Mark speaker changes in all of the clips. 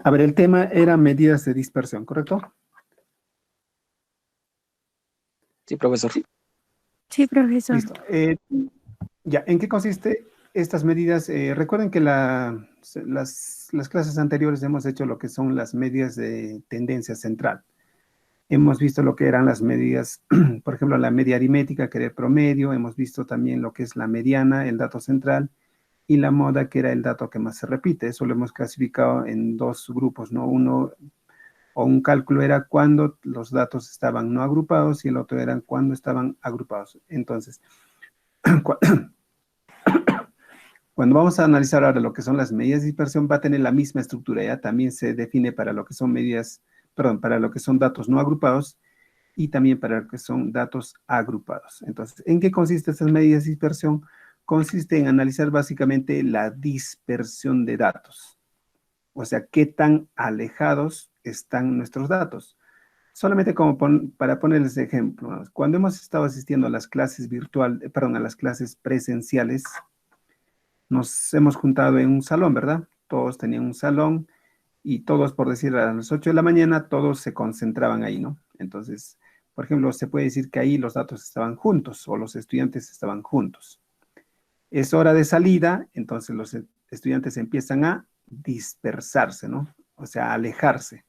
Speaker 1: A ver, el tema era medidas de dispersión, ¿correcto?
Speaker 2: Sí, profesor.
Speaker 3: Sí, profesor.
Speaker 1: Listo. Ya, ¿en qué consiste estas medidas? Recuerden que las clases anteriores hemos hecho lo que son las medidas de tendencia central. Hemos visto lo que eran las medidas, por ejemplo, la media aritmética, que era el promedio. Hemos visto también lo que es la mediana, el dato central, y la moda, que era el dato que más se repite. Eso lo hemos clasificado en dos grupos, ¿no? Uno, o un cálculo era cuando los datos estaban no agrupados y el otro era cuando estaban agrupados. Entonces, cuando vamos a analizar ahora lo que son las medidas de dispersión, va a tener la misma estructura, ¿ya? También se define para lo que son medidas, perdón, para lo que son datos no agrupados y también para lo que son datos agrupados. Entonces, ¿en qué consiste estas medidas de dispersión? Consiste en analizar básicamente la dispersión de datos. O sea, qué tan alejados están nuestros datos. Solamente como para ponerles ejemplo, ¿no? Cuando hemos estado asistiendo a las clases virtuales, perdón, a las clases presenciales, nos hemos juntado en un salón, ¿verdad? Todos tenían un salón y todos, por decir, a las 8 de la mañana, todos se concentraban ahí, ¿no? Entonces, por ejemplo, se puede decir que ahí los datos estaban juntos o los estudiantes estaban juntos. Es hora de salida, entonces los estudiantes empiezan a dispersarse, ¿no? O sea, a alejarse.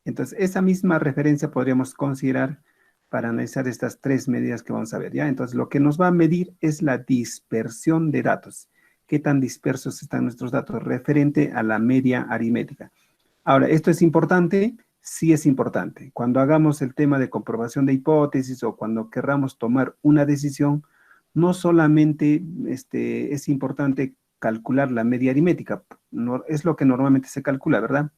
Speaker 1: Entonces, esa misma referencia podríamos considerar para analizar estas tres medidas que vamos a ver, ¿ya? Entonces, lo que nos va a medir es la dispersión de datos. ¿Qué tan dispersos están nuestros datos referente a la media aritmética? Ahora, ¿esto es importante? Sí es importante. Cuando hagamos el tema de comprobación de hipótesis o cuando querramos tomar una decisión, no solamente es importante calcular la media aritmética, no, es lo que normalmente se calcula, ¿verdad?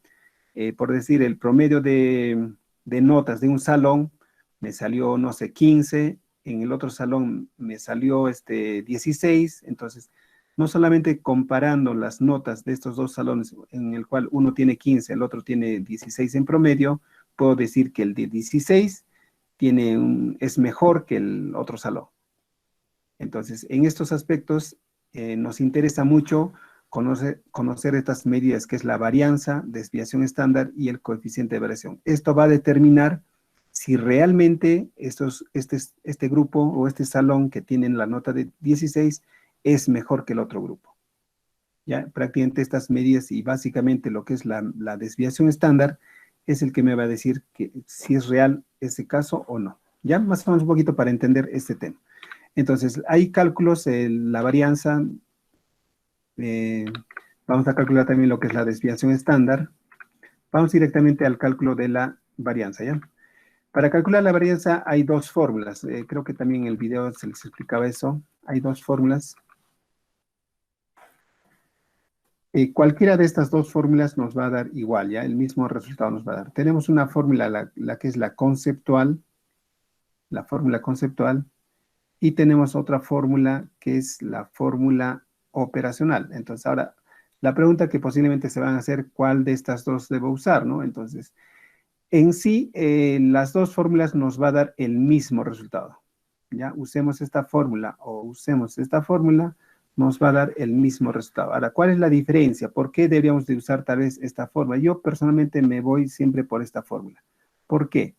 Speaker 1: Por decir, el promedio de notas de un salón me salió, no sé, 15, en el otro salón me salió 16, entonces, no solamente comparando las notas de estos dos salones, en el cual uno tiene 15, el otro tiene 16 en promedio, puedo decir que el de 16 es mejor que el otro salón. Entonces, en estos aspectos nos interesa mucho conocer estas medidas, que es la varianza, desviación estándar y el coeficiente de variación. Esto va a determinar si realmente este grupo o este salón que tienen la nota de 16 es mejor que el otro grupo. Ya, prácticamente estas medidas y básicamente lo que es la desviación estándar es el que me va a decir que si es real ese caso o no. Ya, más o menos un poquito para entender este tema. Entonces, hay cálculos, la varianza, vamos a calcular también lo que es la desviación estándar. Vamos directamente al cálculo de la varianza, ¿ya? Para calcular la varianza hay dos fórmulas. Creo que también en el video se les explicaba eso. Hay dos fórmulas. Cualquiera de estas dos fórmulas nos va a dar igual, ¿ya? El mismo resultado nos va a dar. Tenemos una fórmula, la que es la conceptual, la fórmula conceptual, y tenemos otra fórmula que es la fórmula operacional. Entonces, ahora, la pregunta que posiblemente se van a hacer, ¿cuál de estas dos debo usar, no? Entonces, en sí, las dos fórmulas nos va a dar el mismo resultado. Ya, usemos esta fórmula o usemos esta fórmula, nos va a dar el mismo resultado. Ahora, ¿cuál es la diferencia? ¿Por qué deberíamos de usar tal vez esta fórmula? Yo personalmente me voy siempre por esta fórmula. ¿Por qué?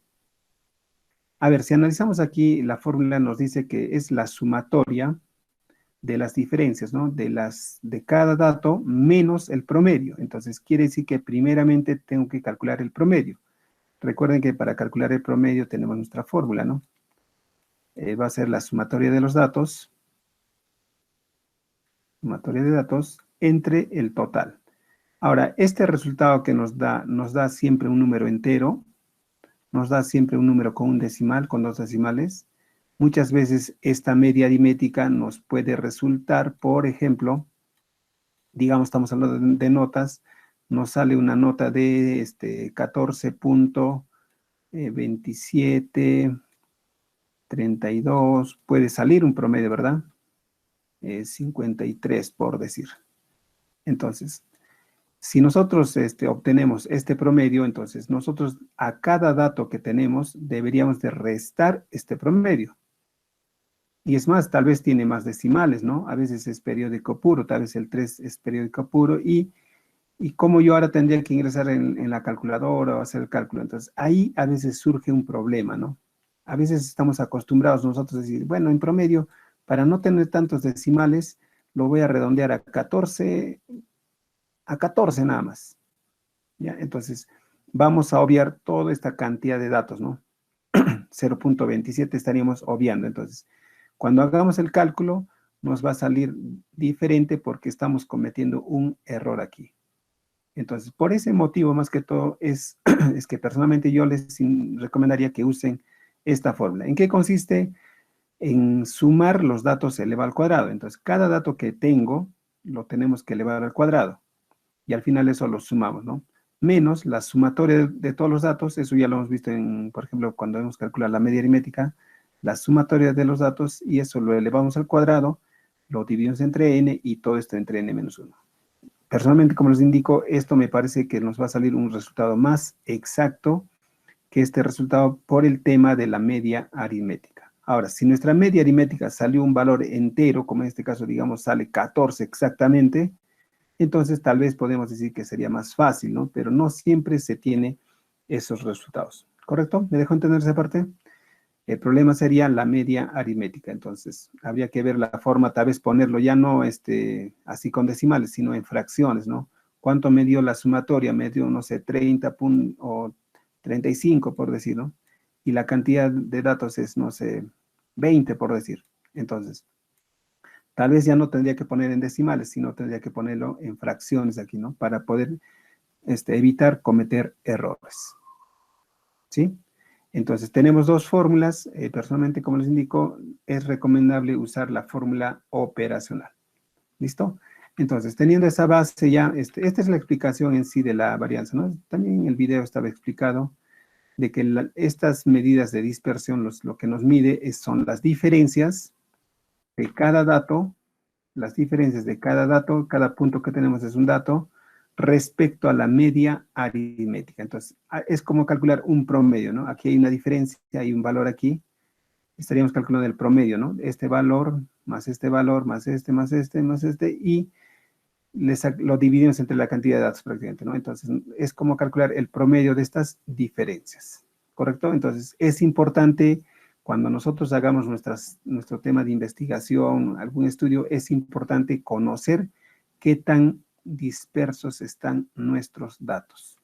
Speaker 1: A ver, si analizamos aquí, la fórmula nos dice que es la sumatoria de las diferencias, ¿no? De cada dato menos el promedio. Entonces, quiere decir que primeramente tengo que calcular el promedio. Recuerden que para calcular el promedio tenemos nuestra fórmula, ¿no? Va a ser la sumatoria de los datos, sumatoria de datos, entre el total. Ahora, este resultado que nos da siempre un número entero, nos da siempre un número con un decimal, con dos decimales. Muchas veces esta media aritmética nos puede resultar, por ejemplo, digamos, estamos hablando de notas, nos sale una nota de 14.27, 32, puede salir un promedio, ¿verdad? 53, por decir. Entonces, si nosotros obtenemos este promedio, entonces nosotros a cada dato que tenemos deberíamos de restar este promedio. Y es más, tal vez tiene más decimales, ¿no? A veces es periódico puro, tal vez el 3 es periódico puro y y cómo yo ahora tendría que ingresar en la calculadora o hacer el cálculo. Entonces, ahí a veces surge un problema, ¿no? A veces estamos acostumbrados nosotros a decir, bueno, en promedio, para no tener tantos decimales, lo voy a redondear a 14 nada más. ¿Ya? Entonces, vamos a obviar toda esta cantidad de datos, ¿no? 0.27 estaríamos obviando. Entonces, cuando hagamos el cálculo, nos va a salir diferente porque estamos cometiendo un error aquí. Entonces, por ese motivo, más que todo, es que personalmente yo les recomendaría que usen esta fórmula. ¿En qué consiste? En sumar los datos elevado al cuadrado. Entonces, cada dato que tengo, lo tenemos que elevar al cuadrado. Y al final eso lo sumamos, ¿no? Menos la sumatoria de todos los datos, eso ya lo hemos visto en, por ejemplo, cuando hemos calculado la media aritmética, la sumatoria de los datos, y eso lo elevamos al cuadrado, lo dividimos entre n, y todo esto entre n menos 1. Personalmente, como les indico, esto me parece que nos va a salir un resultado más exacto que este resultado por el tema de la media aritmética. Ahora, si nuestra media aritmética salió un valor entero, como en este caso, digamos, sale 14 exactamente, entonces tal vez podemos decir que sería más fácil, ¿no? Pero no siempre se tiene esos resultados. ¿Correcto? ¿Me dejo entender esa parte? El problema sería la media aritmética. Entonces, habría que ver la forma, tal vez ponerlo ya no así con decimales, sino en fracciones, ¿no? ¿Cuánto me dio la sumatoria? Me dio, no sé, 30 o 35, por decir, ¿no? Y la cantidad de datos es, no sé, 20, por decir. Entonces, tal vez ya no tendría que poner en decimales, sino tendría que ponerlo en fracciones aquí, ¿no? Para poder evitar cometer errores. ¿Sí? Entonces, tenemos dos fórmulas. Personalmente, como les indico, es recomendable usar la fórmula operacional. ¿Listo? Entonces, teniendo esa base ya, esta es la explicación en sí de la varianza, ¿no? También en el video estaba explicado de que estas medidas de dispersión, lo que nos mide son las diferencias de cada dato, las diferencias de cada dato, cada punto que tenemos es un dato, respecto a la media aritmética. Entonces, es como calcular un promedio, ¿no? Aquí hay una diferencia, hay un valor aquí, estaríamos calculando el promedio, ¿no? Este valor, más este valor, más este, más este, más este, y lo dividimos entre la cantidad de datos prácticamente, ¿no? Entonces, es como calcular el promedio de estas diferencias, ¿correcto? Entonces, es importante cuando nosotros hagamos nuestro tema de investigación, algún estudio, es importante conocer qué tan dispersos están nuestros datos,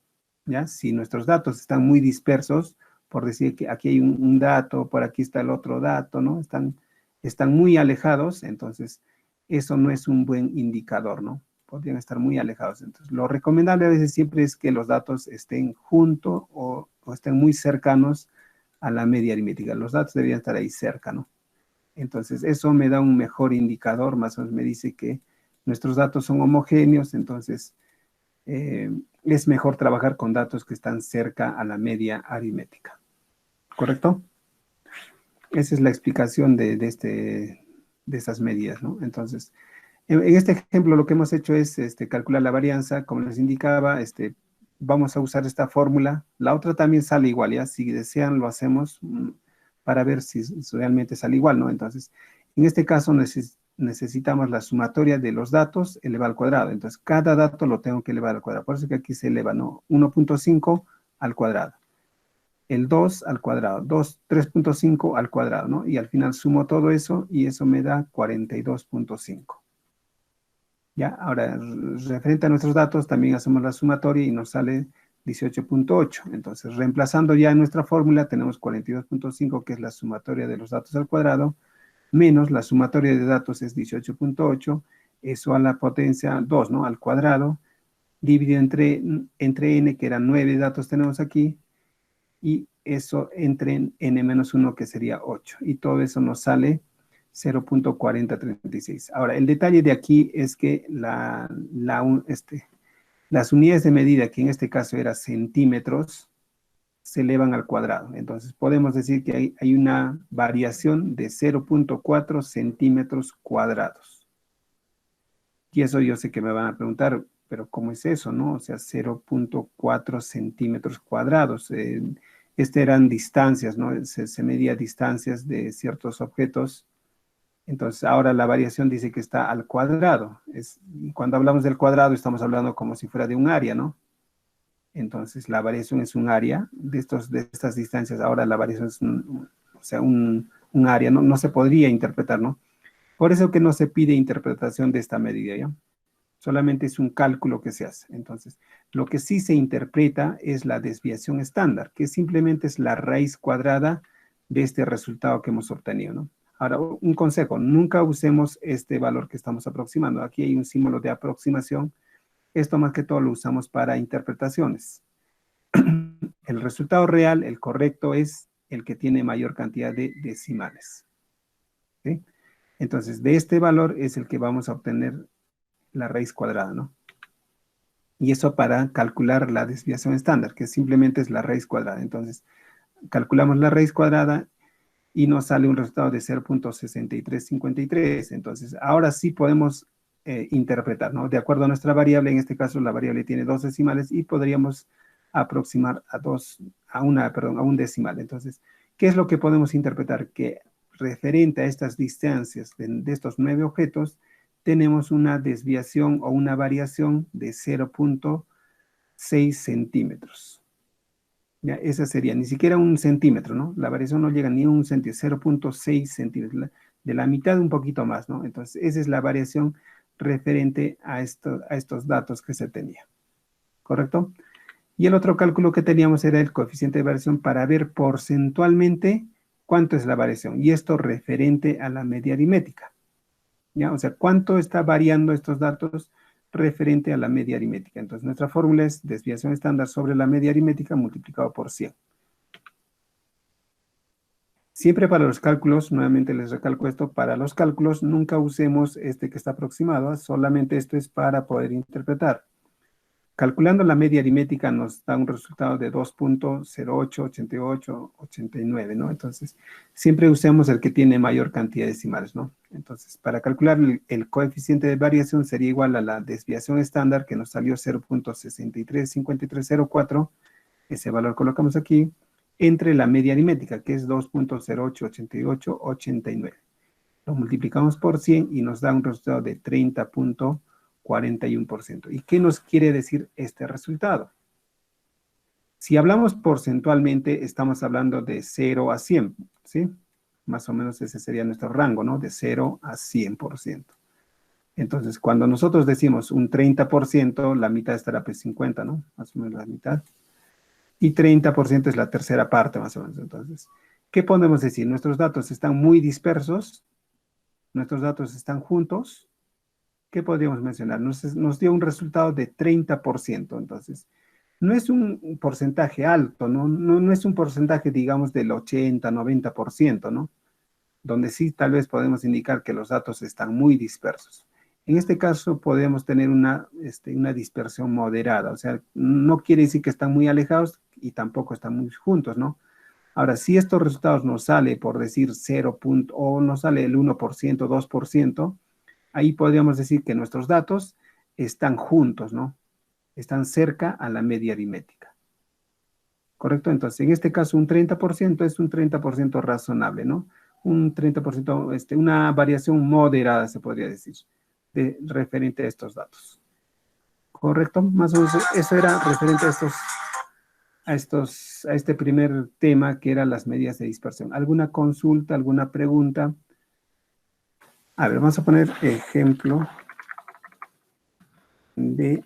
Speaker 1: ¿ya? Si nuestros datos están muy dispersos, por decir que aquí hay un dato, por aquí está el otro dato, ¿no? Están muy alejados, entonces eso no es un buen indicador, ¿no? Podrían estar muy alejados. Entonces, lo recomendable a veces siempre es que los datos estén juntos o estén muy cercanos a la media aritmética. Los datos deberían estar ahí cerca, ¿no? Entonces, eso me da un mejor indicador, más o menos me dice que nuestros datos son homogéneos, entonces es mejor trabajar con datos que están cerca a la media aritmética. ¿Correcto? Esa es la explicación de estas medidas, ¿no? Entonces, en este ejemplo lo que hemos hecho es calcular la varianza, como les indicaba, vamos a usar esta fórmula. La otra también sale igual, ¿ya? Si desean lo hacemos para ver si realmente sale igual, ¿no? Entonces, en este caso necesitamos la sumatoria de los datos elevado al cuadrado. Entonces, cada dato lo tengo que elevar al cuadrado. Por eso que aquí se eleva, ¿no? 1.5 al cuadrado. El 2 al cuadrado, 3.5 al cuadrado, ¿no? Y al final sumo todo eso y eso me da 42.5. ¿Ya? Ahora, referente a nuestros datos, también hacemos la sumatoria y nos sale 18.8. Entonces, reemplazando ya en nuestra fórmula, tenemos 42.5, que es la sumatoria de los datos al cuadrado, menos la sumatoria de datos es 18.8, eso a la potencia 2, ¿no? Al cuadrado, dividido entre n, que eran 9 datos tenemos aquí, y eso entre n-1, que sería 8. Y todo eso nos sale 0.4036. Ahora, el detalle de aquí es que las unidades de medida, que en este caso era centímetros, se elevan al cuadrado. Entonces, podemos decir que hay una variación de 0.4 centímetros cuadrados. Y eso yo sé que me van a preguntar, pero ¿cómo es eso, no? O sea, 0.4 centímetros cuadrados. Eran distancias, ¿no? Se medía distancias de ciertos objetos Entonces, ahora la variación dice que está al cuadrado. Cuando hablamos del cuadrado, estamos hablando como si fuera de un área, ¿no? Entonces, la variación es un área de estas distancias. Ahora la variación es un área, ¿no? No se podría interpretar, ¿no? Por eso que no se pide interpretación de esta medida, ¿ya? Solamente es un cálculo que se hace. Entonces, lo que sí se interpreta es la desviación estándar, que simplemente es la raíz cuadrada de este resultado que hemos obtenido, ¿no? Ahora, un consejo, nunca usemos este valor que estamos aproximando. Aquí hay un símbolo de aproximación. Esto más que todo lo usamos para interpretaciones. El resultado real, el correcto, es el que tiene mayor cantidad de decimales. ¿Sí? Entonces, de este valor es el que vamos a obtener la raíz cuadrada, ¿no? Y eso para calcular la desviación estándar, que simplemente es la raíz cuadrada. Entonces, calculamos la raíz cuadrada y nos sale un resultado de 0.6353. Entonces, ahora sí podemos interpretar, ¿no? De acuerdo a nuestra variable, en este caso la variable tiene 2 decimales y podríamos aproximar a un decimal. Entonces, ¿qué es lo que podemos interpretar? Que referente a estas distancias de estos 9 objetos, tenemos una desviación o una variación de 0.6 centímetros. Ya, esa sería, ni siquiera un centímetro, ¿no? La variación no llega ni a un centímetro, 0.6 centímetros, de la mitad un poquito más, ¿no? Entonces, esa es la variación referente a estos datos que se tenía, ¿correcto? Y el otro cálculo que teníamos era el coeficiente de variación para ver porcentualmente cuánto es la variación, y esto referente a la media aritmética, ¿ya? O sea, cuánto está variando estos datos referente a la media aritmética. Entonces, nuestra fórmula es desviación estándar sobre la media aritmética multiplicado por 100. Siempre para los cálculos, nuevamente les recalco esto, para los cálculos nunca usemos este que está aproximado, solamente esto es para poder interpretar. Calculando la media aritmética nos da un resultado de 2.088889, ¿no? Entonces, siempre usemos el que tiene mayor cantidad de decimales, ¿no? Entonces, para calcular el coeficiente de variación sería igual a la desviación estándar que nos salió 0.635304, ese valor colocamos aquí, entre la media aritmética, que es 2.088889. Lo multiplicamos por 100 y nos da un resultado de 30.41%. ¿Y qué nos quiere decir este resultado? Si hablamos porcentualmente, estamos hablando de 0 a 100, ¿sí? Más o menos ese sería nuestro rango, ¿no? De 0 a 100%. Entonces, cuando nosotros decimos un 30%, la mitad estará pues 50, ¿no? Más o menos la mitad. Y 30% es la tercera parte, más o menos. Entonces, ¿qué podemos decir? Nuestros datos están muy dispersos, nuestros datos están juntos. ¿Qué podríamos mencionar? Nos dio un resultado de 30%. Entonces, no es un porcentaje alto, no es un porcentaje, digamos, del 80, 90%, ¿no? Donde sí tal vez podemos indicar que los datos están muy dispersos. En este caso podemos tener una dispersión moderada, o sea, no quiere decir que están muy alejados y tampoco están muy juntos, ¿no? Ahora, si estos resultados nos sale, por decir 0. O nos sale el 1%, 2%, ahí podríamos decir que nuestros datos están juntos, ¿no? Están cerca a la media aritmética. ¿Correcto? Entonces, en este caso, un 30% es un 30% razonable, ¿no? Un 30%, una variación moderada, se podría decir, referente a estos datos. ¿Correcto? Más o menos eso era referente a este primer tema, que eran las medidas de dispersión. ¿Alguna consulta, alguna pregunta? A ver, vamos a poner ejemplo de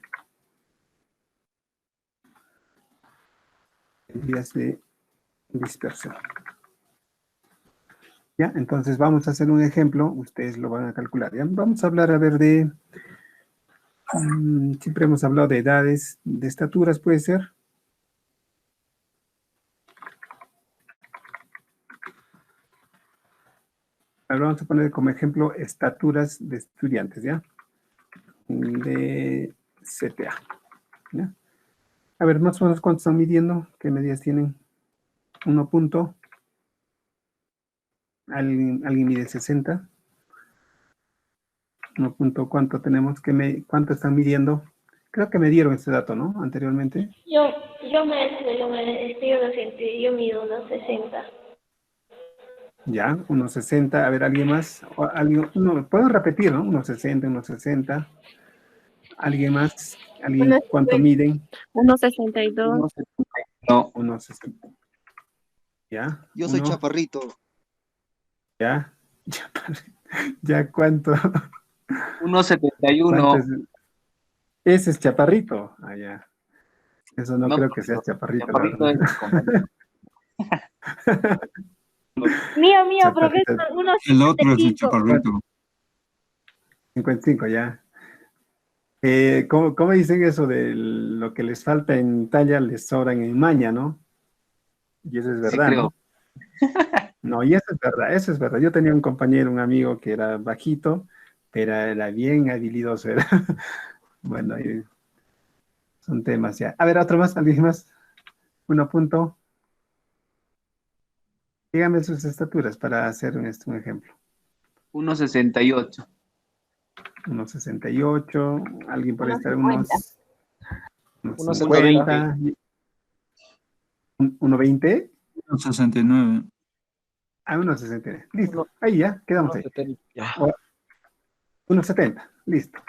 Speaker 1: medidas de dispersión. ¿Ya? Entonces vamos a hacer un ejemplo, ustedes lo van a calcular. ¿Ya? Vamos a hablar, a ver, siempre hemos hablado de edades, de estaturas, puede ser. Ahora vamos a poner como ejemplo estaturas de estudiantes, ¿ya? De CPA. ¿Ya? A ver, más o menos cuánto están midiendo, qué medidas tienen. 1 punto. ¿Alguien mide 60? 1 punto, ¿cuánto tenemos? ¿Cuánto están midiendo? Creo que me dieron este dato, ¿no? Anteriormente.
Speaker 4: Yo mido unos 60.
Speaker 1: Ya, 1,60. A ver, ¿alguien más? O alguien, no, puedo repetir, ¿no? 1,60, 1,60. ¿Alguien más? ¿Alguien cuánto miden?
Speaker 3: 1,62.
Speaker 2: 1,71.
Speaker 1: 1,60. ¿Ya?
Speaker 4: Yo soy
Speaker 1: Uno,
Speaker 4: chaparrito.
Speaker 1: ¿ya? ¿Ya cuánto?
Speaker 2: 1,71.
Speaker 1: ¿Cuánto es? Ese es chaparrito. Ah, ya. Eso no creo que sea chaparrito, la
Speaker 2: Chaparrito
Speaker 1: verdad.
Speaker 2: es mi compañero.
Speaker 3: Mío,
Speaker 1: Chaparrito.
Speaker 3: profesor,
Speaker 5: El otro es el
Speaker 3: 1,55.
Speaker 5: chaparrito.
Speaker 1: 55, ya. ¿Cómo dicen eso de lo que les falta en talla les sobran en maña, ¿no? Y eso es
Speaker 2: Sí,
Speaker 1: verdad,
Speaker 2: creo.
Speaker 1: ¿no? No, y eso es verdad, eso es verdad. Yo tenía un compañero, un amigo que era bajito, pero era bien habilidoso. Era. Bueno, son temas ya. A ver, otro más, alguien más. Uno punto. Dígame sus estaturas para hacer un ejemplo.
Speaker 2: 1,68.
Speaker 1: 1,68. Alguien por estar
Speaker 3: 1,50.
Speaker 1: unos
Speaker 2: 1,50.
Speaker 1: 1,20.
Speaker 5: 69.
Speaker 1: A 1,60. Listo. Ahí ya, quedamos ahí.
Speaker 2: 1,70. Ya.
Speaker 1: 1,70. Listo.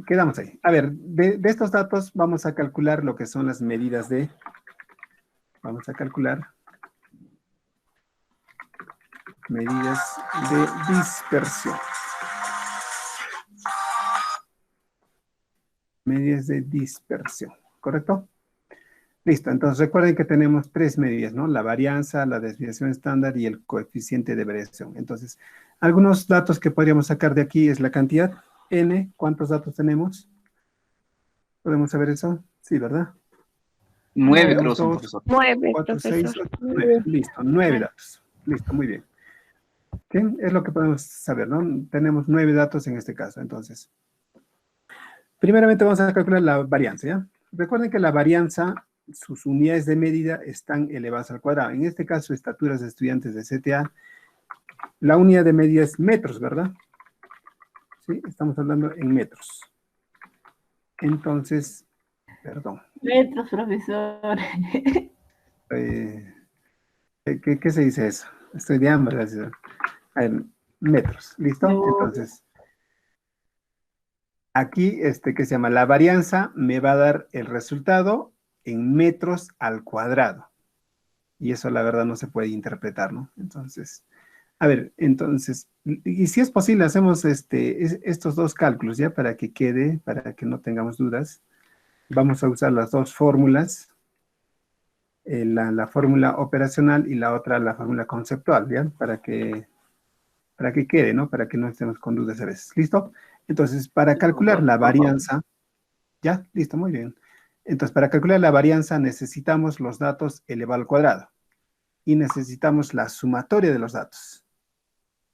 Speaker 1: Quedamos ahí. A ver, de estos datos vamos a calcular lo que son las medidas de... Vamos a calcular medidas de dispersión. Medidas de dispersión, ¿correcto? Listo, entonces recuerden que tenemos tres medidas, ¿no? La varianza, la desviación estándar y el coeficiente de variación. Entonces, algunos datos que podríamos sacar de aquí es la cantidad n. ¿Cuántos datos tenemos? ¿Podemos saber eso? Sí, ¿verdad?
Speaker 2: 9
Speaker 1: Tenemos
Speaker 2: creo son,
Speaker 1: dos,
Speaker 2: profesor.
Speaker 3: 9,
Speaker 1: 4, 6,
Speaker 3: profesor.
Speaker 1: 8, 9. Listo, 9 datos. Listo, muy bien. ¿Qué es lo que podemos saber, no? Tenemos 9 datos en este caso, entonces. Primeramente vamos a calcular la varianza, ¿ya? Recuerden que la varianza, sus unidades de medida están elevadas al cuadrado. En este caso, estaturas de estudiantes de CTA, la unidad de medida es metros, ¿verdad? Sí, estamos hablando en metros. Entonces, perdón.
Speaker 6: Metros, profesor.
Speaker 1: ¿Qué se dice eso? Estoy de hambre. A ver, metros, ¿listo?
Speaker 6: No.
Speaker 1: Entonces, aquí, que se llama la varianza, me va a dar el resultado en metros al cuadrado. Y eso, la verdad, no se puede interpretar, ¿no? Entonces, a ver, entonces, y si es posible, hacemos estos dos cálculos, ¿ya? Para que quede, para que no tengamos dudas. Vamos a usar las dos fórmulas. La fórmula operacional y la otra, la fórmula conceptual, ¿ya? Para que quede, ¿no? Para que no estemos con dudas a veces. ¿Listo? Entonces, para calcular la varianza, ¿ya? Listo, muy bien. Entonces, para calcular la varianza necesitamos los datos elevado al cuadrado y necesitamos la sumatoria de los datos,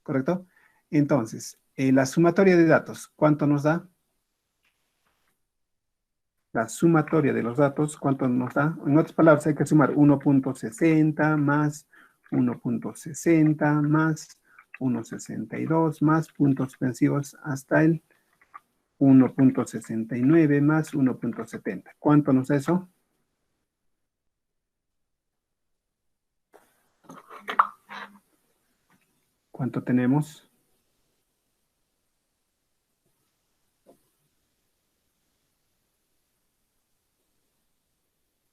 Speaker 1: ¿correcto? Entonces, la sumatoria de datos, ¿cuánto nos da? La sumatoria de los datos, ¿cuánto nos da? En otras palabras, hay que sumar 1.60 más 1.60 más 1.62 más puntos suspensivos hasta el 1.69 más 1.70. ¿Cuánto nos da eso? ¿Cuánto tenemos?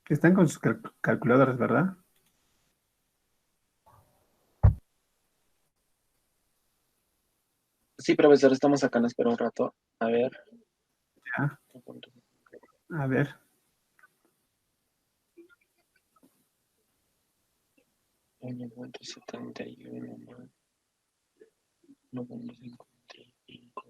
Speaker 1: Están con sus calculadoras, ¿verdad?
Speaker 2: Sí, profesor, estamos acá, nos espera un rato. A ver.
Speaker 1: Ya. A ver.
Speaker 2: Uno punto 71 más 1.55.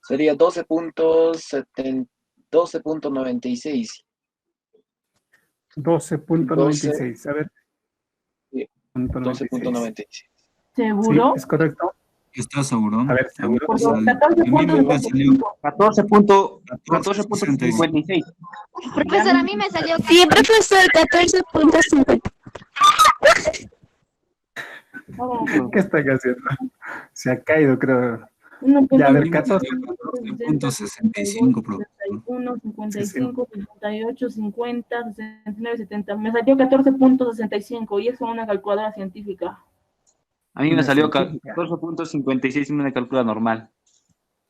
Speaker 2: Sería 12.96.
Speaker 1: 12.96. A ver.
Speaker 2: Sí,
Speaker 1: 12.96.
Speaker 2: 12.96.
Speaker 6: ¿Seguro?
Speaker 1: Sí, es correcto.
Speaker 5: ¿Estás seguro?
Speaker 1: A ver,
Speaker 5: A mí
Speaker 1: seguro.
Speaker 5: me salió-
Speaker 2: 14.56.
Speaker 7: Profesor, a mí me salió.
Speaker 3: Sí, profesor, 14.50.
Speaker 6: Vamos,
Speaker 1: ¿Qué están haciendo? Se ha caído, creo.
Speaker 6: 1.5,
Speaker 1: Ya, a ver,
Speaker 5: 14.65, profesor.
Speaker 6: 61, 55, 58, 50, 69, 70. Me salió 14.65 y es con una calculadora científica.
Speaker 4: A mí me
Speaker 1: Una
Speaker 4: salió
Speaker 1: científica.
Speaker 4: 14.56 en una calculadora normal.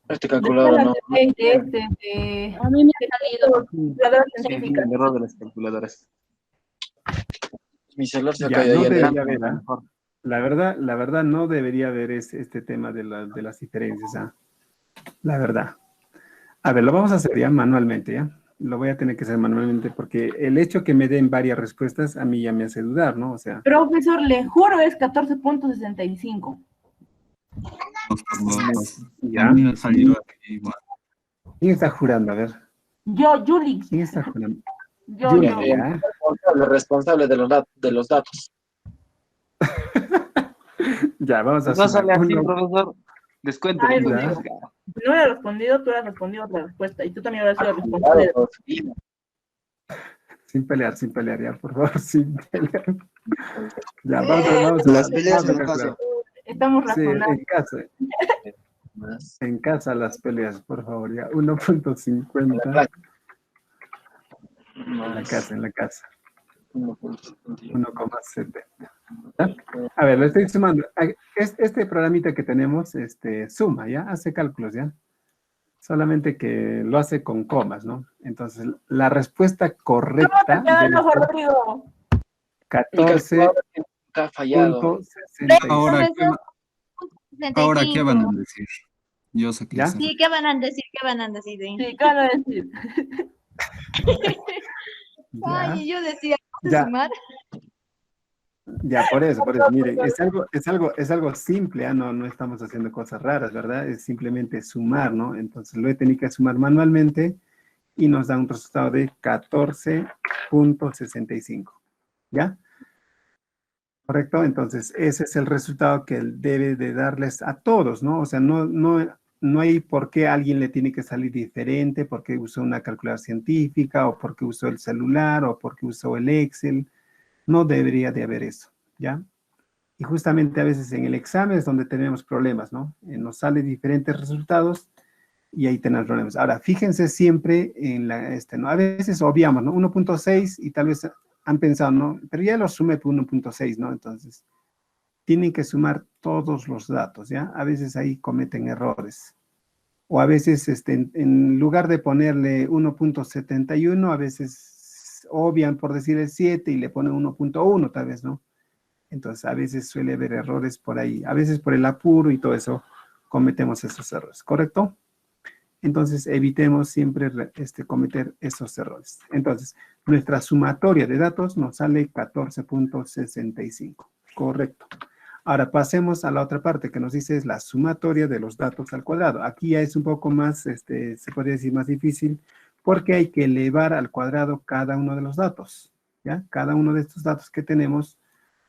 Speaker 2: Este calculador no.
Speaker 6: De
Speaker 7: A mí me ha salido.
Speaker 6: calculadora
Speaker 4: Sí,
Speaker 6: científica.
Speaker 4: el error de las calculadoras.
Speaker 2: Mi celular se ha
Speaker 1: Ya,
Speaker 2: caído
Speaker 1: no
Speaker 2: ahí
Speaker 1: debería
Speaker 2: adelante.
Speaker 1: haber, ¿ah? La verdad no debería haber este tema de las diferencias, ¿ah? La verdad. A ver, lo vamos a hacer ya manualmente, ¿ya? Lo voy a tener que hacer manualmente porque el hecho que me den varias respuestas a mí ya me hace dudar, ¿no? O sea,
Speaker 6: Profesor, le juro es 14.65.
Speaker 1: ¿ya?
Speaker 5: A mí me salió igual.
Speaker 1: ¿Quién está jurando? A ver,
Speaker 6: Yo, Julix.
Speaker 1: ¿quién está jurando?
Speaker 6: Yo.
Speaker 1: Julia, ¿ya?
Speaker 2: Responsable de los datos.
Speaker 1: Ya, vamos a
Speaker 4: No sale
Speaker 1: sumar.
Speaker 4: así,
Speaker 1: Uno,
Speaker 4: profesor. Descuento.
Speaker 6: Ay,
Speaker 1: ya.
Speaker 6: Si no hubiera respondido, tú hubieras respondido otra respuesta. Y tú también hubieras sido responsable.
Speaker 1: Sin pelear, ya, por favor, sin pelear. Ya, vamos
Speaker 8: Las peleas
Speaker 1: vamos a
Speaker 8: en casa.
Speaker 1: calcular.
Speaker 6: Estamos
Speaker 1: Sí,
Speaker 6: razonando.
Speaker 1: en casa las peleas, por favor, ya, 1.50. En la casa. 1,70. ¿Ya? A ver, lo estoy sumando. Este programita que tenemos, suma, ¿ya? Hace cálculos, ¿ya? Solamente que lo hace con comas, ¿no? Entonces, la respuesta correcta
Speaker 6: ¿Cómo te queda el
Speaker 1: debe
Speaker 6: ojo,
Speaker 1: ser
Speaker 6: Rodrigo?
Speaker 1: 14.65.
Speaker 2: Ha fallado.
Speaker 5: Ahora, ¿qué van a decir? Yo sé que
Speaker 1: ¿Ya?
Speaker 5: sé.
Speaker 7: Sí, ¿qué van a decir? ¿Qué van a decir?
Speaker 6: Sí, ¿qué van a decir?
Speaker 1: Ya,
Speaker 7: Ay, yo decía,
Speaker 1: Ya.
Speaker 7: sumar.
Speaker 1: ya, por eso, miren, es algo simple, ¿ah? No estamos haciendo cosas raras, ¿verdad? Es simplemente sumar, ¿no? Entonces lo he tenido que sumar manualmente y nos da un resultado de 14.65, ¿ya? ¿Correcto? Entonces ese es el resultado que él debe de darles a todos, ¿no? O sea, no hay por qué a alguien le tiene que salir diferente, porque usó una calculadora científica, o porque usó el celular, o porque usó el Excel. No debería de haber eso, ¿ya? Y justamente a veces en el examen es donde tenemos problemas, ¿no? Nos salen diferentes resultados y ahí tenemos problemas. Ahora, fíjense siempre en ¿no? A veces obviamos, ¿no? 1.6 y tal vez han pensado, ¿no? Pero ya lo sumé por 1.6, ¿no? Entonces, tienen que sumar todos los datos, ¿ya? A veces ahí cometen errores. O a veces, en lugar de ponerle 1.71, a veces obvian por decir el 7 y le ponen 1.1 tal vez, ¿no? Entonces, a veces suele haber errores por ahí. A veces por el apuro y todo eso, cometemos esos errores, ¿correcto? Entonces, evitemos siempre cometer esos errores. Entonces, nuestra sumatoria de datos nos sale 14.65, correcto. Ahora, pasemos a la otra parte que nos dice es la sumatoria de los datos al cuadrado. Aquí ya es un poco más, se podría decir más difícil, porque hay que elevar al cuadrado cada uno de los datos, ¿ya? Cada uno de estos datos que tenemos,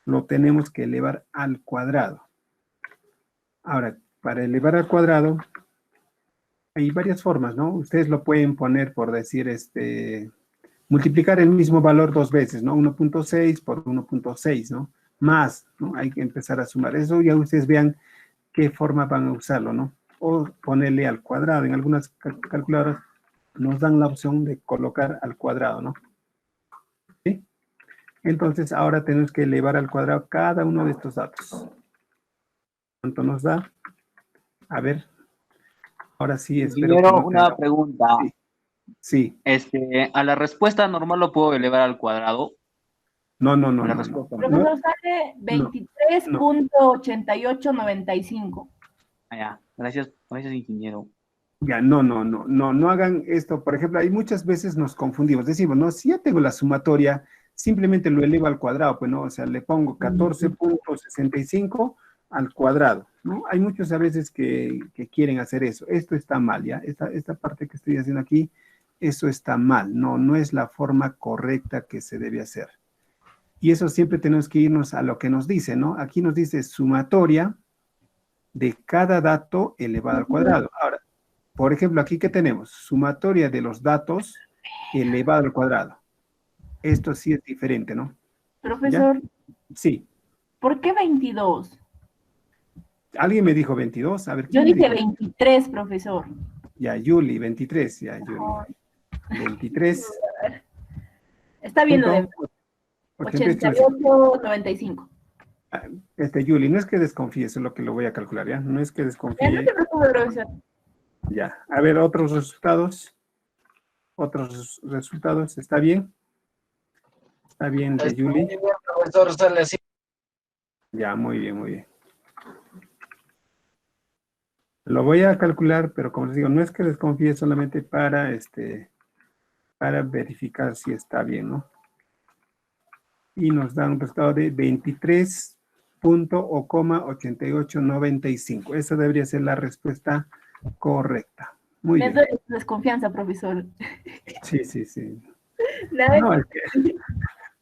Speaker 1: lo tenemos que elevar al cuadrado. Ahora, para elevar al cuadrado, hay varias formas, ¿no? Ustedes lo pueden poner por decir, multiplicar el mismo valor dos veces, ¿no? 1.6 por 1.6, ¿no? Más, ¿no? Hay que empezar a sumar. Eso ya ustedes vean qué forma van a usarlo, ¿no? O ponerle al cuadrado. En algunas calculadoras nos dan la opción de colocar al cuadrado, ¿no? ¿Sí? Entonces, ahora tenemos que elevar al cuadrado cada uno de estos datos. ¿Cuánto nos da? A ver. Ahora sí, espero que
Speaker 4: Primero,
Speaker 1: no
Speaker 4: una
Speaker 1: tenga-
Speaker 4: pregunta.
Speaker 1: Sí.
Speaker 4: A la respuesta normal lo puedo elevar al cuadrado.
Speaker 1: No.
Speaker 4: La respuesta no.
Speaker 6: Profesor, sale 23.8895.
Speaker 4: Ah, ya. Gracias, ingeniero.
Speaker 1: Ya, no hagan esto. Por ejemplo, hay muchas veces nos confundimos. Decimos, no, si ya tengo la sumatoria, simplemente lo elevo al cuadrado, pues no, o sea, le pongo 14.65 al cuadrado, ¿no? Hay muchos a veces que quieren hacer eso. Esto está mal, ¿ya? Esta parte que estoy haciendo aquí, eso está mal. No es la forma correcta que se debe hacer. Y eso siempre tenemos que irnos a lo que nos dice, ¿no? Aquí nos dice sumatoria de cada dato elevado al cuadrado. Ahora, por ejemplo, aquí ¿qué tenemos? Sumatoria de los datos elevado al cuadrado. Esto sí es diferente, ¿no?
Speaker 6: Profesor,
Speaker 1: Sí.
Speaker 6: ¿por qué 22?
Speaker 1: Alguien me dijo 22, a ver,
Speaker 6: Yo
Speaker 1: ¿quién me
Speaker 6: dije
Speaker 1: dijo?
Speaker 6: 23, profesor.
Speaker 1: Ya, Yuli, 23, ya, Yuli. 23
Speaker 6: Está bien lo de
Speaker 1: punto 88.
Speaker 6: 88, 95.
Speaker 1: Yuli, no es que desconfíe, eso es lo que lo voy a calcular, ¿ya? No es que
Speaker 6: No
Speaker 1: desconfíe.
Speaker 6: se preocupe, profesor.
Speaker 1: Ya, a ver, otros resultados. Otros resultados, ¿está bien? ¿Está bien de Yuli?
Speaker 2: Muy bien, profesor, sale así.
Speaker 1: Ya, muy bien, muy bien. Lo voy a calcular, pero como les digo, no es que desconfíe, solamente para verificar si está bien, ¿no? Y nos da un resultado de 23 punto o coma 8895. Esa debería ser la respuesta correcta. Muy
Speaker 6: Me
Speaker 1: bien.
Speaker 6: doy desconfianza, profesor.
Speaker 1: Sí, sí, sí.
Speaker 6: Nada
Speaker 1: No,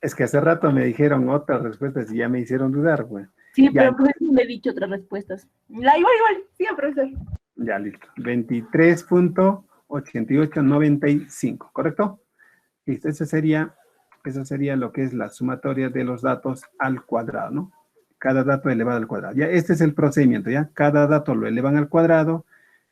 Speaker 1: es que hace rato me dijeron otras respuestas y ya me hicieron dudar, pues.
Speaker 6: Sí,
Speaker 1: Ya,
Speaker 6: pero profesor, le he dicho otras respuestas. Igual. Sí, profesor.
Speaker 1: ya, listo. 23.8895, ¿correcto? Listo, eso sería lo que es la sumatoria de los datos al cuadrado, ¿no? Cada dato elevado al cuadrado. Ya, este es el procedimiento, ¿ya? Cada dato lo elevan al cuadrado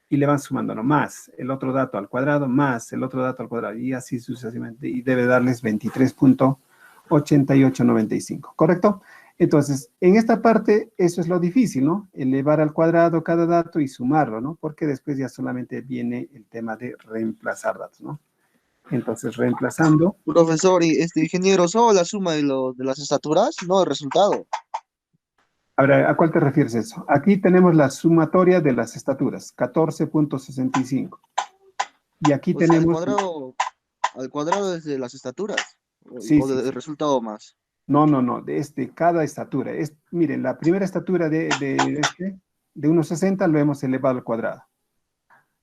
Speaker 1: y le van sumándolo más el otro dato al cuadrado, más el otro dato al cuadrado, y así sucesivamente, y debe darles 23.8895, ¿correcto? Entonces, en esta parte, eso es lo difícil, ¿no? Elevar al cuadrado cada dato y sumarlo, ¿no? Porque después ya solamente viene el tema de reemplazar datos, ¿no? Entonces, reemplazando.
Speaker 8: Profesor, y ingeniero, ¿solo la suma de las estaturas? No el resultado.
Speaker 1: Ahora, ¿a cuál te refieres eso? Aquí tenemos la sumatoria de las estaturas, 14.65. Y aquí
Speaker 8: O sea,
Speaker 1: tenemos...
Speaker 8: al cuadrado es de las estaturas.
Speaker 1: Sí,
Speaker 8: O
Speaker 1: sí,
Speaker 8: del
Speaker 1: sí.
Speaker 8: resultado más.
Speaker 1: No, de cada estatura. Miren, la primera estatura de 1,60 lo hemos elevado al cuadrado.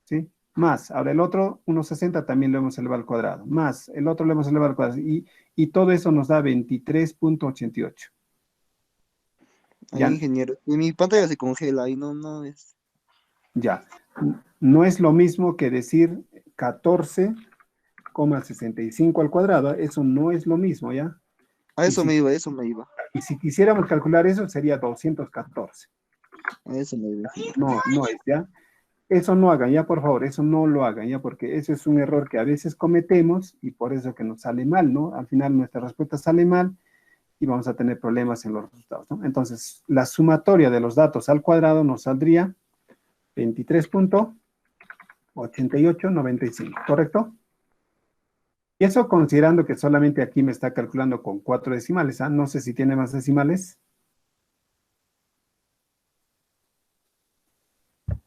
Speaker 1: ¿Sí? Más, ahora el otro 1,60 también lo hemos elevado al cuadrado. Más, el otro lo hemos elevado al cuadrado. Y todo eso nos da 23.88.
Speaker 8: Ahí,
Speaker 1: ¿Ya?
Speaker 8: ingeniero. Y mi pantalla se congela y no es.
Speaker 1: Ya. No es lo mismo que decir 14,65 al cuadrado. Eso no es lo mismo, ¿ya?
Speaker 8: A
Speaker 1: Y
Speaker 8: eso
Speaker 1: si,
Speaker 8: me iba, a eso me iba.
Speaker 1: y si quisiéramos calcular eso, sería 214.
Speaker 8: A eso me iba.
Speaker 1: No es, ¿ya? Eso no hagan, ya por favor, eso no lo hagan, ya, porque eso es un error que a veces cometemos y por eso que nos sale mal, ¿no? Al final nuestra respuesta sale mal y vamos a tener problemas en los resultados, ¿no? Entonces, la sumatoria de los datos al cuadrado nos saldría 23.8895, ¿correcto? Y eso considerando que solamente aquí me está calculando con 4 decimales, ¿ah? No sé si tiene más decimales.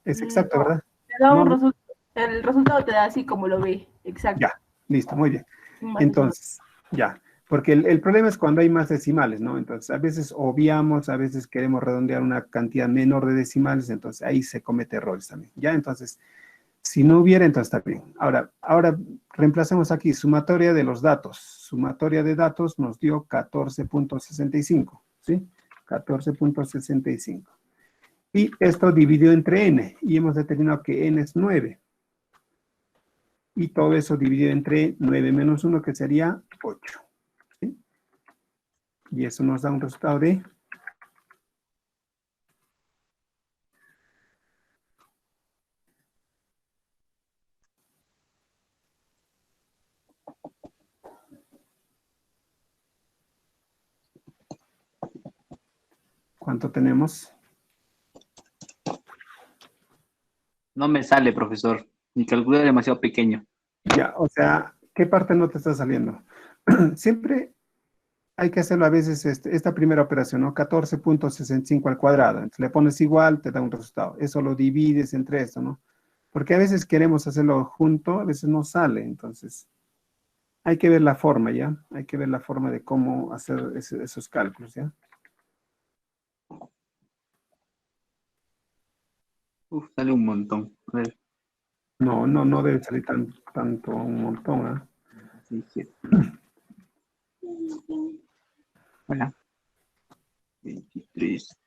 Speaker 1: Es exacto,
Speaker 6: No,
Speaker 1: ¿verdad?
Speaker 6: te da
Speaker 1: No,
Speaker 6: un
Speaker 1: no.
Speaker 6: el resultado te da así como lo ve. Exacto.
Speaker 1: Ya, listo, muy bien.
Speaker 6: Más
Speaker 1: Entonces, ya, porque el problema es cuando hay más decimales, ¿no? Entonces, a veces obviamos, a veces queremos redondear una cantidad menor de decimales, entonces ahí se comete errores también. Ya, entonces, si no hubiera, entonces está bien. Ahora reemplacemos aquí sumatoria de los datos. Sumatoria de datos nos dio 14.65, ¿sí? 14.65. Y esto dividió entre n, y hemos determinado que n es 9. Y todo eso dividido entre 9 menos 1, que sería 8. ¿Sí? Y eso nos da un resultado de... ¿Cuánto tenemos?
Speaker 4: No me sale, profesor. Mi calculador es demasiado pequeño.
Speaker 1: Ya, o sea, ¿qué parte no te está saliendo? Siempre hay que hacerlo a veces esta primera operación, ¿no? 14.65 al cuadrado. Entonces le pones igual, te da un resultado. Eso lo divides entre esto, ¿no? Porque a veces queremos hacerlo junto, a veces no sale. Entonces, hay que ver la forma, ¿ya? Hay que ver la forma de cómo hacer esos cálculos, ¿ya?
Speaker 4: Uf, sale un montón. A ver,
Speaker 1: No debe salir tanto un montón, ¿ah?
Speaker 4: 6, 7. Hola. 23,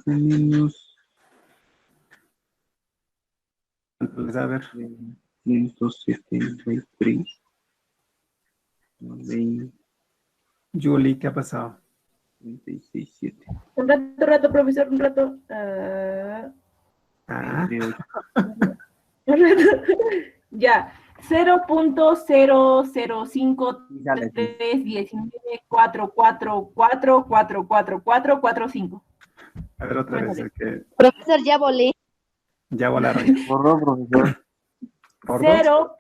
Speaker 4: menos
Speaker 1: Entonces, a ver,
Speaker 4: 173, 90.
Speaker 1: Julie, ¿qué ha pasado?
Speaker 4: 36.7.
Speaker 6: Un rato, profesor, un rato.
Speaker 1: Ah,
Speaker 6: Un rato. Ya. 0.005331944444445.
Speaker 1: a ver otra vez, que
Speaker 7: Profesor, ya volé.
Speaker 1: ya volaron.
Speaker 4: Borró, profesor.
Speaker 1: ¿Por dos?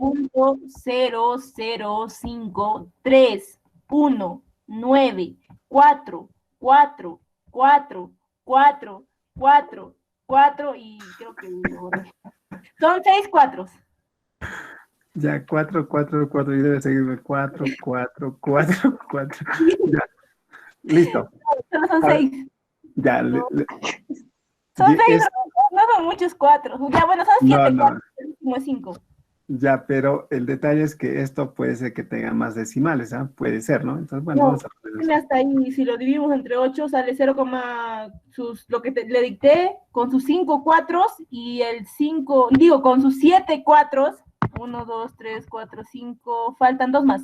Speaker 6: 0.00531944444 y creo que son 6 cuatros.
Speaker 1: Ya, 4, y debe seguirme 4. Ya, listo.
Speaker 6: Solo son
Speaker 1: Ahora,
Speaker 6: 6.
Speaker 1: ya,
Speaker 6: Son 6,
Speaker 1: es-
Speaker 6: no son muchos 4. Ya, bueno, son 7
Speaker 1: no,
Speaker 6: cuatro. El último es 5.
Speaker 1: ya, pero el detalle es que esto puede ser que tenga más decimales, ¿ah? Puede ser, ¿no? Entonces, bueno,
Speaker 6: No,
Speaker 1: vamos a poner eso.
Speaker 6: hasta ahí, si lo dividimos entre 8, sale 0, lo que le dicté, con sus 5 cuatros y el 5, digo, con sus 7 cuatros, 1, 2, 3, 4, 5, faltan 2 más.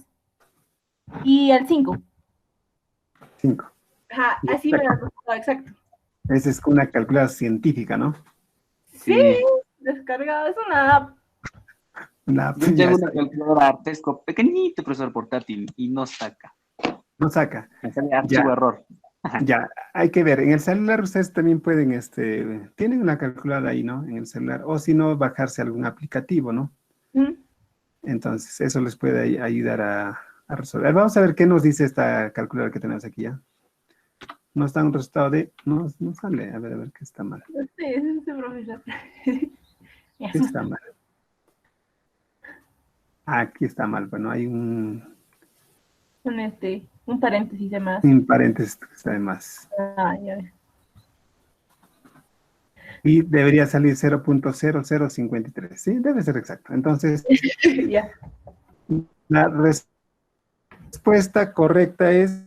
Speaker 6: Y el 5.
Speaker 1: 5.
Speaker 6: Ajá, así me lo exacto.
Speaker 1: Esa es una calculadora científica, ¿no?
Speaker 6: Sí, descargado, es una app.
Speaker 4: Yo
Speaker 1: Ya
Speaker 4: tengo una
Speaker 1: está.
Speaker 4: calculadora Artesco pequeñito, profesor portátil, y no saca.
Speaker 1: No saca.
Speaker 4: Me sale archivo
Speaker 1: Ya.
Speaker 4: error.
Speaker 1: Ya, hay que ver. En el celular ustedes también pueden, tienen una calculadora ahí, ¿no? En el celular. O si no, bajarse algún aplicativo, ¿no?
Speaker 6: ¿Mm?
Speaker 1: Entonces, eso les puede ayudar a resolver. Vamos a ver qué nos dice esta calculadora que tenemos aquí ya. Nos da un resultado de... No sale. A ver, qué está mal.
Speaker 6: Sí, es ese profesor. Me
Speaker 1: ¿Qué
Speaker 6: asusta.
Speaker 1: está mal? Aquí está mal. Bueno, hay un
Speaker 6: Un paréntesis de más.
Speaker 1: paréntesis que está de más.
Speaker 6: Ah, ya ves.
Speaker 1: Y debería salir 0.0053. Sí, debe ser exacto. Entonces,
Speaker 6: Ya.
Speaker 1: la respuesta correcta es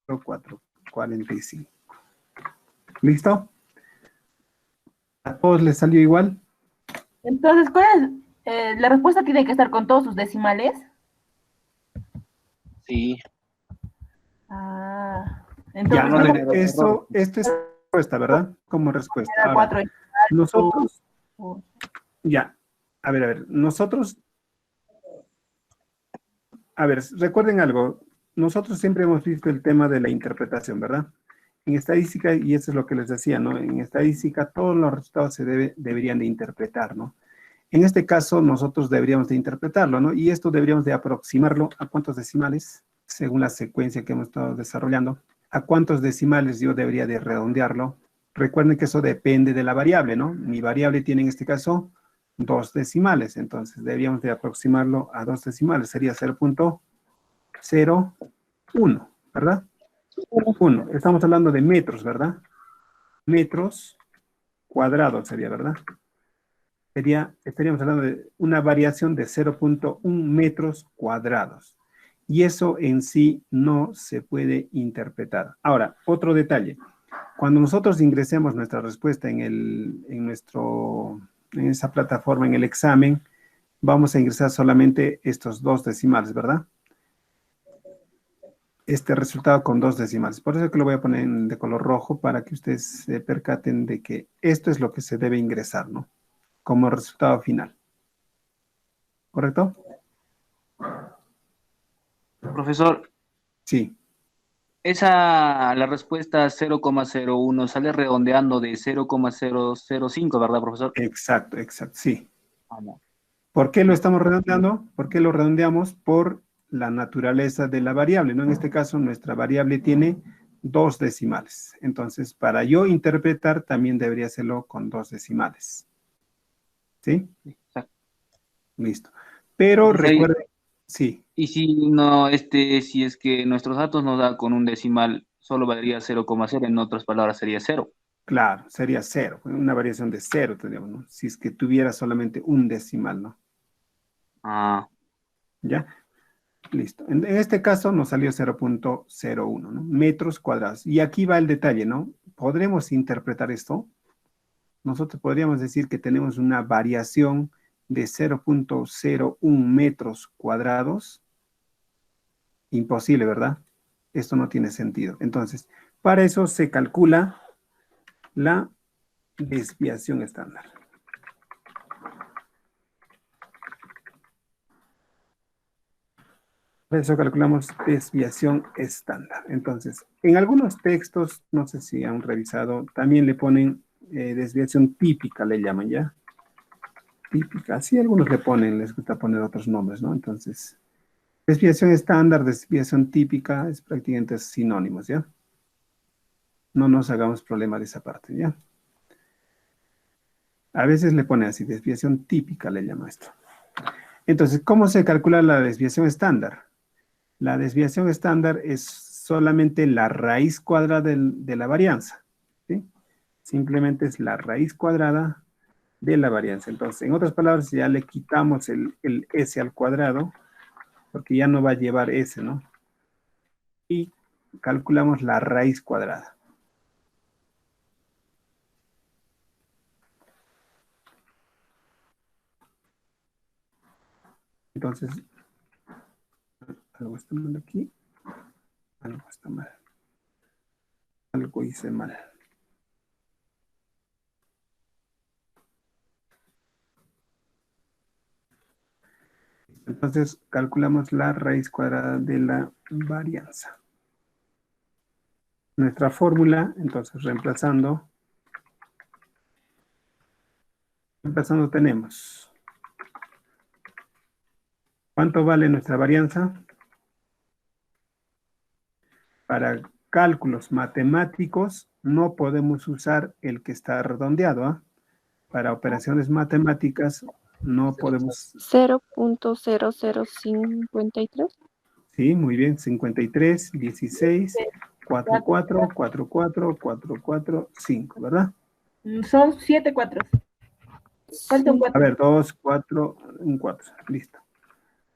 Speaker 1: 0.051944445. ¿Listo? ¿A todos les salió igual?
Speaker 6: Entonces, ¿cuál es? La respuesta tiene que estar con todos sus decimales.
Speaker 2: Sí.
Speaker 6: Ah,
Speaker 1: Ya,
Speaker 6: entonces,
Speaker 4: no
Speaker 1: no,
Speaker 4: le da
Speaker 1: esto es respuesta, ¿verdad? Como respuesta. Ahora,
Speaker 6: 4.
Speaker 1: nosotros, ya, a ver, nosotros, a ver, recuerden algo, nosotros siempre hemos visto el tema de la interpretación, ¿verdad? En estadística, y eso es lo que les decía, ¿no? En estadística todos los resultados se deberían de interpretar, ¿no? En este caso, nosotros deberíamos de interpretarlo, ¿no? Y esto deberíamos de aproximarlo a cuántos decimales, según la secuencia que hemos estado desarrollando, a cuántos decimales yo debería de redondearlo. Recuerden que eso depende de la variable, ¿no? Mi variable tiene en este caso 2 decimales, entonces deberíamos de aproximarlo a 2 decimales, sería 0.01, ¿verdad? 1, estamos hablando de metros, ¿verdad? Metros cuadrados sería, ¿verdad? Estaríamos hablando de una variación de 0.1 metros cuadrados. Y eso en sí no se puede interpretar. Ahora, otro detalle. Cuando nosotros ingresemos nuestra respuesta en esa plataforma, en el examen, vamos a ingresar solamente estos 2 decimales, ¿verdad? Este resultado con 2 decimales. Por eso que lo voy a poner de color rojo para que ustedes se percaten de que esto es lo que se debe ingresar, ¿no? Como resultado final. ¿Correcto?
Speaker 4: Profesor,
Speaker 1: Sí.
Speaker 4: la respuesta 0,01 sale redondeando de 0,005, ¿verdad, profesor?
Speaker 1: Exacto, sí.
Speaker 4: Ah, no.
Speaker 1: ¿Por qué lo estamos redondeando? ¿Por qué lo redondeamos? Por la naturaleza de la variable, ¿no? En este caso, nuestra variable tiene 2 decimales. Entonces, para yo interpretar, también debería hacerlo con 2 decimales. ¿Sí?
Speaker 4: Exacto.
Speaker 1: Listo. Pero
Speaker 4: Entonces,
Speaker 1: recuerden, sí,
Speaker 4: y si no, si es que nuestros datos nos da con un decimal, solo valdría 0,0, en otras palabras sería 0.
Speaker 1: claro, sería 0. Una variación de 0, tendríamos, ¿no? Si es que tuviera solamente un decimal, ¿no?
Speaker 4: Ah,
Speaker 1: ¿Ya? Listo. En este caso nos salió 0.01, ¿no? Metros cuadrados. Y aquí va el detalle, ¿no? ¿Podremos interpretar esto? Nosotros podríamos decir que tenemos una variación de 0.01 metros cuadrados. Imposible, ¿verdad? Esto no tiene sentido. Entonces, para eso se calcula la desviación estándar. Por eso calculamos desviación estándar. Entonces, en algunos textos, no sé si han revisado, también le ponen desviación típica, le llaman ya. Típica, sí, algunos le ponen, les gusta poner otros nombres, ¿no? Entonces, desviación estándar, desviación típica, es prácticamente sinónimos, ¿ya? No nos hagamos problema de esa parte, ¿ya? A veces le pone así, desviación típica le llama esto. Entonces, ¿cómo se calcula la desviación estándar? La desviación estándar es solamente la raíz cuadrada de la varianza, ¿sí? Simplemente es la raíz cuadrada de la varianza. Entonces, en otras palabras, ya le quitamos el s al cuadrado, porque ya no va a llevar s, ¿no? Y calculamos la raíz cuadrada. Entonces, algo está mal aquí. Algo está mal. Algo hice mal. Entonces, calculamos la raíz cuadrada de la varianza. Nuestra fórmula, entonces, reemplazando tenemos. ¿Cuánto vale nuestra varianza? Para cálculos matemáticos no podemos usar el que está redondeado, ¿ah? Para operaciones matemáticas no podemos...
Speaker 3: 0.0053.
Speaker 1: Sí, muy bien, 53, 16, 44, 44, 44, 5, ¿verdad?
Speaker 6: Son 7 cuatros. Falta un
Speaker 1: A
Speaker 6: 4.
Speaker 1: ver, 2, 4, un 4, listo.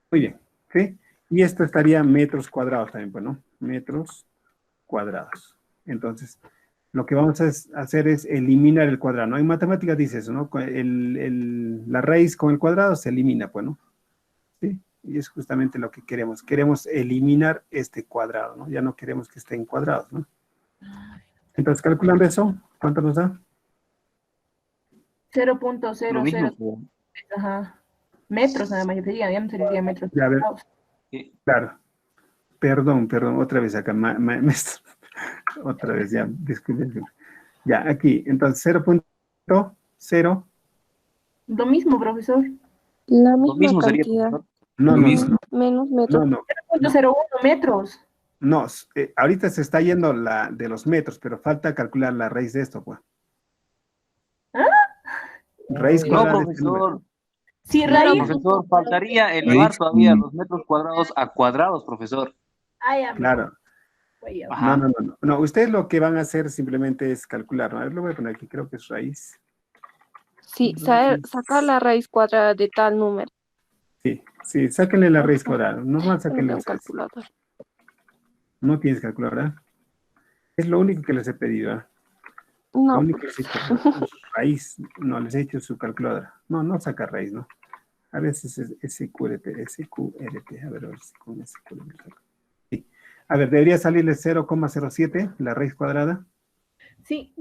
Speaker 1: Muy bien, ¿sí? Y esto estaría metros cuadrados también, pues, ¿no? Metros cuadrados. Entonces, lo que vamos a hacer es eliminar el cuadrado, ¿no? En matemáticas dice eso, ¿no? La raíz con el cuadrado se elimina, pues, ¿no? ¿Sí? Y es justamente lo que queremos. Queremos eliminar este cuadrado, ¿no? Ya no queremos que esté en cuadrados, ¿no? Entonces, calculando eso, ¿cuánto nos da?
Speaker 6: 0.00. Ajá. Metros nada más, yo te diría, ya no sería metros.
Speaker 1: Ya, a ver. Claro. Perdón, otra vez acá, otra vez, ya, disculpen. Ya, aquí, entonces 0.0.
Speaker 6: Lo mismo, profesor.
Speaker 3: La
Speaker 4: Lo
Speaker 3: misma
Speaker 4: mismo sería,
Speaker 3: cantidad.
Speaker 4: profesor.
Speaker 1: No,
Speaker 3: Menos metros.
Speaker 1: no.
Speaker 6: 0.01 metros.
Speaker 1: No, ahorita se está yendo la de los metros, pero falta calcular la raíz de esto, pues.
Speaker 6: ¿Ah?
Speaker 1: Raíz
Speaker 4: No,
Speaker 1: cuadrada de este número.
Speaker 4: profesor.
Speaker 6: Sí,
Speaker 4: No,
Speaker 6: raíz.
Speaker 4: profesor, faltaría elevar todavía los metros cuadrados a cuadrados, profesor.
Speaker 6: Ah, ya,
Speaker 1: Claro.
Speaker 4: Ajá.
Speaker 1: No, ustedes lo que van a hacer simplemente es calcular, ¿no? A ver, lo voy a poner aquí, creo que es raíz.
Speaker 3: Sí, sacar la raíz cuadrada de tal número.
Speaker 1: Sí, sáquenle la raíz cuadrada. Normal, sáquenle
Speaker 3: Un
Speaker 1: ustedes.
Speaker 3: calculador.
Speaker 1: No tienes calculadora. Es lo único que les he pedido, ¿eh? Lo
Speaker 3: No.
Speaker 1: único que les he hecho raíz, no les he hecho su calculadora. No saca raíz, ¿no? A veces es SQRT, a ver si con SQRT. Sí. A ver, debería salirle 0,07, la raíz cuadrada.
Speaker 6: Sí.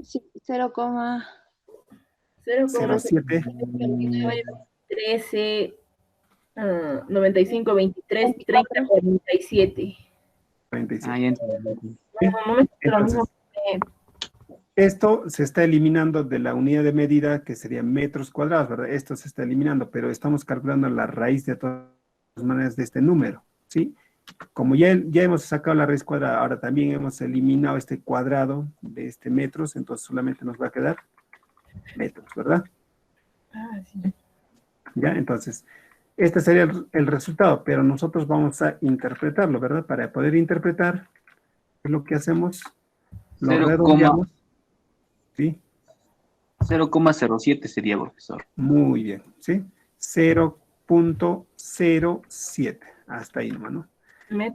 Speaker 1: 0,07.
Speaker 6: 13, 95, 23, 30, 47.
Speaker 1: 47.
Speaker 4: Ah, ya entendí.
Speaker 1: Entonces, esto se está eliminando de la unidad de medida, que sería metros cuadrados, ¿verdad? Esto se está eliminando, pero estamos calculando la raíz de todas maneras de este número, ¿sí? Como ya hemos sacado la raíz cuadrada, ahora también hemos eliminado este cuadrado de este metros, entonces solamente nos va a quedar metros, ¿verdad?
Speaker 6: Ah, sí.
Speaker 1: Ya, entonces, este sería el resultado, pero nosotros vamos a interpretarlo, ¿verdad? Para poder interpretar, ¿qué es lo que hacemos? Lo redondeamos. ¿Sí?
Speaker 4: 0,07 sería, profesor.
Speaker 1: Muy bien, ¿sí? 0.07, hasta ahí, ¿no?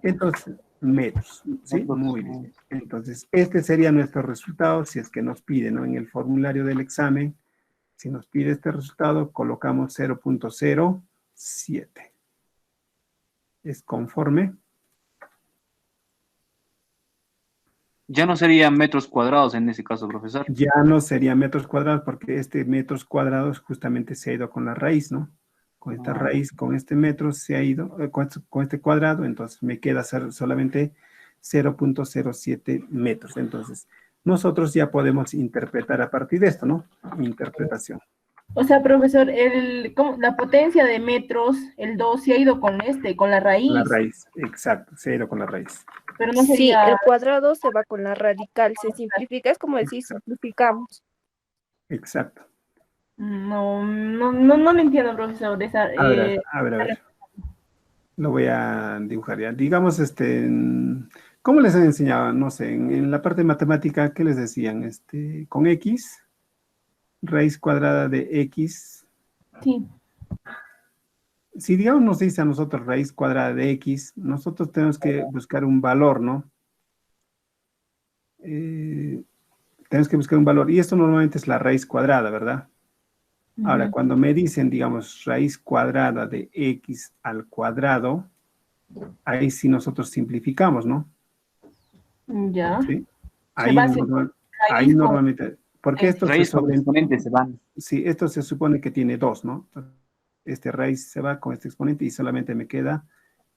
Speaker 1: Entonces, metros, ¿sí? Muy bien. Entonces, este sería nuestro resultado si es que nos piden, ¿no? En el formulario del examen, Si nos pide este resultado, colocamos 0.07. ¿Es conforme?
Speaker 4: Ya no serían metros cuadrados en ese caso, profesor.
Speaker 1: Ya no sería metros cuadrados porque este metros cuadrados justamente se ha ido con la raíz, ¿no? Con esta raíz, con este metro se ha ido, con este cuadrado, entonces me queda solamente 0.07 metros. Entonces, nosotros ya podemos interpretar a partir de esto, ¿no? Interpretación.
Speaker 6: O sea, profesor, la potencia de metros, el 2 se ha ido con la raíz.
Speaker 1: La raíz, exacto, se ha ido con la raíz.
Speaker 6: Pero no
Speaker 3: Sí,
Speaker 6: sería...
Speaker 3: el cuadrado se va con la radical, se simplifica, es como decir, simplificamos.
Speaker 1: Exacto.
Speaker 6: No lo entiendo, profesor.
Speaker 1: A ver. Lo voy a dibujar ya. Digamos, ¿cómo les han enseñado? No sé, en la parte de matemática, ¿qué les decían? Con X, raíz cuadrada de X.
Speaker 6: Sí.
Speaker 1: Si, digamos, nos dice a nosotros raíz cuadrada de X, nosotros tenemos que buscar un valor, ¿no? Tenemos que buscar un valor. Y esto normalmente es la raíz cuadrada, ¿verdad? Ahora, cuando me dicen, digamos, raíz cuadrada de X al cuadrado, ahí sí nosotros simplificamos, ¿no?
Speaker 6: Ya.
Speaker 1: ¿Sí? Ahí normalmente, porque esto
Speaker 4: raíz con exponente se van.
Speaker 1: Sí, esto se supone que tiene 2, ¿no? Este raíz se va con este exponente y solamente me queda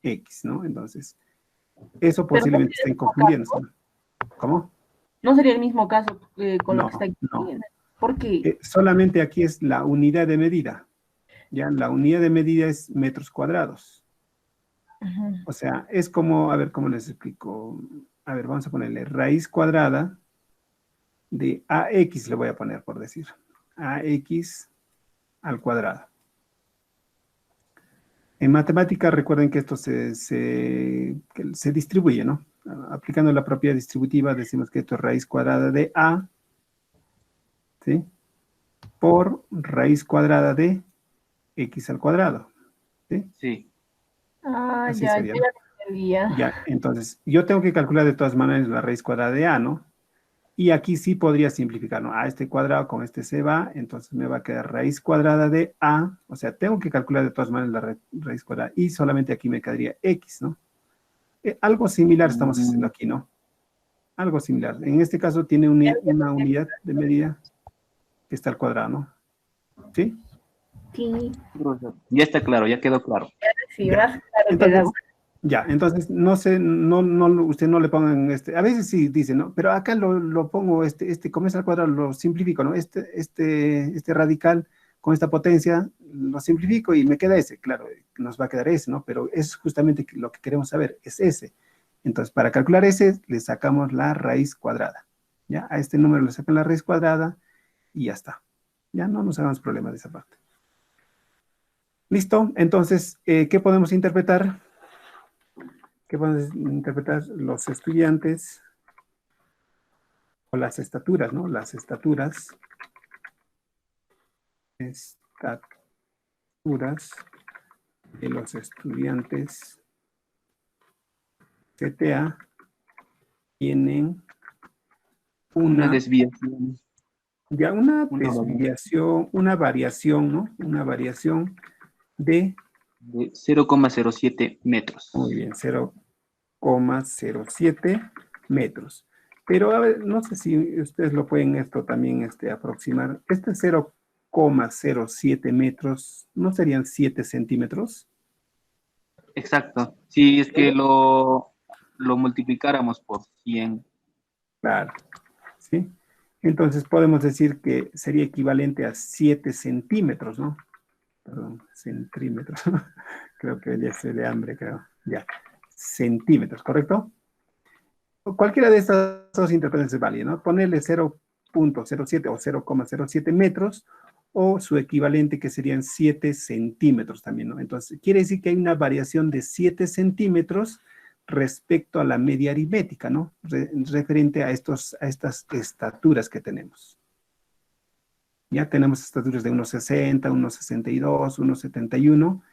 Speaker 1: X, ¿no? Entonces, eso posiblemente estén confundiendo. ¿Cómo?
Speaker 6: No sería el mismo caso con lo que está aquí.
Speaker 1: No.
Speaker 6: ¿Por qué?
Speaker 1: Solamente aquí es la unidad de medida. Ya, la unidad de medida es metros cuadrados. O sea, es como, a ver, ¿cómo les explico? A ver, vamos a ponerle raíz cuadrada de AX, le voy a poner por decir. AX al cuadrado. En matemática, recuerden que esto se distribuye, ¿no? Aplicando la propiedad distributiva, decimos que esto es raíz cuadrada de A, ¿sí? Por raíz cuadrada de X al cuadrado, ¿sí?
Speaker 4: Sí.
Speaker 1: Así
Speaker 6: Ya,
Speaker 1: sería,
Speaker 6: ya entendía.
Speaker 1: Ya, entonces, yo tengo que calcular de todas maneras la raíz cuadrada de A, ¿no? Y aquí sí podría simplificar, ¿no? A este cuadrado con este se va, entonces me va a quedar raíz cuadrada de A, o sea, tengo que calcular de todas maneras la raíz cuadrada, y solamente aquí me quedaría X, ¿no? Algo similar estamos haciendo aquí, ¿no? Algo similar. En este caso tiene una unidad de medida que está al cuadrado, ¿no? ¿Sí?
Speaker 6: Sí.
Speaker 4: Ya está claro, ya quedó claro.
Speaker 6: Sí,
Speaker 1: Ya.
Speaker 6: más claro.
Speaker 1: Entonces, entonces, no sé, usted no le pongan a veces sí dice, ¿no? Pero acá lo pongo, como es al cuadrado, lo simplifico, ¿no? Este radical con esta potencia, lo simplifico y me queda ese, claro, nos va a quedar ese, ¿no? Pero es justamente lo que queremos saber, es ese. Entonces, para calcular ese, le sacamos la raíz cuadrada, ¿ya? A este número le sacan la raíz cuadrada y ya está. Ya no nos hagamos problema de esa parte. ¿Listo? Entonces, ¿qué podemos interpretar? ¿Qué podemos interpretar los estudiantes? O las estaturas, ¿no? Las estaturas. Estaturas de los estudiantes CTA tienen
Speaker 4: Una desviación.
Speaker 1: Ya una desviación, una variación, ¿no? Una variación de
Speaker 4: 0,07 metros.
Speaker 1: Muy bien, 0,07 metros. Pero a ver, no sé si ustedes lo pueden esto también aproximar. Este 0,07 metros, ¿no serían 7 centímetros?
Speaker 4: Exacto. Si es que lo multiplicáramos por 100.
Speaker 1: Claro, ¿sí? Entonces podemos decir que sería equivalente a 7 centímetros, ¿no? Perdón, centímetros. Creo que ya estoy de hambre, creo. Ya, centímetros, ¿correcto? Cualquiera de estas dos interpretaciones es válida, ¿no? Ponerle 0.07 o 0,07 metros o su equivalente que serían 7 centímetros también, ¿no? Entonces, quiere decir que hay una variación de 7 centímetros respecto a la media aritmética, ¿no? Referente a estas estaturas que tenemos. Ya tenemos estaturas de 1,60, 1,62, 1,71.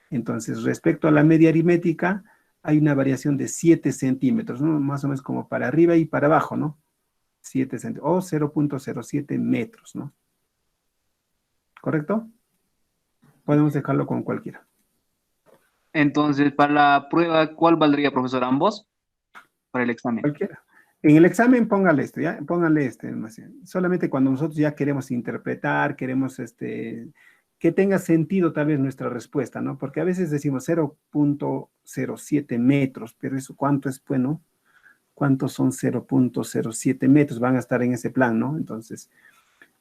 Speaker 1: Entonces, respecto a la media aritmética, hay una variación de 7 centímetros, ¿no? Más o menos como para arriba y para abajo, ¿no? 7 centímetros, o 0.07 metros, ¿no? ¿correcto? Podemos dejarlo con cualquiera.
Speaker 4: Entonces, para la prueba, ¿cuál valdría, profesor? ¿Ambos? Para el examen.
Speaker 1: Cualquiera. En el examen póngale esto, ¿ya? Póngale solamente cuando nosotros ya queremos interpretar, queremos que tenga sentido tal vez nuestra respuesta, ¿no? Porque a veces decimos 0.07 metros, pero eso ¿cuánto es, bueno? ¿Cuántos son 0.07 metros? Van a estar en ese plan, ¿no? Entonces,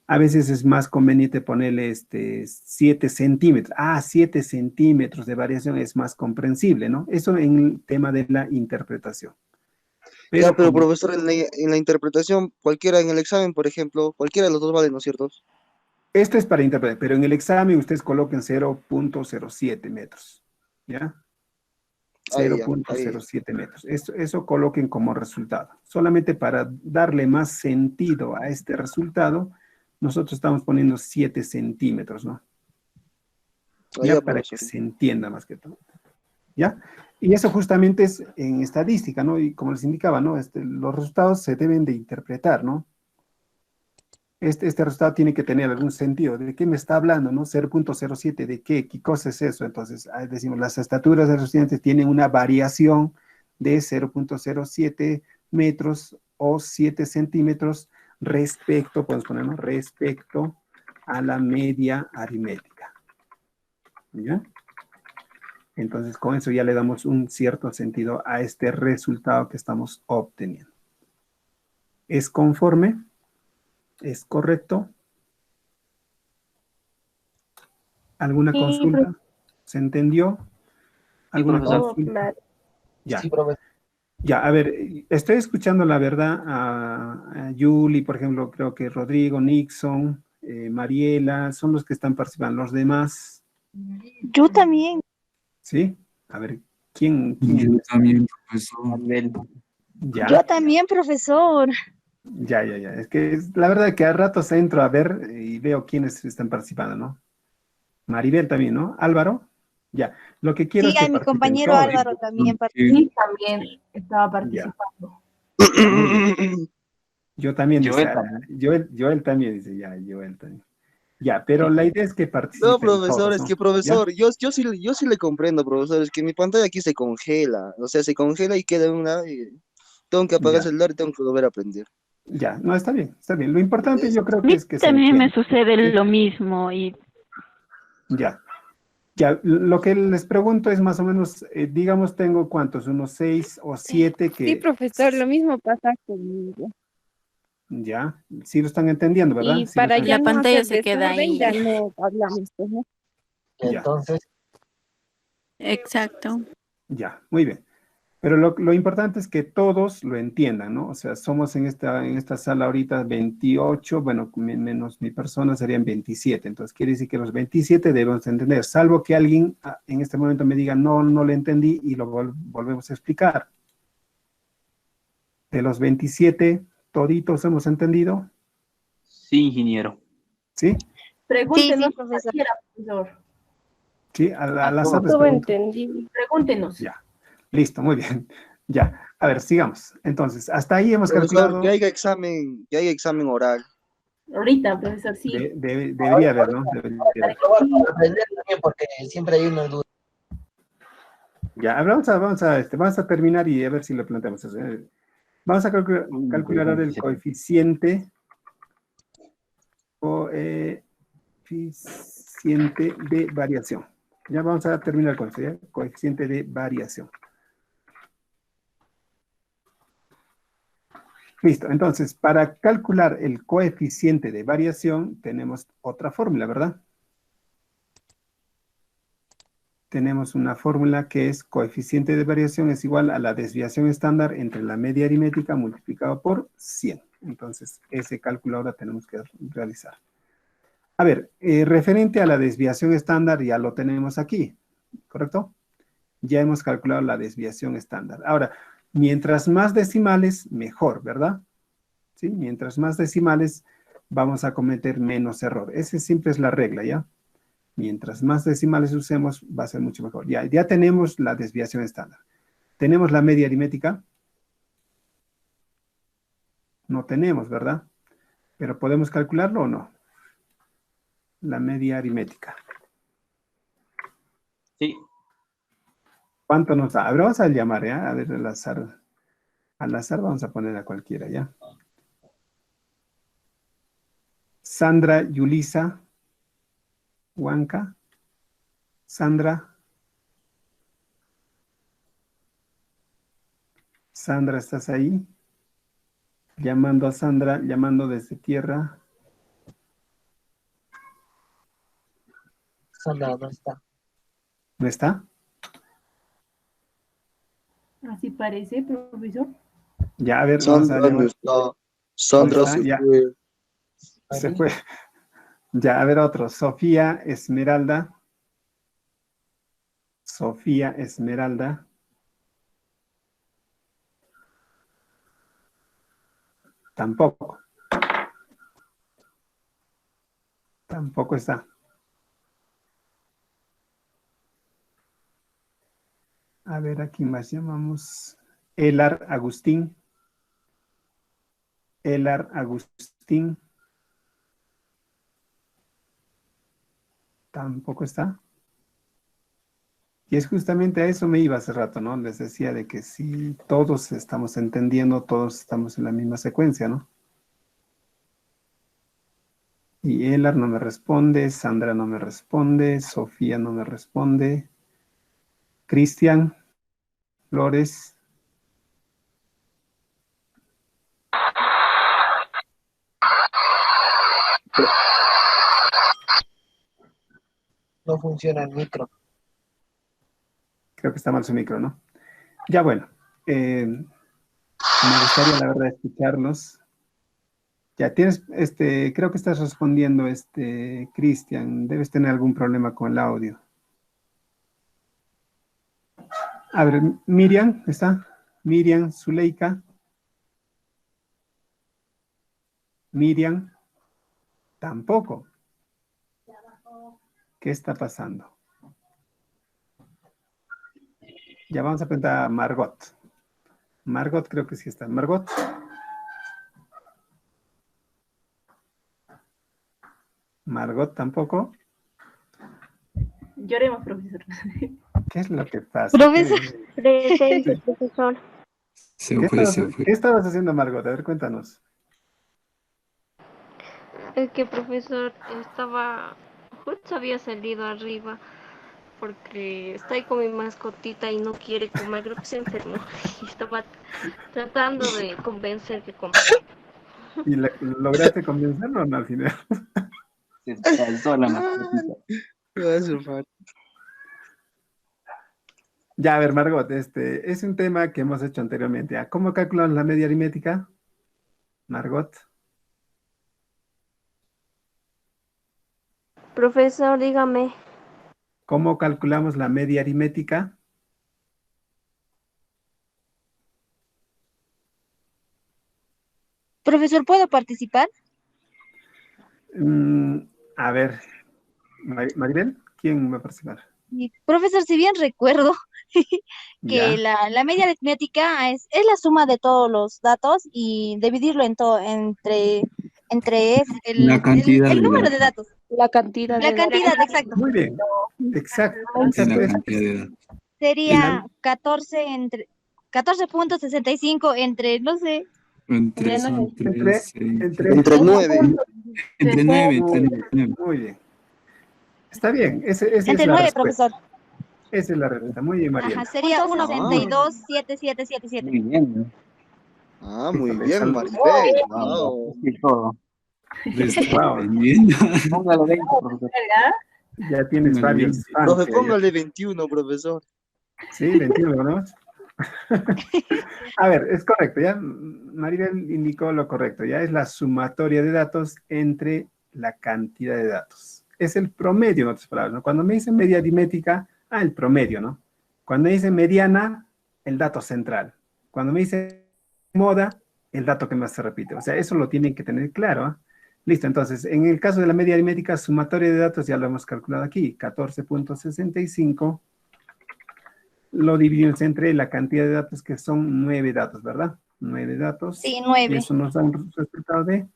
Speaker 1: a veces es más conveniente ponerle 7 centímetros. 7 centímetros de variación es más comprensible, ¿no? Eso en el tema de la interpretación.
Speaker 8: Ya, pero profesor, en la interpretación, cualquiera en el examen, por ejemplo, cualquiera de los dos vale, ¿no es cierto?
Speaker 1: Esto es para interpretar, pero en el examen ustedes coloquen 0.07 metros, ¿ya?
Speaker 8: Ahí ya,
Speaker 1: 0.07 metros. Eso coloquen como resultado. Solamente para darle más sentido a este resultado, nosotros estamos poniendo 7 centímetros, ¿no? Ya
Speaker 8: ya,
Speaker 1: para
Speaker 8: profesor.
Speaker 1: que se entienda más que todo. ¿Ya? Y eso justamente es en estadística, ¿no? Y como les indicaba, ¿no? Los resultados se deben de interpretar, ¿no? Este resultado tiene que tener algún sentido. ¿De qué me está hablando, no? 0.07, ¿de qué? ¿Qué cosa es eso? Entonces, decimos, las estaturas de los estudiantes tienen una variación de 0.07 metros o 7 centímetros respecto, podemos ponerlo, respecto a la media aritmética. ¿Ya? Entonces, con eso ya le damos un cierto sentido a este resultado que estamos obteniendo. ¿Es conforme? ¿Es correcto? ¿Alguna consulta? ¿Se entendió? ¿Alguna consulta?
Speaker 3: Claro.
Speaker 1: Ya.
Speaker 2: Sí, profesor.
Speaker 1: Ya, a ver, estoy escuchando la verdad a Yuli, por ejemplo, creo que Rodrigo, Nixon, Mariela, son los que están participando. ¿Los demás?
Speaker 7: Yo también.
Speaker 1: ¿Sí? A ver, ¿quién?
Speaker 5: Yo también, profesor.
Speaker 4: Maribel.
Speaker 1: Ya.
Speaker 7: Yo también, profesor.
Speaker 1: Ya. Es que la verdad que a ratos entro a ver y veo quiénes están participando, ¿no? Maribel también, ¿no? Álvaro. Ya. Lo que quiero
Speaker 7: Sí,
Speaker 1: es que
Speaker 7: mi
Speaker 1: participen
Speaker 7: compañero
Speaker 1: todos.
Speaker 7: Álvaro también
Speaker 6: Sí, también estaba participando.
Speaker 1: Yo también,
Speaker 4: Joel
Speaker 1: dice,
Speaker 4: también.
Speaker 1: Joel también dice, ya, Joel también. Ya, pero la idea es que participen
Speaker 8: No, profesor,
Speaker 1: todos,
Speaker 8: es
Speaker 1: ¿no?
Speaker 8: que profesor, yo sí le comprendo, profesor, es que mi pantalla aquí se congela, o sea, se congela y queda una, y tengo que apagar el
Speaker 1: Ya,
Speaker 8: celular y tengo que volver a aprender.
Speaker 1: ya, no, está bien, está bien. Lo importante yo creo
Speaker 9: A
Speaker 1: que
Speaker 9: mí
Speaker 1: es que se
Speaker 9: también me
Speaker 1: entienda.
Speaker 9: sucede
Speaker 1: ¿Sí?
Speaker 9: lo mismo y
Speaker 1: Ya, lo que les pregunto es más o menos, digamos, tengo cuántos, unos 6 o 7
Speaker 3: Sí,
Speaker 1: que,
Speaker 3: profesor, lo mismo pasa conmigo.
Speaker 1: ya, sí lo están entendiendo, ¿verdad?
Speaker 3: Y
Speaker 1: Sí lo
Speaker 3: para
Speaker 1: están
Speaker 3: ya
Speaker 10: La
Speaker 3: no
Speaker 10: pantalla
Speaker 3: hacer
Speaker 10: se queda
Speaker 3: desorden,
Speaker 10: ahí.
Speaker 3: ya no hablamos, pues, ¿no?
Speaker 1: Ya.
Speaker 2: Entonces,
Speaker 10: Exacto.
Speaker 1: Ya, muy bien. Pero lo importante es que todos lo entiendan, ¿no? O sea, somos en esta sala ahorita 28, bueno, menos mi persona serían 27. Entonces, quiere decir que los 27 debemos entender, salvo que alguien en este momento me diga, no lo entendí y lo volvemos a explicar. De los 27, ¿toditos hemos entendido?
Speaker 4: Sí, ingeniero.
Speaker 1: ¿Sí?
Speaker 6: Pregúntenos,
Speaker 7: Sí, profesor.
Speaker 6: cualquiera, profesor.
Speaker 1: ¿Sí? Al azar
Speaker 3: Todo
Speaker 1: les pregunto.
Speaker 3: entendido.
Speaker 6: Pregúntenos.
Speaker 1: Ya. Listo, muy bien. Ya. A ver, sigamos. Entonces, hasta ahí hemos
Speaker 8: Profesor,
Speaker 1: calculado.
Speaker 8: ya hay examen oral.
Speaker 6: Ahorita, profesor, sí.
Speaker 1: Debería haber, ¿no? Debería haber.
Speaker 2: para aprender también, porque siempre hay una duda.
Speaker 1: Ya, vamos a terminar y a ver si lo planteamos. Vamos a calcular ahora el coeficiente de variación. Ya vamos a terminar con eso, ¿ya? Coeficiente de variación. Listo, entonces, para calcular el coeficiente de variación, tenemos otra fórmula, ¿verdad? Tenemos una fórmula que es coeficiente de variación es igual a la desviación estándar entre la media aritmética multiplicado por 100. Entonces, ese cálculo ahora tenemos que realizar. A ver, referente a la desviación estándar ya lo tenemos aquí, ¿correcto? Ya hemos calculado la desviación estándar. Ahora, mientras más decimales, mejor, ¿verdad? ¿Sí? Mientras más decimales, vamos a cometer menos error. Esa siempre es la regla, ¿ya? Mientras más decimales usemos, va a ser mucho mejor. Ya tenemos la desviación estándar. ¿Tenemos la media aritmética? No tenemos, ¿verdad? Pero ¿podemos calcularlo o no? la media aritmética?
Speaker 4: Sí.
Speaker 1: ¿Cuánto nos da? A ver, vamos a llamar, ¿ya? A ver, al azar. Al azar vamos a poner a cualquiera, ¿ya? Sandra, Yulisa, Huanca. Sandra. Sandra, ¿estás ahí? Llamando a Sandra, llamando desde tierra.
Speaker 2: Sandra no está.
Speaker 1: ¿No está?
Speaker 6: Así parece, profesor.
Speaker 1: Ya, a ver, vamos a
Speaker 8: Sandra no
Speaker 1: llamar.
Speaker 8: está. Sandra
Speaker 1: está?
Speaker 8: se
Speaker 1: Ya.
Speaker 8: fue.
Speaker 1: Se fue. Ya, a ver otro. Sofía Esmeralda. Sofía Esmeralda. Tampoco. Tampoco está. A ver, ¿a quién más llamamos? Elar Agustín. Elar Agustín. Tampoco está. Y es justamente a eso me iba hace rato, ¿no? Les decía de que si todos estamos entendiendo, todos estamos en la misma secuencia, ¿no? Y Elar no me responde, Sandra no me responde, Sofía no me responde, Cristian Flores.
Speaker 2: No funciona el micro.
Speaker 1: Creo que está mal su micro, ¿no? Ya bueno, me gustaría la verdad escucharlos. Ya tienes, creo que estás respondiendo, Cristian, debes tener algún problema con el audio. A ver, Miriam, ¿está? Miriam, Zuleika. Miriam, tampoco. ¿Qué está pasando? Ya vamos a preguntar a Margot. Margot creo que sí está. Margot. Margot tampoco.
Speaker 6: Lloremos, profesor.
Speaker 1: ¿Qué es lo que pasa?
Speaker 7: Profesor.
Speaker 3: Presente, profesor.
Speaker 5: Se fue, se fue.
Speaker 1: ¿Qué estabas haciendo, Margot? A ver, cuéntanos.
Speaker 9: Es que profesor estaba, justo había salido arriba porque estoy con mi mascotita y no quiere comer, creo que se enfermó y estaba tratando de convencer que coma.
Speaker 1: ¿Y lograste convencerlo o no al final?
Speaker 4: Se pasó la mascotita.
Speaker 1: Ya, a ver, Margot, es un tema que hemos hecho anteriormente. ¿Ah? ¿Cómo calculamos la media aritmética? Margot.
Speaker 3: Profesor, dígame.
Speaker 1: ¿Cómo calculamos la media aritmética?
Speaker 7: Profesor, ¿puedo participar?
Speaker 1: A ver, Maribel, ¿quién va a participar?
Speaker 7: Y, profesor, si bien recuerdo que
Speaker 1: Ya.
Speaker 7: la media aritmética es la suma de todos los datos y dividirlo entre
Speaker 5: La cantidad
Speaker 7: el
Speaker 5: de
Speaker 7: número
Speaker 5: datos.
Speaker 7: de datos.
Speaker 3: La cantidad
Speaker 7: La
Speaker 3: de
Speaker 7: cantidad, exacto.
Speaker 1: Muy bien. Exacto.
Speaker 5: Sí, la
Speaker 1: Exacto.
Speaker 5: cantidad de datos.
Speaker 7: Sería 14.65 entre, no sé,
Speaker 5: Entre son
Speaker 1: Entre,
Speaker 5: 3, 6,
Speaker 1: entre,
Speaker 8: Entre 9.
Speaker 5: entre 9, entre 9.
Speaker 1: Muy bien. Está bien. Esa es
Speaker 7: entre
Speaker 1: la
Speaker 7: 9,
Speaker 1: respuesta.
Speaker 7: profesor.
Speaker 1: Esa es la respuesta. Muy bien, Mariela.
Speaker 7: Ajá, sería 1.62.7777.
Speaker 4: Muy bien, ¿no?
Speaker 8: Ah, muy
Speaker 1: Híjole,
Speaker 8: bien,
Speaker 1: salud.
Speaker 8: Maribel. Wow.
Speaker 4: Sí, todo.
Speaker 5: Le está
Speaker 1: Wow.
Speaker 5: aprendiendo.
Speaker 4: Póngale 20, profesor.
Speaker 1: Ya tienes
Speaker 5: Muy
Speaker 1: varios
Speaker 5: bien.
Speaker 1: fans.
Speaker 8: Profe, póngale 21, profesor.
Speaker 1: Sí, 21, ¿no? A ver, es correcto, ya Maribel indicó lo correcto, ya es la sumatoria de datos entre la cantidad de datos. Es el promedio, en otras palabras, ¿no? Cuando me dicen media aritmética, el promedio, ¿no? Cuando me dicen mediana, el dato central. Cuando me dicen moda, el dato que más se repite. O sea, eso lo tienen que tener claro, ¿eh? Listo, entonces, en el caso de la media aritmética, sumatoria de datos, ya lo hemos calculado aquí, 14.65. Lo dividimos entre la cantidad de datos, que son 9 datos, ¿verdad? 9 datos.
Speaker 7: Sí,
Speaker 1: Y
Speaker 7: 9.
Speaker 1: eso nos da un resultado de,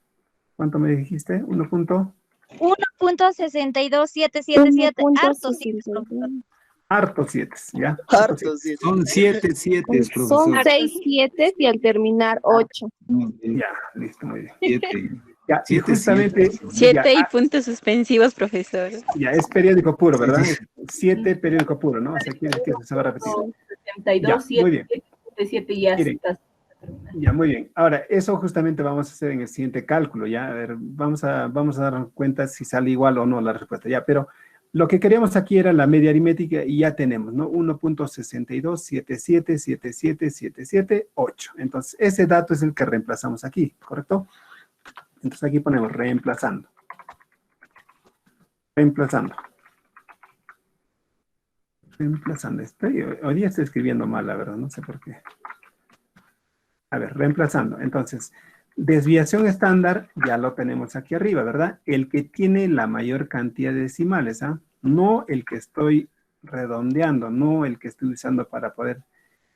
Speaker 1: ¿cuánto me dijiste? 1.
Speaker 7: 1.62777. Harto sí, profesor.
Speaker 3: 1.62.
Speaker 1: Harto 7, ¿ya?
Speaker 8: Harto, sí.
Speaker 5: Son 7, 7,
Speaker 3: Son
Speaker 5: profesor.
Speaker 3: 6 7 y al terminar 8.
Speaker 1: Ya, listo, muy bien.
Speaker 5: 7.
Speaker 1: Ya, y
Speaker 5: 7,
Speaker 1: justamente,
Speaker 10: 7 y
Speaker 1: ya,
Speaker 10: puntos suspensivos, profesor.
Speaker 1: ya es periódico puro, ¿verdad? 7 periódico puro, ¿no? O sea, aquí se va a repetir.
Speaker 6: 72,
Speaker 1: Ya, muy
Speaker 6: 7,
Speaker 1: bien.
Speaker 6: 7 y ya
Speaker 1: Miren.
Speaker 6: está.
Speaker 1: Ya, muy bien. Ahora, eso justamente vamos a hacer en el siguiente cálculo, ¿ya? A ver, vamos a dar cuenta si sale igual o no la respuesta, ¿ya? Pero lo que queríamos aquí era la media aritmética y ya tenemos, ¿no? 1.6277777778. Entonces, ese dato es el que reemplazamos aquí, ¿correcto? Entonces, aquí ponemos reemplazando. Reemplazando. Hoy día estoy escribiendo mal, la verdad, no sé por qué. A ver, reemplazando. Entonces, desviación estándar ya lo tenemos aquí arriba, ¿verdad? El que tiene la mayor cantidad de decimales, ¿ah? No el que estoy redondeando, no el que estoy usando para poder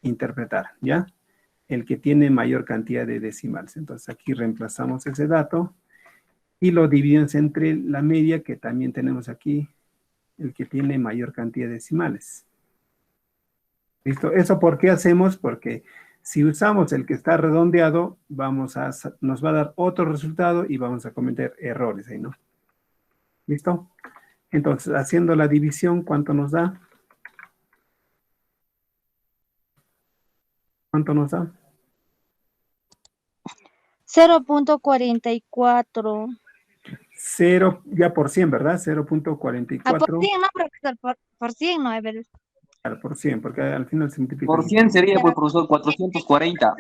Speaker 1: interpretar, ¿ya? El que tiene mayor cantidad de decimales. Entonces, aquí reemplazamos ese dato y lo dividimos entre la media que también tenemos aquí, el que tiene mayor cantidad de decimales. ¿Listo? ¿Eso por qué hacemos? Porque si usamos el que está redondeado, nos va a dar otro resultado y vamos a cometer errores ahí, ¿no? ¿Listo? Entonces, haciendo la división, ¿cuánto nos da? ¿Cuánto nos da?
Speaker 7: 0.44.
Speaker 1: 0, ya por 100, ¿verdad?
Speaker 7: Por
Speaker 1: 0.44
Speaker 7: 100, no, profesor, por 100, no, a ver.
Speaker 1: por 100, porque al final se multiplica.
Speaker 4: Por 100 sería, pues, profesor, 440.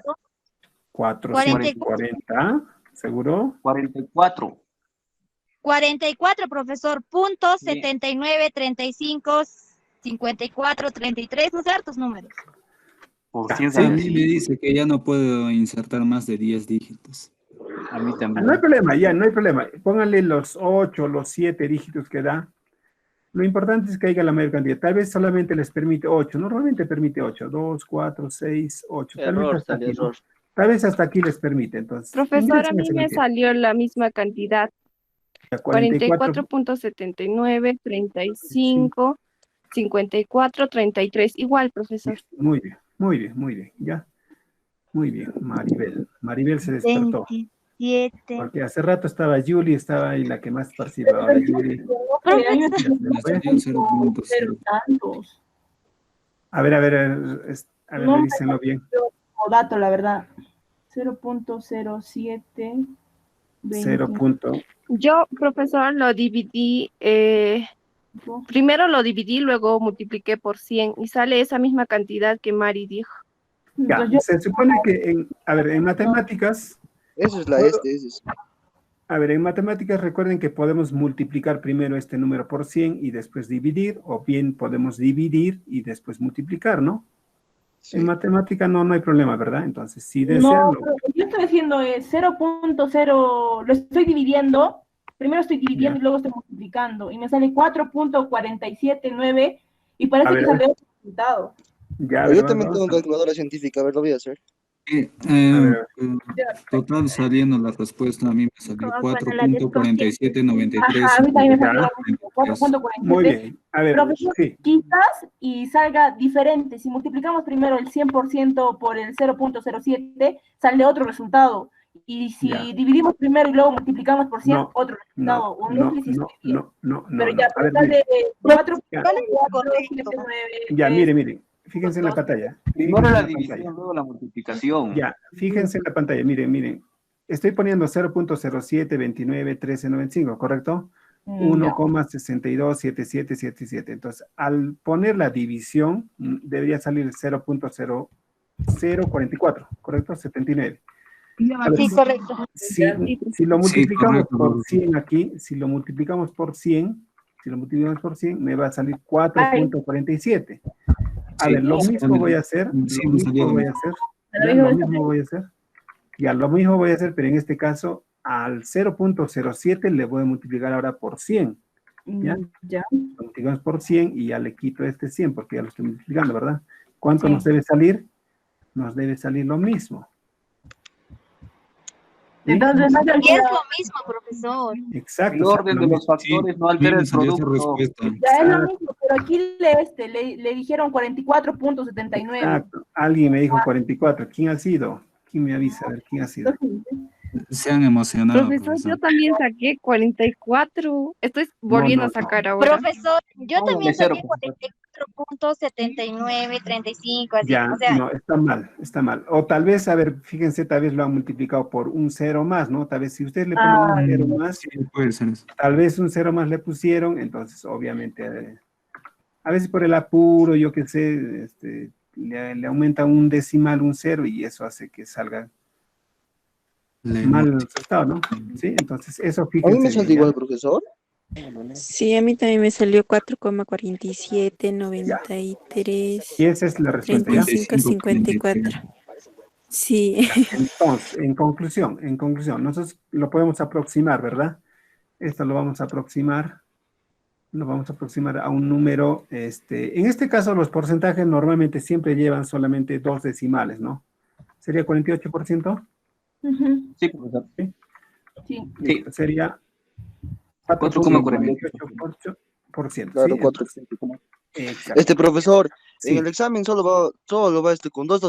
Speaker 1: 440, ¿seguro?
Speaker 4: 44.
Speaker 7: 44, profesor, punto 79, 35, 54, 33, no sé, hartos números.
Speaker 4: Por 100
Speaker 5: A
Speaker 4: sale
Speaker 5: mí
Speaker 4: así.
Speaker 5: me dice que ya no puedo insertar más de 10 dígitos.
Speaker 4: A mí también.
Speaker 1: No hay problema, ya, no hay problema. Pónganle los 8, los 7 dígitos que da. Lo importante es que haya la mayor cantidad. Tal vez solamente les permite 8. Normalmente permite 8. 2, 4, 6, 8. Tal vez
Speaker 8: Error,
Speaker 1: hasta
Speaker 8: sale
Speaker 1: aquí, ¿no?
Speaker 8: error.
Speaker 1: Tal vez hasta aquí les permite. Entonces,
Speaker 3: Profesor, a
Speaker 1: ingresen
Speaker 3: mí
Speaker 1: esa
Speaker 3: me
Speaker 1: cantidad.
Speaker 3: salió la misma cantidad.
Speaker 1: 44.
Speaker 3: 44.79, 35, 54, 33. Igual, profesor.
Speaker 1: Muy bien, muy bien, muy bien. Ya. Muy bien, Maribel. Maribel se despertó.
Speaker 7: 27.
Speaker 1: Porque hace rato estaba Julie, estaba ahí la que más participa. Ahora Julie.
Speaker 6: Tantos.
Speaker 1: A ver,
Speaker 6: No,
Speaker 1: revísenlo bien.
Speaker 6: O dato, la verdad. 0.07.
Speaker 1: 0.
Speaker 3: Yo, profesor, lo dividí, primero lo dividí, luego multipliqué por 100 y sale esa misma cantidad que Mari dijo.
Speaker 1: Ya, se supone que en matemáticas,
Speaker 8: Eso es la ese es.
Speaker 1: en matemáticas recuerden que podemos multiplicar primero este número por 100 y después dividir, o bien podemos dividir y después multiplicar, ¿no?
Speaker 8: Sí.
Speaker 1: En matemática no hay problema, ¿verdad? Entonces, si desean...
Speaker 6: No, yo estoy haciendo 0.0, lo estoy dividiendo, primero estoy dividiendo y luego estoy multiplicando, y me sale 4.479 y parece que sale otro resultado.
Speaker 1: Ya,
Speaker 8: Yo también tengo calculadora científica, a ver, lo voy a hacer.
Speaker 5: Total saliendo la respuesta, a mí me salió 4.4793.
Speaker 6: Ajá, a mí también me salió 4.47.
Speaker 1: Muy bien, a ver,
Speaker 6: Profesor,
Speaker 1: sí.
Speaker 6: quizás y salga diferente. Si multiplicamos primero el 100% por el 0.07, sale otro resultado. Y si dividimos primero y luego multiplicamos por 100, otro resultado. Pero ya, pero sale 4.479.
Speaker 1: Ya, miren. Fíjense en la pantalla.
Speaker 4: Primero la división, luego la multiplicación.
Speaker 1: Ya, fíjense en la pantalla, miren. Estoy poniendo 0.07291395, ¿correcto? 1,627777. Entonces, al poner la división, debería salir 0.0044, ¿correcto? 79.
Speaker 7: Sí, correcto.
Speaker 1: Si lo multiplicamos por 100 aquí, si lo multiplicamos por 100, me va a salir 4.47. A ver, lo mismo voy a hacer. Ya, lo mismo voy a hacer, pero en este caso, al 0.07 le voy a multiplicar ahora por 100. ¿Ya? Lo multiplicamos por 100 y ya le quito este 100 porque ya lo estoy multiplicando, ¿verdad? ¿Cuánto nos debe salir? Nos debe salir lo mismo.
Speaker 6: Entonces, no se
Speaker 7: Y es
Speaker 6: olvida.
Speaker 7: lo mismo, profesor.
Speaker 1: Exacto.
Speaker 4: El orden de los factores no altera el producto.
Speaker 6: Ya es lo mismo, pero aquí le dijeron 44.79.
Speaker 1: Exacto. Alguien me dijo 44. ¿Quién ha sido? ¿Quién me avisa? A ver, ¿quién ha sido?
Speaker 5: Se han emocionado,
Speaker 3: Profesor, yo
Speaker 5: profesor.
Speaker 3: también saqué 44. Estoy volviendo a sacar ahora.
Speaker 7: Profesor, yo
Speaker 4: Póngale
Speaker 7: también
Speaker 4: cero,
Speaker 7: saqué
Speaker 4: profesor.
Speaker 7: 44.79, 35, así.
Speaker 1: Ya,
Speaker 7: O sea,
Speaker 1: no, está mal, está mal. O tal vez, a ver, fíjense, tal vez lo han multiplicado por un cero más, ¿no? Tal vez si ustedes le ponen un cero más,
Speaker 5: Sí, puede ser eso.
Speaker 1: tal vez un cero más le pusieron, entonces obviamente, a veces por el apuro, yo qué sé, le aumenta un decimal, un cero, y eso hace que salga mal el resultado, ¿no? Sí, entonces eso
Speaker 8: A mí
Speaker 1: fíjense.
Speaker 8: me salió igual, profesor.
Speaker 10: Sí, a mí también me salió 4,47, 93,
Speaker 1: Y esa es la respuesta, ¿ya?
Speaker 10: 35, 54. Sí.
Speaker 1: Entonces, en conclusión, nosotros lo podemos aproximar, ¿verdad? Esto lo vamos a aproximar a un número, en este caso los porcentajes normalmente siempre llevan solamente 2 decimales, ¿no? ¿Sería 48%?
Speaker 4: Sí, profesor.
Speaker 1: Sí.
Speaker 6: Sí.
Speaker 1: Listo, sería
Speaker 4: 4,48%.
Speaker 1: 4,48%.
Speaker 8: Claro,
Speaker 1: ¿sí?
Speaker 8: 4.
Speaker 1: Exacto.
Speaker 8: Profesor,
Speaker 1: Sí.
Speaker 8: en el examen solo va con dos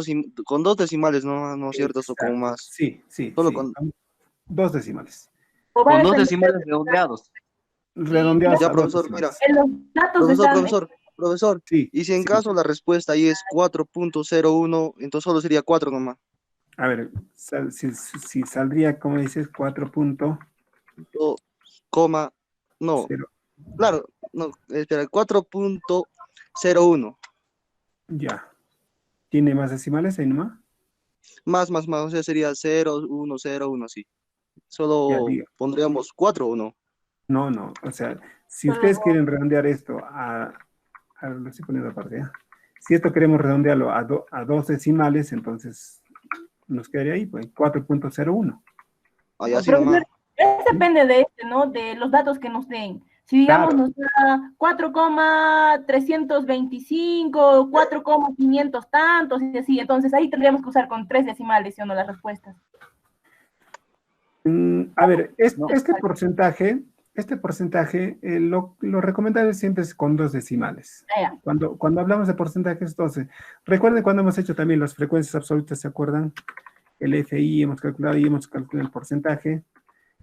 Speaker 8: decimales, ¿no es cierto? O con más.
Speaker 1: Sí, sí,
Speaker 8: Solo
Speaker 1: sí.
Speaker 8: con
Speaker 1: 2 decimales.
Speaker 6: O va a
Speaker 4: Con dos
Speaker 6: depender
Speaker 4: decimales redondeados.
Speaker 1: Redondeados
Speaker 8: ya,
Speaker 1: a 2
Speaker 8: profesor,
Speaker 1: decimales.
Speaker 8: mira.
Speaker 6: en los datos están.
Speaker 8: Profesor.
Speaker 1: Sí.
Speaker 8: Y si en
Speaker 1: Sí.
Speaker 8: caso la respuesta ahí es 4.01, entonces solo sería 4 nomás.
Speaker 1: A ver, si saldría, como dices, 4.0.
Speaker 8: No. Claro, no, espera, 4.01.
Speaker 1: Ya. ¿Tiene más decimales ahí nomás?
Speaker 8: Más, o sea, sería 0, 1, 0, 1, así. Solo
Speaker 1: diga.
Speaker 8: pondríamos 4 o no.
Speaker 1: No, o sea, si ustedes quieren redondear esto lo estoy poniendo aparte, ¿ya? Si esto queremos redondearlo a 2 decimales, entonces nos quedaría ahí, pues, 4.01.
Speaker 8: Ahí así
Speaker 6: Profesor,
Speaker 8: nomás.
Speaker 6: depende de ¿no? De los datos que nos den. Si digamos
Speaker 1: Claro.
Speaker 6: nos da 4,325, 4,500 tantos y así, entonces ahí tendríamos que usar con 3 decimales, ¿sí o no? Las respuestas.
Speaker 1: A ver, este porcentaje, lo recomendable siempre es con 2 decimales. Cuando hablamos de porcentajes, entonces, recuerden cuando hemos hecho también las frecuencias absolutas, ¿se acuerdan? El FI hemos calculado y hemos calculado el porcentaje.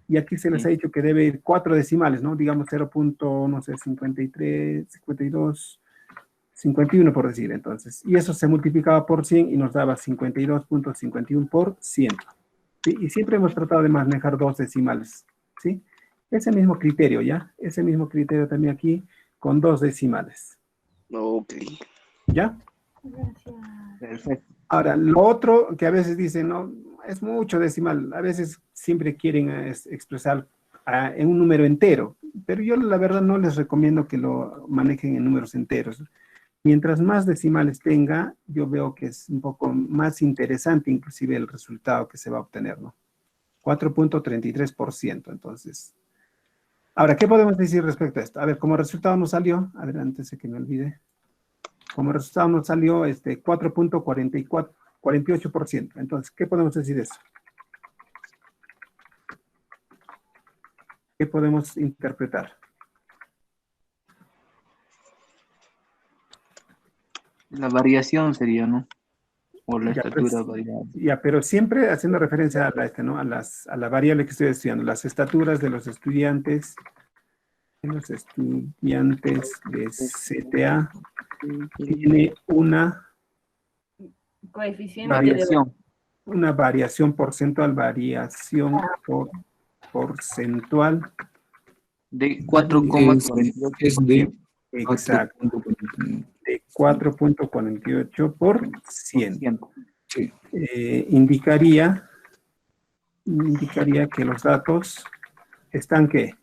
Speaker 1: Y aquí se les ha dicho que debe ir 4 decimales, ¿no? Digamos 0.53, 52, 51 por decir, entonces. Y eso se multiplicaba por 100 y nos daba 52.51%. ¿Sí? Y siempre hemos tratado de manejar 2 decimales, ¿sí? Ese mismo criterio, ¿ya? Ese mismo criterio también aquí con 2 decimales.
Speaker 8: Ok.
Speaker 1: ¿Ya?
Speaker 4: Perfecto.
Speaker 1: Ahora, lo otro que a veces dicen, no, es mucho decimal, a veces siempre quieren expresar en un número entero, pero yo la verdad no les recomiendo que lo manejen en números enteros. Mientras más decimales tenga, yo veo que es un poco más interesante inclusive el resultado que se va a obtener, ¿no? 4.33%, entonces. Ahora, ¿qué podemos decir respecto a esto? A ver, como resultado nos salió, a ver, antes de que me olvide, como resultado nos salió 4.48%. Entonces, ¿qué podemos decir de eso? ¿Qué podemos interpretar?
Speaker 4: La variación sería, ¿no? O la
Speaker 1: Ya,
Speaker 4: estatura
Speaker 1: pues,
Speaker 4: variable.
Speaker 1: ya, pero siempre haciendo referencia ¿no? a la variable que estoy estudiando, las estaturas de los estudiantes de CTA tiene una
Speaker 6: Coeficiente
Speaker 4: variación.
Speaker 1: Una variación porcentual, porcentual
Speaker 4: De 4,48.
Speaker 5: Es de
Speaker 1: exacto, de 4.48%.
Speaker 5: Sí.
Speaker 1: Indicaría que los datos están ¿qué?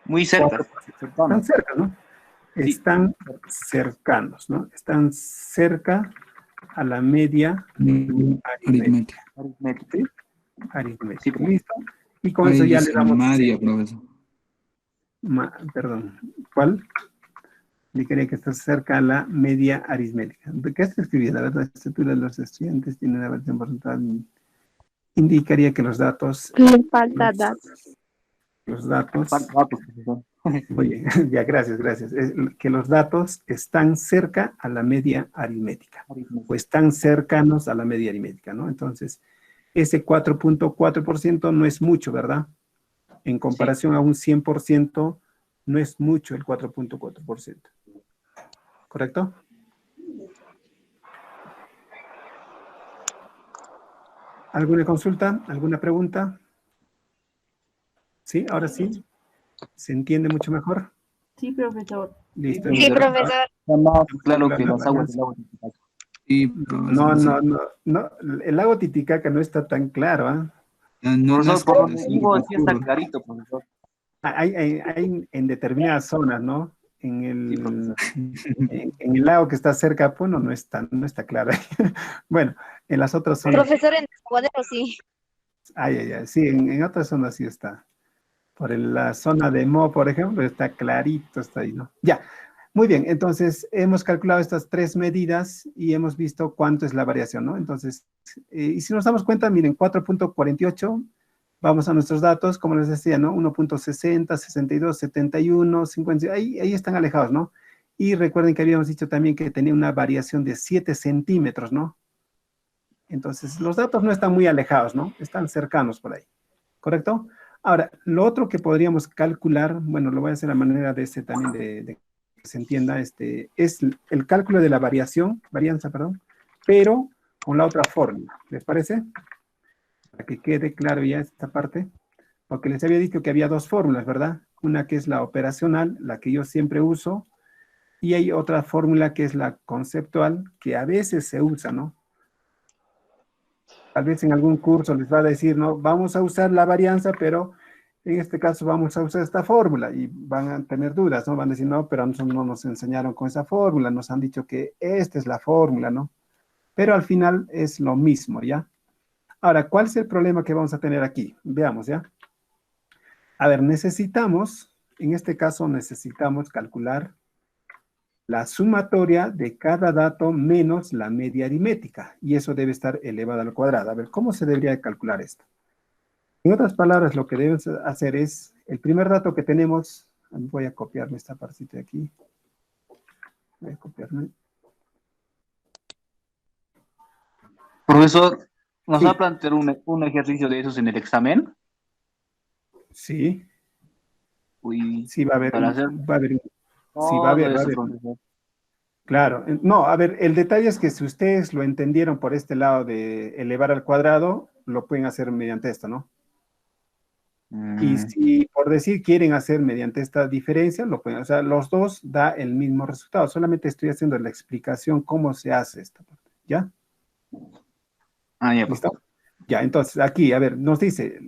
Speaker 4: Muy cerca.
Speaker 1: Están cerca, ¿no?
Speaker 4: Sí.
Speaker 1: Están cercanos, ¿no? Están cerca a la media aritmética. ¿Sí? Aritmética.
Speaker 4: Sí,
Speaker 1: ¿Listo? Y con eso ya le damos...
Speaker 5: Madia, profesor.
Speaker 1: Perdón, ¿cuál? Indicaría que está cerca a la media aritmética. ¿Qué se escribía? La verdad, la estatura de los estudiantes tiene una versión porcentual indicaría que los datos...
Speaker 3: Le falta datos.
Speaker 1: Los datos...
Speaker 4: Falta datos, profesor.
Speaker 1: Oye, ya, gracias, gracias. Es que los datos están cerca a la media aritmética, o están cercanos a la media aritmética, ¿no? Entonces, ese 4.4% no es mucho, ¿verdad? En comparación a un 100%, no es mucho el 4.4%. ¿Correcto? ¿Alguna consulta? ¿Alguna pregunta? ¿Sí? ¿Ahora sí? ¿Se entiende mucho mejor?
Speaker 6: Sí, profesor.
Speaker 1: Listo.
Speaker 7: Sí, profesor.
Speaker 4: Está más claro que las aguas del lago Titicaca.
Speaker 5: Sí,
Speaker 1: No, no, no, no. El lago Titicaca no está tan claro, ¿ah?
Speaker 5: No,
Speaker 4: Profesor,
Speaker 5: es
Speaker 4: por
Speaker 5: que
Speaker 4: donde
Speaker 5: sí,
Speaker 4: vivo sí está
Speaker 5: oscuro.
Speaker 4: clarito, profesor.
Speaker 1: Hay en determinadas zonas, ¿no? En
Speaker 4: Sí, profesor.
Speaker 1: en el lago que está cerca, pues no está claro. Bueno, en las otras zonas,
Speaker 7: Profesor, en Desaguadero sí.
Speaker 1: sí, en otras zonas sí está. La zona de Mo, por ejemplo, está clarito, está ahí, ¿no? Ya, muy bien, entonces hemos calculado estas tres medidas y hemos visto cuánto es la variación, ¿no? Entonces, y si nos damos cuenta, miren, 4.48, vamos a nuestros datos, como les decía, ¿no? 1.60, 62, 71, 50, ahí están alejados, ¿no? Y recuerden que habíamos dicho también que tenía una variación de 7 centímetros, ¿no? Entonces, los datos no están muy alejados, ¿no? Están cercanos por ahí, ¿correcto? Ahora, lo otro que podríamos calcular, bueno, lo voy a hacer a manera de también de que se entienda, es el cálculo de la varianza, perdón, pero con la otra fórmula, ¿les parece? Para que quede claro ya esta parte, porque les había dicho que había dos fórmulas, ¿verdad? Una que es la operacional, la que yo siempre uso, y hay otra fórmula que es la conceptual, que a veces se usa, ¿no? Tal vez en algún curso les va a decir, no, vamos a usar la varianza, pero en este caso vamos a usar esta fórmula, y van a tener dudas, ¿no? Van a decir, no, pero a nosotros no nos enseñaron con esa fórmula, nos han dicho que esta es la fórmula, ¿no? Pero al final es lo mismo, ¿ya? Ahora, ¿cuál es el problema que vamos a tener aquí? Veamos, ¿ya? A ver, en este caso necesitamos calcular la sumatoria de cada dato menos la media aritmética, y eso debe estar elevado al cuadrado. A ver, ¿cómo se debería calcular esto? En otras palabras, lo que debes hacer es, el primer dato que tenemos, voy a copiarme esta partita de aquí, voy a copiarme.
Speaker 4: Profesor, ¿nos
Speaker 1: Sí.
Speaker 4: va a plantear un ejercicio de esos en el examen?
Speaker 1: Sí,
Speaker 4: Uy,
Speaker 1: sí va a haber,
Speaker 4: para hacer
Speaker 1: sí va a
Speaker 4: todo
Speaker 1: haber,
Speaker 4: eso, profesor.
Speaker 1: Claro, no, a ver, el detalle es que si ustedes lo entendieron por este lado de elevar al cuadrado, lo pueden hacer mediante esto, ¿no? Y si por decir quieren hacer mediante esta diferencia, lo pueden, o sea, los dos da el mismo resultado, solamente estoy haciendo la explicación cómo se hace esta parte, ¿ya?
Speaker 4: Ah, ya,
Speaker 1: ¿Listo?
Speaker 4: profesor.
Speaker 1: Ya, entonces aquí, a ver, nos dice,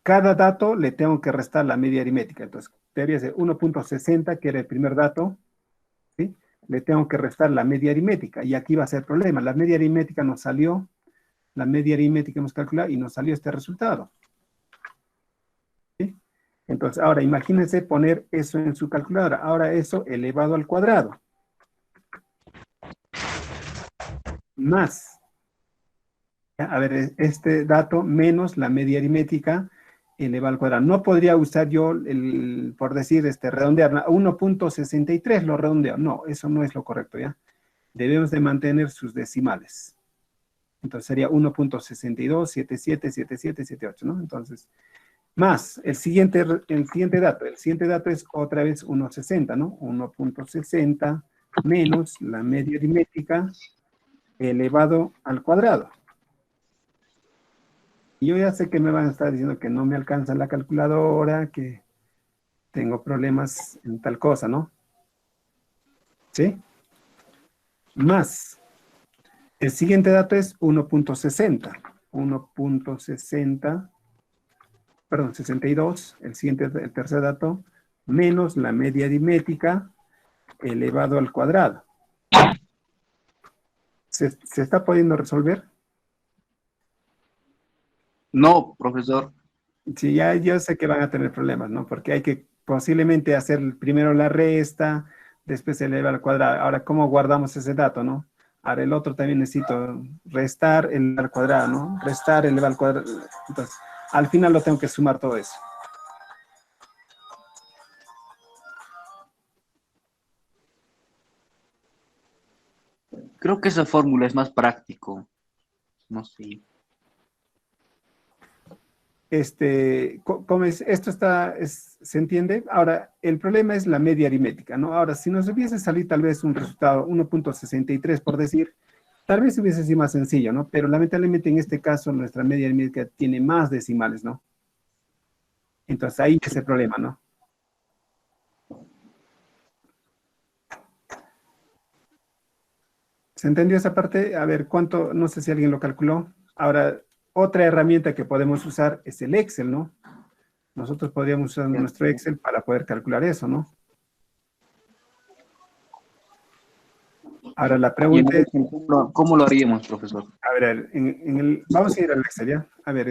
Speaker 1: cada dato le tengo que restar la media aritmética, entonces debería ser 1.60, que era el primer dato, ¿sí? Le tengo que restar la media aritmética, y aquí va a ser el problema, la media aritmética nos salió, la media aritmética hemos calculado y nos salió este resultado. ¿Sí? Entonces, ahora imagínense poner eso en su calculadora, ahora eso elevado al cuadrado, más, ¿ya? A ver, este dato menos la media aritmética elevado al cuadrado. No podría usar yo, por decir, redondear, 1.63 lo redondeo, no, eso no es lo correcto, ¿ya? Debemos de mantener sus decimales. Entonces sería 1.62, 77, 77, 78, ¿no? Entonces, más el siguiente dato es otra vez 1.60, ¿no? 1.60 menos la media aritmética elevado al cuadrado. Y yo ya sé que me van a estar diciendo que no me alcanza la calculadora, que tengo problemas en tal cosa, ¿no? ¿Sí? Más. El siguiente dato es 1.60. 1.60, perdón, 62, el tercer dato, menos la media aritmética elevado al cuadrado. ¿Se está pudiendo resolver?
Speaker 4: No, profesor.
Speaker 1: Sí, ya yo sé que van a tener problemas, ¿no? Porque hay que posiblemente hacer primero la resta, después se eleva al cuadrado. Ahora, ¿cómo guardamos ese dato, no? Ahora el otro también necesito restar, elevar al cuadrado, ¿no? Restar, elevar al cuadrado. Entonces, al final lo tengo que sumar todo eso.
Speaker 4: Creo que esa fórmula es más práctico. No sé.
Speaker 1: ¿Cómo es? Esto ¿se entiende? Ahora, el problema es la media aritmética, ¿no? Ahora, si nos hubiese salido tal vez un resultado 1.63, por decir, tal vez hubiese sido más sencillo, ¿no? Pero lamentablemente en este caso nuestra media aritmética tiene más decimales, ¿no? Entonces ahí es el problema, ¿no? ¿Se entendió esa parte? A ver, ¿cuánto? No sé si alguien lo calculó. Ahora, otra herramienta que podemos usar es el Excel, ¿no? Nosotros podríamos usar nuestro Excel para poder calcular eso, ¿no? Ahora la pregunta es...
Speaker 4: ¿Cómo lo haríamos, profesor?
Speaker 1: A ver, vamos a ir al Excel, ¿ya? A ver,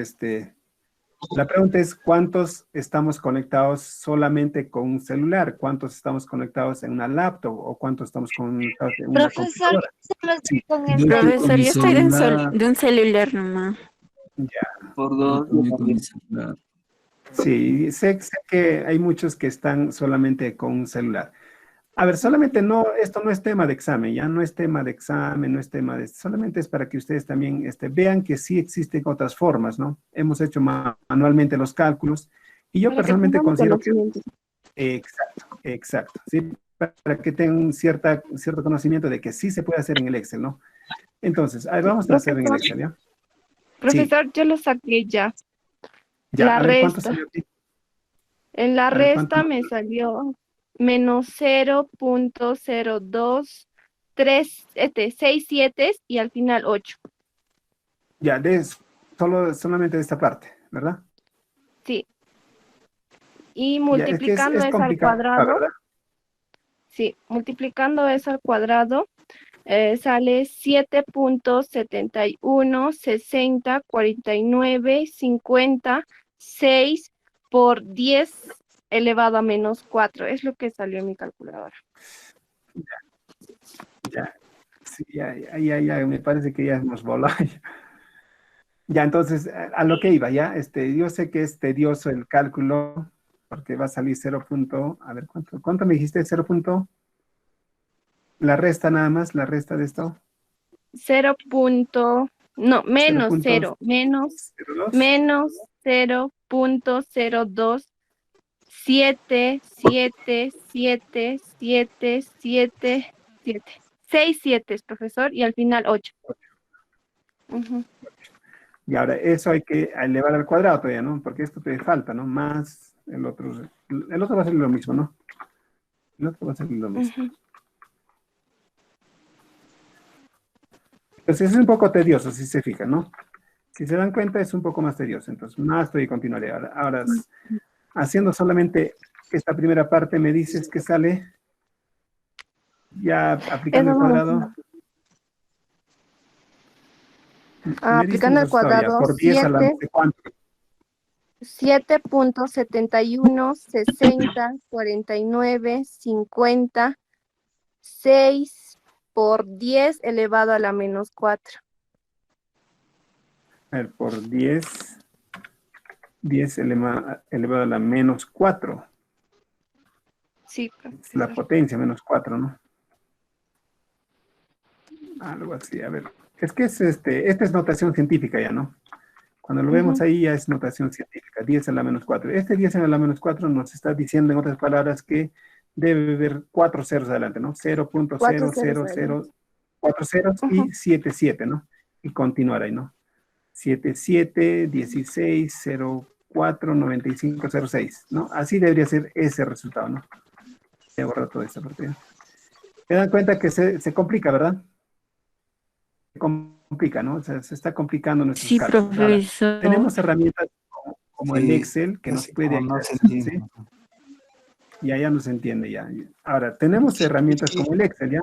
Speaker 1: la pregunta es ¿cuántos estamos conectados solamente con un celular? ¿Cuántos estamos conectados en una laptop? ¿O cuántos estamos conectados en una
Speaker 7: Profesor,
Speaker 1: computadora?
Speaker 7: solo estoy
Speaker 1: Sí.
Speaker 7: con
Speaker 5: Yo
Speaker 7: el
Speaker 5: estoy con
Speaker 10: Profesor,
Speaker 5: mi
Speaker 10: yo estoy
Speaker 5: celular.
Speaker 10: de un celular nomás.
Speaker 1: Ya.
Speaker 4: Por
Speaker 5: Yo
Speaker 4: dos.
Speaker 5: también con mi celular.
Speaker 1: Sí, sé que hay muchos que están solamente con un celular. A ver, solamente esto no es tema de examen, ya no es tema de examen, no es tema de, solamente es para que ustedes también vean que sí existen otras formas, ¿no? Hemos hecho manualmente los cálculos y yo
Speaker 3: Para que
Speaker 1: personalmente
Speaker 3: tengamos
Speaker 1: considero que,
Speaker 3: conocimiento.
Speaker 1: exacto, sí, para que tengan un cierto conocimiento de que sí se puede hacer en el Excel, ¿no? Entonces, a ver, vamos a hacer en el Excel, ¿ya?
Speaker 3: Profesor, yo lo saqué ya.
Speaker 1: Ya,
Speaker 3: La
Speaker 1: a ver, ¿cuánto
Speaker 3: resta.
Speaker 1: salió aquí?
Speaker 3: En la
Speaker 1: A ver, ¿cuánto
Speaker 3: resta
Speaker 1: más?
Speaker 3: me salió menos 0.02367 y al final 8.
Speaker 1: Ya, solamente de esta parte, ¿verdad?
Speaker 3: Sí. Y
Speaker 1: Ya, es que
Speaker 3: multiplicando
Speaker 1: es
Speaker 3: eso al
Speaker 1: complicado,
Speaker 3: cuadrado,
Speaker 1: ¿verdad?
Speaker 3: sí, multiplicando eso al cuadrado, sale 7.71, 60, 49, 50, 6 por 10 elevado a menos 4. Es lo que salió en mi calculadora.
Speaker 1: Ya, sí, ya, me parece que ya hemos volado. Ya, entonces, a lo que iba, ya, yo sé que es tedioso el cálculo, porque va a salir 0. A ver, ¿cuánto me dijiste? 0. La resta nada más, la resta de esto.
Speaker 3: 0. No, menos 0, menos 0.02 7, 7, 7, 7, 7, 7. 6 7, profesor, y al final 8.
Speaker 1: Y ahora, eso hay que elevar al cuadrado todavía, ¿no? Porque esto te falta, ¿no? Más el otro va a ser lo mismo, ¿no? El otro va a ser lo mismo. Entonces es un poco tedioso, si se fijan, ¿no? Si se dan cuenta, es un poco más tedioso. Entonces, más y continuaré. Ahora, haciendo solamente esta primera parte, me dices que sale ya aplicando el cuadrado.
Speaker 3: Aplicando el cuadrado,
Speaker 1: por 10 a la de cuánto.
Speaker 3: 7.71, 60, 49, 50, 6 por 10 elevado a la menos 4.
Speaker 1: A ver, por 10 elevado a la menos 4.
Speaker 3: Sí,
Speaker 1: la potencia, menos 4, ¿no? Algo así, a ver. Es que esta es notación científica ya, ¿no? Cuando lo vemos ahí ya es notación científica, 10 a la menos 4. Este 10 a la menos 4 nos está diciendo, en otras palabras, que debe haber 4 ceros adelante, ¿no? 0.000, 4 ceros y 77, ¿no? Y continuar ahí, ¿no? 77, 16, 04, 95, 06, ¿no? Así debería ser ese resultado, ¿no? Voy a borrar toda esta partida. Se dan cuenta que se complica, ¿verdad? Se complica, ¿no? O sea, se está complicando nuestros cálculos.
Speaker 10: Profesor.
Speaker 1: Ahora, tenemos herramientas como el Excel que nos puede ayudar. ¿Sí? Ya no se entiende ya. Ahora, tenemos herramientas como el Excel, ¿ya?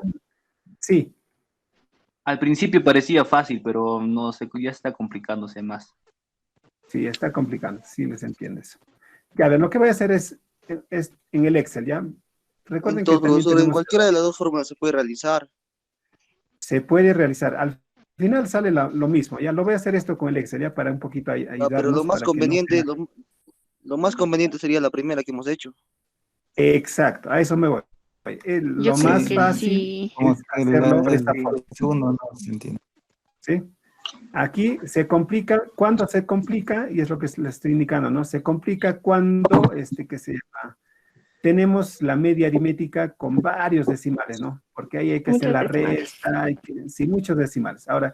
Speaker 1: Sí.
Speaker 4: Al principio parecía fácil, pero no sé, ya está complicándose más.
Speaker 1: Sí, está complicando, sí les entiendes. Ya, a ver, lo que voy a hacer es en el Excel, ¿ya? Recuerden
Speaker 8: entonces,
Speaker 1: que también
Speaker 8: profesor, en
Speaker 1: tenemos...
Speaker 8: cualquiera de las dos formas se puede realizar.
Speaker 1: se puede realizar. Al final sale lo mismo. Ya lo voy a hacer esto con el Excel, ya para un poquito ayudarnos.
Speaker 8: Pero lo más
Speaker 1: para que no
Speaker 8: conveniente,
Speaker 1: sea-
Speaker 8: lo más conveniente sería la primera que hemos hecho.
Speaker 1: Exacto, a eso me voy.
Speaker 10: Yo
Speaker 1: Lo
Speaker 10: creo
Speaker 1: más
Speaker 10: que
Speaker 1: fácil
Speaker 10: sí.
Speaker 1: es hacerlo de esta forma.
Speaker 5: segundo no se entiende.
Speaker 1: ¿Sí? Aquí se complica, ¿cuándo se complica? Y es lo que les estoy indicando, ¿no? Se complica cuando, que se llama, tenemos la media aritmética con varios decimales, ¿no? Porque ahí hay que hacer
Speaker 3: Muchos
Speaker 1: la
Speaker 3: decimales.
Speaker 1: resta, sí, muchos decimales. Ahora,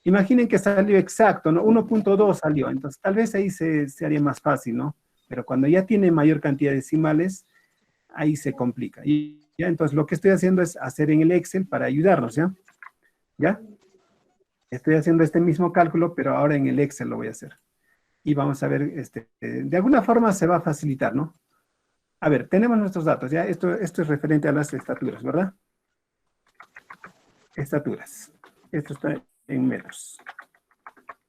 Speaker 1: imaginen que salió exacto, ¿no? 1.2 salió, entonces tal vez ahí se haría más fácil, ¿no? Pero cuando ya tiene mayor cantidad de decimales, ahí se complica. Y ya, entonces lo que estoy haciendo es hacer en el Excel para ayudarnos, ¿ya? ¿Ya? Estoy haciendo este mismo cálculo, pero ahora en el Excel lo voy a hacer. Y vamos a ver, de alguna forma se va a facilitar, ¿no? A ver, tenemos nuestros datos, ¿ya? Esto es referente a las estaturas, ¿verdad? Estaturas. Esto está en metros.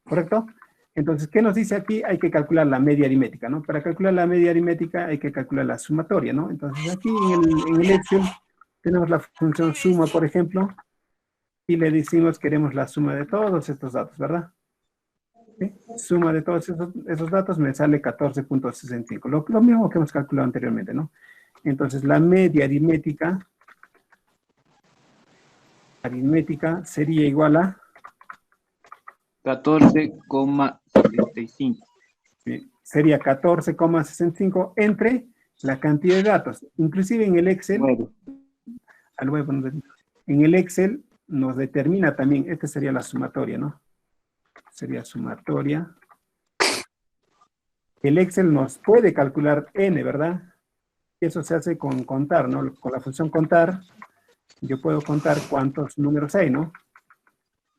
Speaker 1: ¿Correcto? Entonces, ¿qué nos dice aquí? Hay que calcular la media aritmética, ¿no? Para calcular la media aritmética hay que calcular la sumatoria, ¿no? Entonces, aquí en el Excel tenemos la función suma, por ejemplo, y le decimos queremos la suma de todos estos datos, ¿verdad? ¿Sí? Suma de todos esos datos me sale 14.65. Lo mismo que hemos calculado anteriormente, ¿no? Entonces, la media aritmética sería igual a
Speaker 4: 14,75.
Speaker 1: ¿sí? Sería 14,65 entre la cantidad de datos. Inclusive en el Excel, en el Excel nos determina también, esta sería la sumatoria, ¿no? Sería sumatoria. El Excel nos puede calcular n, ¿verdad? Eso se hace con contar, ¿no? Con la función contar, yo puedo contar cuántos números hay, ¿no?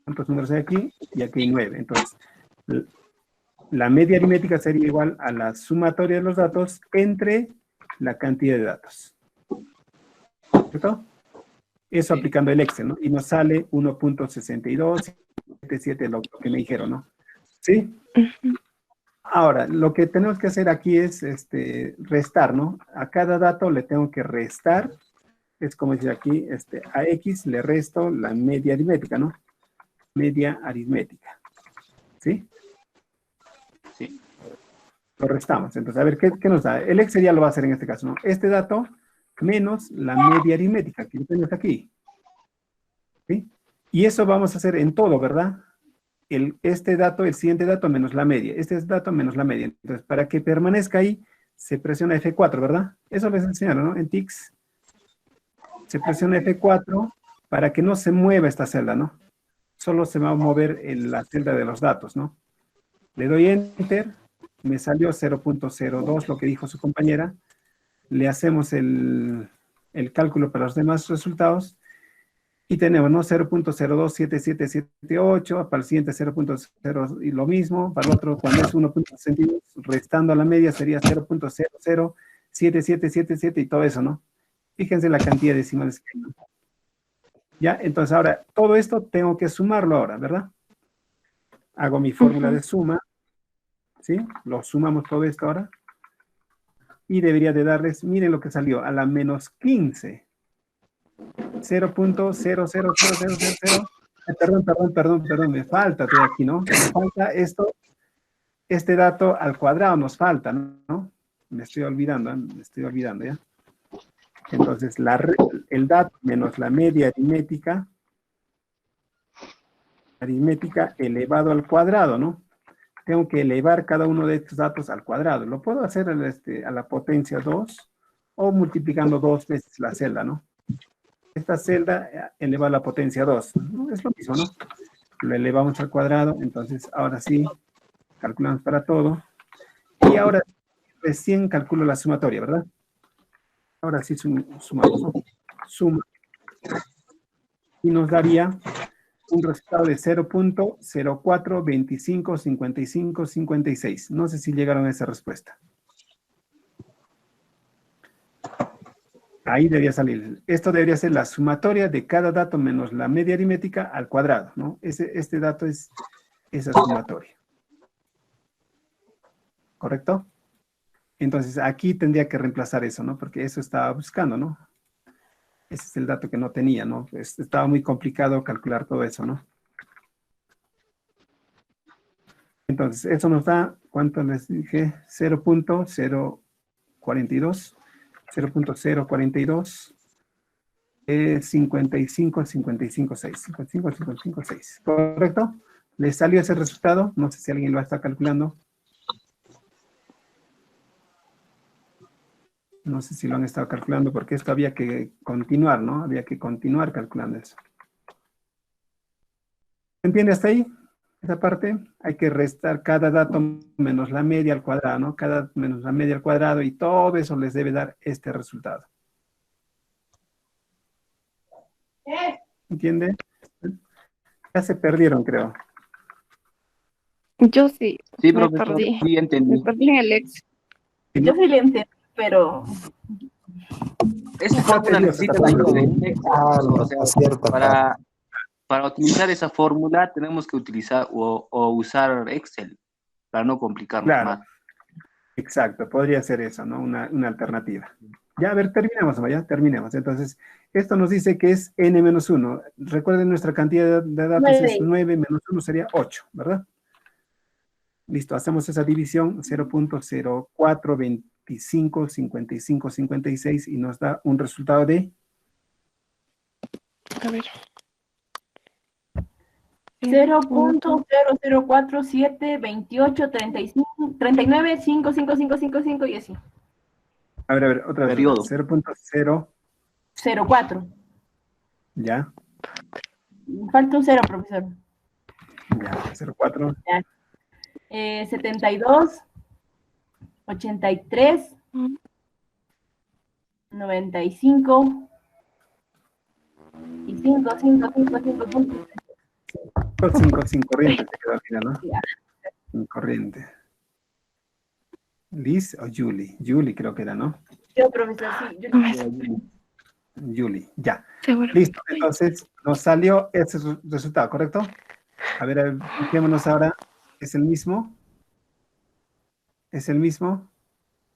Speaker 1: ¿Cuántos números hay aquí? Y aquí hay 9. Entonces, la media aritmética sería igual a la sumatoria de los datos entre la cantidad de datos. ¿Cierto? Eso
Speaker 4: Sí.
Speaker 1: aplicando el Excel, ¿no? Y nos sale 1.6277, lo que me dijeron, ¿no? ¿Sí? Ahora, lo que tenemos que hacer aquí es restar, ¿no? A cada dato le tengo que restar. Es como decir aquí, a X le resto la media aritmética, ¿no? Media aritmética. ¿Sí?
Speaker 4: Sí.
Speaker 1: Lo restamos. Entonces, a ver, ¿qué nos da? El Excel ya lo va a hacer en este caso, ¿no? Este dato menos la media aritmética que tenemos aquí. ¿Sí? Y eso vamos a hacer en todo, ¿verdad? Este dato, el siguiente dato menos la media. Este dato menos la media. Entonces, para que permanezca ahí, se presiona F4, ¿verdad? Eso les enseñaron, ¿no? En TICS. Se presiona F4 para que no se mueva esta celda, ¿no? Solo se va a mover en la celda de los datos, ¿no? Le doy Enter, me salió 0.02, lo que dijo su compañera. Le hacemos el cálculo para los demás resultados y tenemos, ¿no? 0.027778, para el siguiente 0.0 y lo mismo, para el otro cuando es 1.62, restando a la media sería 0.007777 y todo eso, ¿no? Fíjense la cantidad de decimales que hay, ¿no? Ya, entonces ahora, todo esto tengo que sumarlo ahora, ¿verdad? Hago mi fórmula de suma, ¿sí? Lo sumamos todo esto ahora. Y debería de darles, miren lo que salió, a la menos 15. 0.00000. Perdón, me falta todavía aquí, ¿no? Me falta este dato al cuadrado nos falta, ¿no? Me estoy olvidando, ¿ya? Entonces, el dato menos la media aritmética elevado al cuadrado, ¿no? Tengo que elevar cada uno de estos datos al cuadrado. Lo puedo hacer a la potencia 2 o multiplicando 2 veces la celda, ¿no? Esta celda eleva a la potencia 2, ¿no? Es lo mismo, ¿no? Lo elevamos al cuadrado, entonces ahora sí, calculamos para todo. Y ahora recién calculo la sumatoria, ¿verdad? Ahora sí sumamos, ¿no? Suma. Y nos daría un resultado de 0.04255556. No sé si llegaron a esa respuesta. Ahí debería salir. Esto debería ser la sumatoria de cada dato menos la media aritmética al cuadrado, ¿no? Este dato es esa sumatoria. ¿Correcto? Entonces, aquí tendría que reemplazar eso, ¿no? Porque eso estaba buscando, ¿no? Ese es el dato que no tenía, ¿no? Estaba muy complicado calcular todo eso, ¿no? Entonces, eso nos da, ¿cuánto les dije? 0.042, 0.042, 55, 55, 6, 55, 55, 6, ¿correcto? ¿Les salió ese resultado? No sé si alguien lo está calculando. No sé si lo han estado calculando, porque esto había que continuar, ¿no? Había que continuar calculando eso. ¿Se entiende hasta ahí? Esa parte, hay que restar cada dato menos la media al cuadrado, ¿no? Cada menos la media al cuadrado, y todo eso les debe dar este resultado. ¿Entiende? Ya se perdieron, creo.
Speaker 3: Yo sí,
Speaker 4: Sí,
Speaker 3: me
Speaker 4: profesor,
Speaker 3: perdí.
Speaker 4: sí entendí.
Speaker 3: Me perdí en el ex.
Speaker 6: Yo sí le entendí, pero
Speaker 4: Esa fórmula necesita la ayuda de Excel, profesor. O sea,
Speaker 11: acierta,
Speaker 4: para utilizar esa fórmula tenemos que utilizar o usar Excel para no complicarnos
Speaker 1: Claro.
Speaker 4: más.
Speaker 1: Exacto, podría ser eso, ¿no? Una alternativa. Ya, a ver, terminemos, vaya, terminemos. Entonces, esto nos dice que es n-1. Recuerden, nuestra cantidad de datos es 9 menos 1 sería 8, ¿verdad? Listo, hacemos esa división, 0.0425, 55, 56, y nos da un resultado de...
Speaker 3: A ver.
Speaker 6: 0.004728395 39 55555 y así.
Speaker 1: A ver, otra vez.
Speaker 4: Periodo.
Speaker 1: 0.0,
Speaker 6: 04.
Speaker 1: ya,
Speaker 6: Falta un 0, profesor.
Speaker 1: ya, 0.4,
Speaker 6: Ya. 72 83 95 y 5 5 5 5 5.
Speaker 1: 5 sin corriente te quedó al final, ¿no?
Speaker 6: Ya.
Speaker 1: Sin corriente. Liz o Julie. Julie creo que era, ¿no?
Speaker 6: Yo, profesor, sí.
Speaker 1: Julie, ya.
Speaker 3: Seguro.
Speaker 1: Listo, entonces nos salió ese resultado, ¿correcto? A ver, fijémonos ahora. ¿Es el mismo? ¿Es el mismo?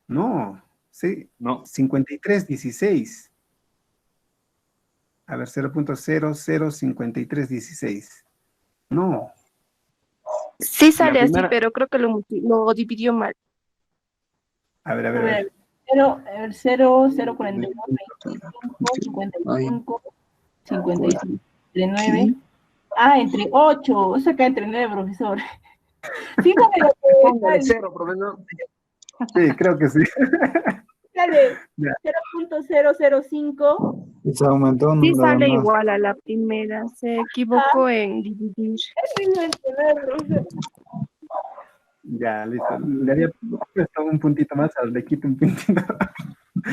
Speaker 1: No, sí.
Speaker 4: No.
Speaker 1: 5316. A ver, 0.005316. No.
Speaker 3: Sí sale
Speaker 4: La
Speaker 3: así,
Speaker 4: primera-
Speaker 3: pero creo que lo dividió mal.
Speaker 1: A ver, a
Speaker 6: A
Speaker 1: ver. A ver.
Speaker 6: ver, 0, 0, 42, 25, 55, 39. Ah, entre 8. Eso acá entre 9, profesor. Fíjate lo que
Speaker 4: Póngale 0, profesor.
Speaker 1: Sí, creo que sí.
Speaker 6: sale.
Speaker 1: Ya.
Speaker 6: 0.005.
Speaker 11: Y se aumentó
Speaker 3: Sí
Speaker 11: nada
Speaker 3: sale
Speaker 11: más.
Speaker 3: igual a la primera. Se equivocó en dividir.
Speaker 6: Es mismo entre 9, profesor.
Speaker 1: Ya, listo. Le había puesto un puntito más, ahora le quito un puntito.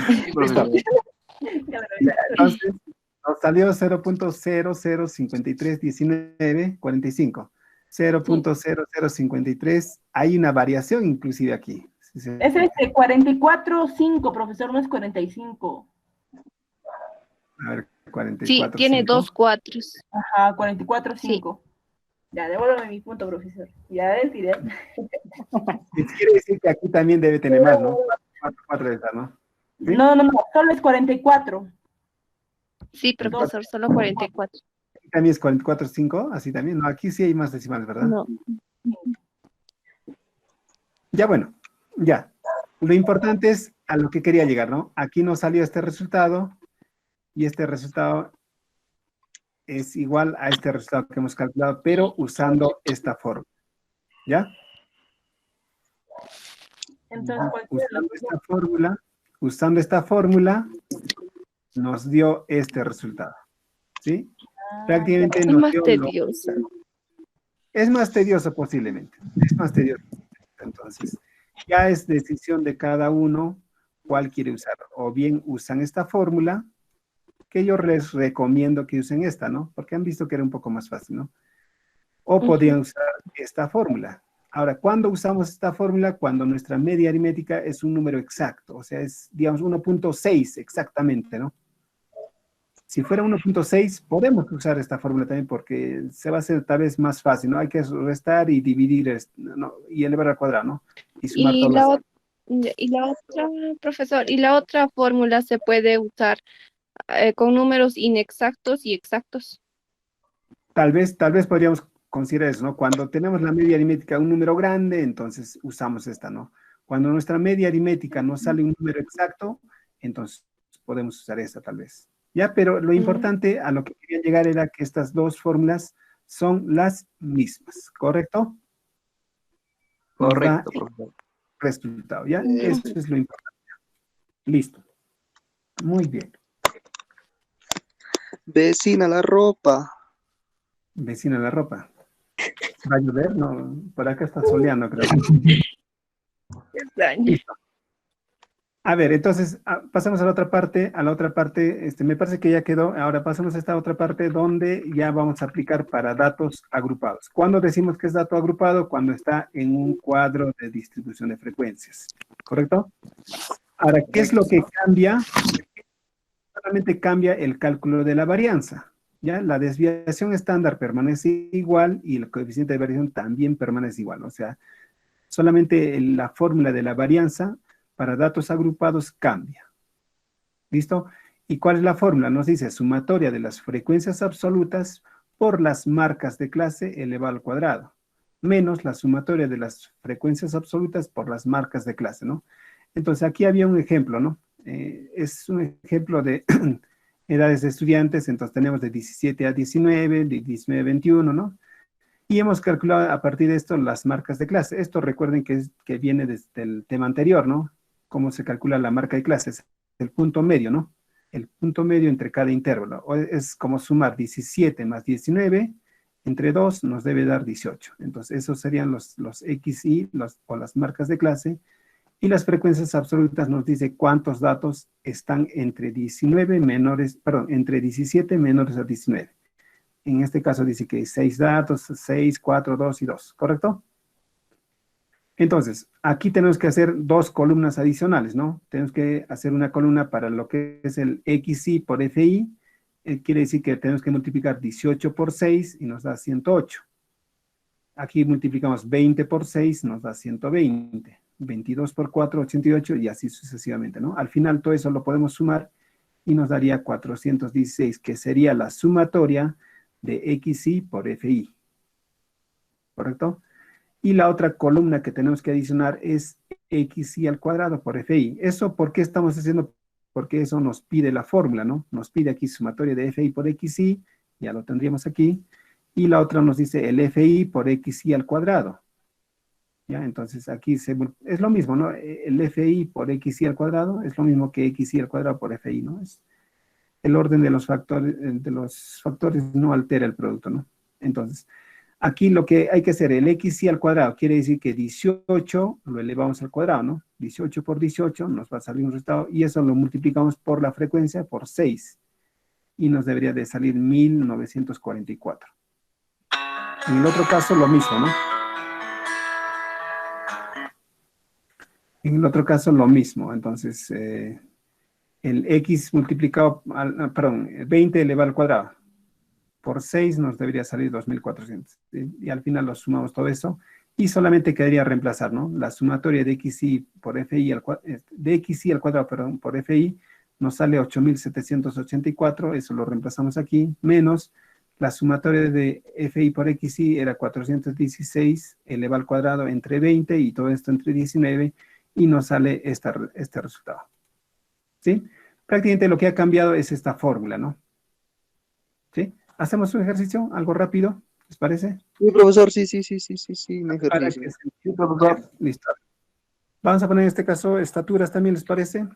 Speaker 4: Sí, profesor.
Speaker 6: Ya,
Speaker 1: Ya, entonces, nos salió 0.00531945. 0.0053. Hay una variación inclusive aquí. Sí, sí.
Speaker 6: Es 44.5, profesor, no es 45.
Speaker 1: A ver,
Speaker 3: Sí,
Speaker 1: 44.
Speaker 3: tiene 2 cuatros.
Speaker 6: Ajá, 44.5. Ya, devuélveme mi punto, profesor. Ya ves, y
Speaker 1: Quiere decir que aquí también debe tener más, ¿no? 4 de esta, ¿no? ¿Sí?
Speaker 6: No, solo es 44.
Speaker 3: Sí, profesor, solo 44.
Speaker 1: Aquí también es 44.5, así también. No, aquí sí hay más decimales, ¿verdad?
Speaker 3: No.
Speaker 1: Ya, bueno, ya. Lo importante es a lo que quería llegar, ¿no? Aquí nos salió este resultado, y este resultado es igual a este resultado que hemos calculado, pero usando esta fórmula. ¿Ya?
Speaker 6: Entonces, ¿cuál es la
Speaker 1: Usando esta fórmula, nos dio este resultado. ¿Sí? Prácticamente
Speaker 3: Es
Speaker 1: nos
Speaker 3: más
Speaker 1: dio
Speaker 3: tedioso.
Speaker 1: Es más tedioso posiblemente. Es más tedioso. Entonces, ya es decisión de cada uno cuál quiere usar. O bien usan esta fórmula, que yo les recomiendo que usen esta, ¿no? Porque han visto que era un poco más fácil, ¿no? O podrían usar esta fórmula. Ahora, ¿cuándo usamos esta fórmula? Cuando nuestra media aritmética es un número exacto, o sea, es, digamos, 1.6 exactamente, ¿no? Si fuera 1.6, podemos usar esta fórmula también porque se va a hacer tal vez más fácil, ¿no? Hay que restar y dividir ¿no? Y elevar al cuadrado, ¿no? Y sumar
Speaker 3: Y
Speaker 1: todas las...
Speaker 3: la otra, profesor, y la otra fórmula se puede usar con números inexactos y exactos.
Speaker 1: Tal vez podríamos considerar eso, ¿no? Cuando tenemos la media aritmética un número grande, entonces usamos esta, ¿no? Cuando nuestra media aritmética nos sale un número exacto, entonces podemos usar esta tal vez. Ya, pero lo importante a lo que quería llegar era que estas dos fórmulas son las mismas, ¿correcto?
Speaker 4: Correcto, profesor.
Speaker 1: Resultado, ¿ya? Eso es lo importante. Listo. Muy bien.
Speaker 8: Vecina, la ropa.
Speaker 1: Vecina la ropa. ¿Va a llover? No, por acá está soleando, creo. Listo. A ver, entonces, pasamos a la otra parte, me parece que ya quedó, ahora pasamos a esta otra parte donde ya vamos a aplicar para datos agrupados. ¿Cuándo decimos que es dato agrupado? Cuando está en un cuadro de distribución de frecuencias, ¿correcto? Ahora, ¿qué es lo que cambia? Solamente cambia el cálculo de la varianza, ¿ya? La desviación estándar permanece igual y el coeficiente de variación también permanece igual, o sea, solamente la fórmula de la varianza para datos agrupados cambia. ¿Listo? ¿Y cuál es la fórmula? Nos dice sumatoria de las frecuencias absolutas por las marcas de clase elevado al cuadrado, menos la sumatoria de las frecuencias absolutas por las marcas de clase, ¿no? Entonces, aquí había un ejemplo, ¿no? Es un ejemplo de edades de estudiantes, entonces tenemos de 17 a 19, de 19 a 21, ¿no? Y hemos calculado a partir de esto las marcas de clase. Esto recuerden que viene desde el tema anterior, ¿no? Cómo se calcula la marca de clases. El punto medio, ¿no? El punto medio entre cada intervalo. Es como sumar 17 más 19, entre 2 nos debe dar 18. Entonces, esos serían los XY, o las marcas de clase. Y las frecuencias absolutas nos dice cuántos datos están entre 17 menores a 19. En este caso dice que hay 6 datos, 6, 4, 2 y 2, ¿correcto? Entonces, aquí tenemos que hacer dos columnas adicionales, ¿no? Tenemos que hacer una columna para lo que es el XY por FI. Quiere decir que tenemos que multiplicar 18 por 6 y nos da 108. Aquí multiplicamos 20 por 6, nos da 120. 22 por 4, 88 y así sucesivamente, ¿no? Al final todo eso lo podemos sumar y nos daría 416, que sería la sumatoria de XY por FI. ¿Correcto? Y la otra columna que tenemos que adicionar es XY al cuadrado por FI. ¿Eso por qué estamos haciendo? Porque eso nos pide la fórmula, ¿no? Nos pide aquí sumatoria de FI por XY, ya lo tendríamos aquí. Y la otra nos dice el FI por XY al cuadrado. ¿Ya? Entonces aquí es lo mismo, ¿no? El FI por XY al cuadrado es lo mismo que XY al cuadrado por FI, ¿no? Es el orden de los factores no altera el producto, ¿no? Entonces, aquí lo que hay que hacer, el XY al cuadrado, quiere decir que 18 lo elevamos al cuadrado, ¿no? 18 por 18 nos va a salir un resultado y eso lo multiplicamos por la frecuencia, por 6. Y nos debería de salir 1944. En el otro caso lo mismo, ¿no? En el otro caso lo mismo, entonces el x multiplicado, 20 elevado al cuadrado por 6 nos debería salir 2400. Y al final lo sumamos todo eso y solamente quedaría reemplazar, ¿no? La sumatoria de XY por FI al cuadrado, por FI nos sale 8784, eso lo reemplazamos aquí, menos la sumatoria de FI por XY era 416 elevado al cuadrado entre 20 y todo esto entre 19 y nos sale este resultado. ¿Sí? Prácticamente lo que ha cambiado es esta fórmula, ¿no? ¿Sí? ¿Hacemos un ejercicio? ¿Algo rápido? ¿Les parece?
Speaker 8: Sí, profesor, sí, un ejercicio.
Speaker 1: Sí, profesor. Listo. Vamos a poner en este caso estaturas también, ¿les parece?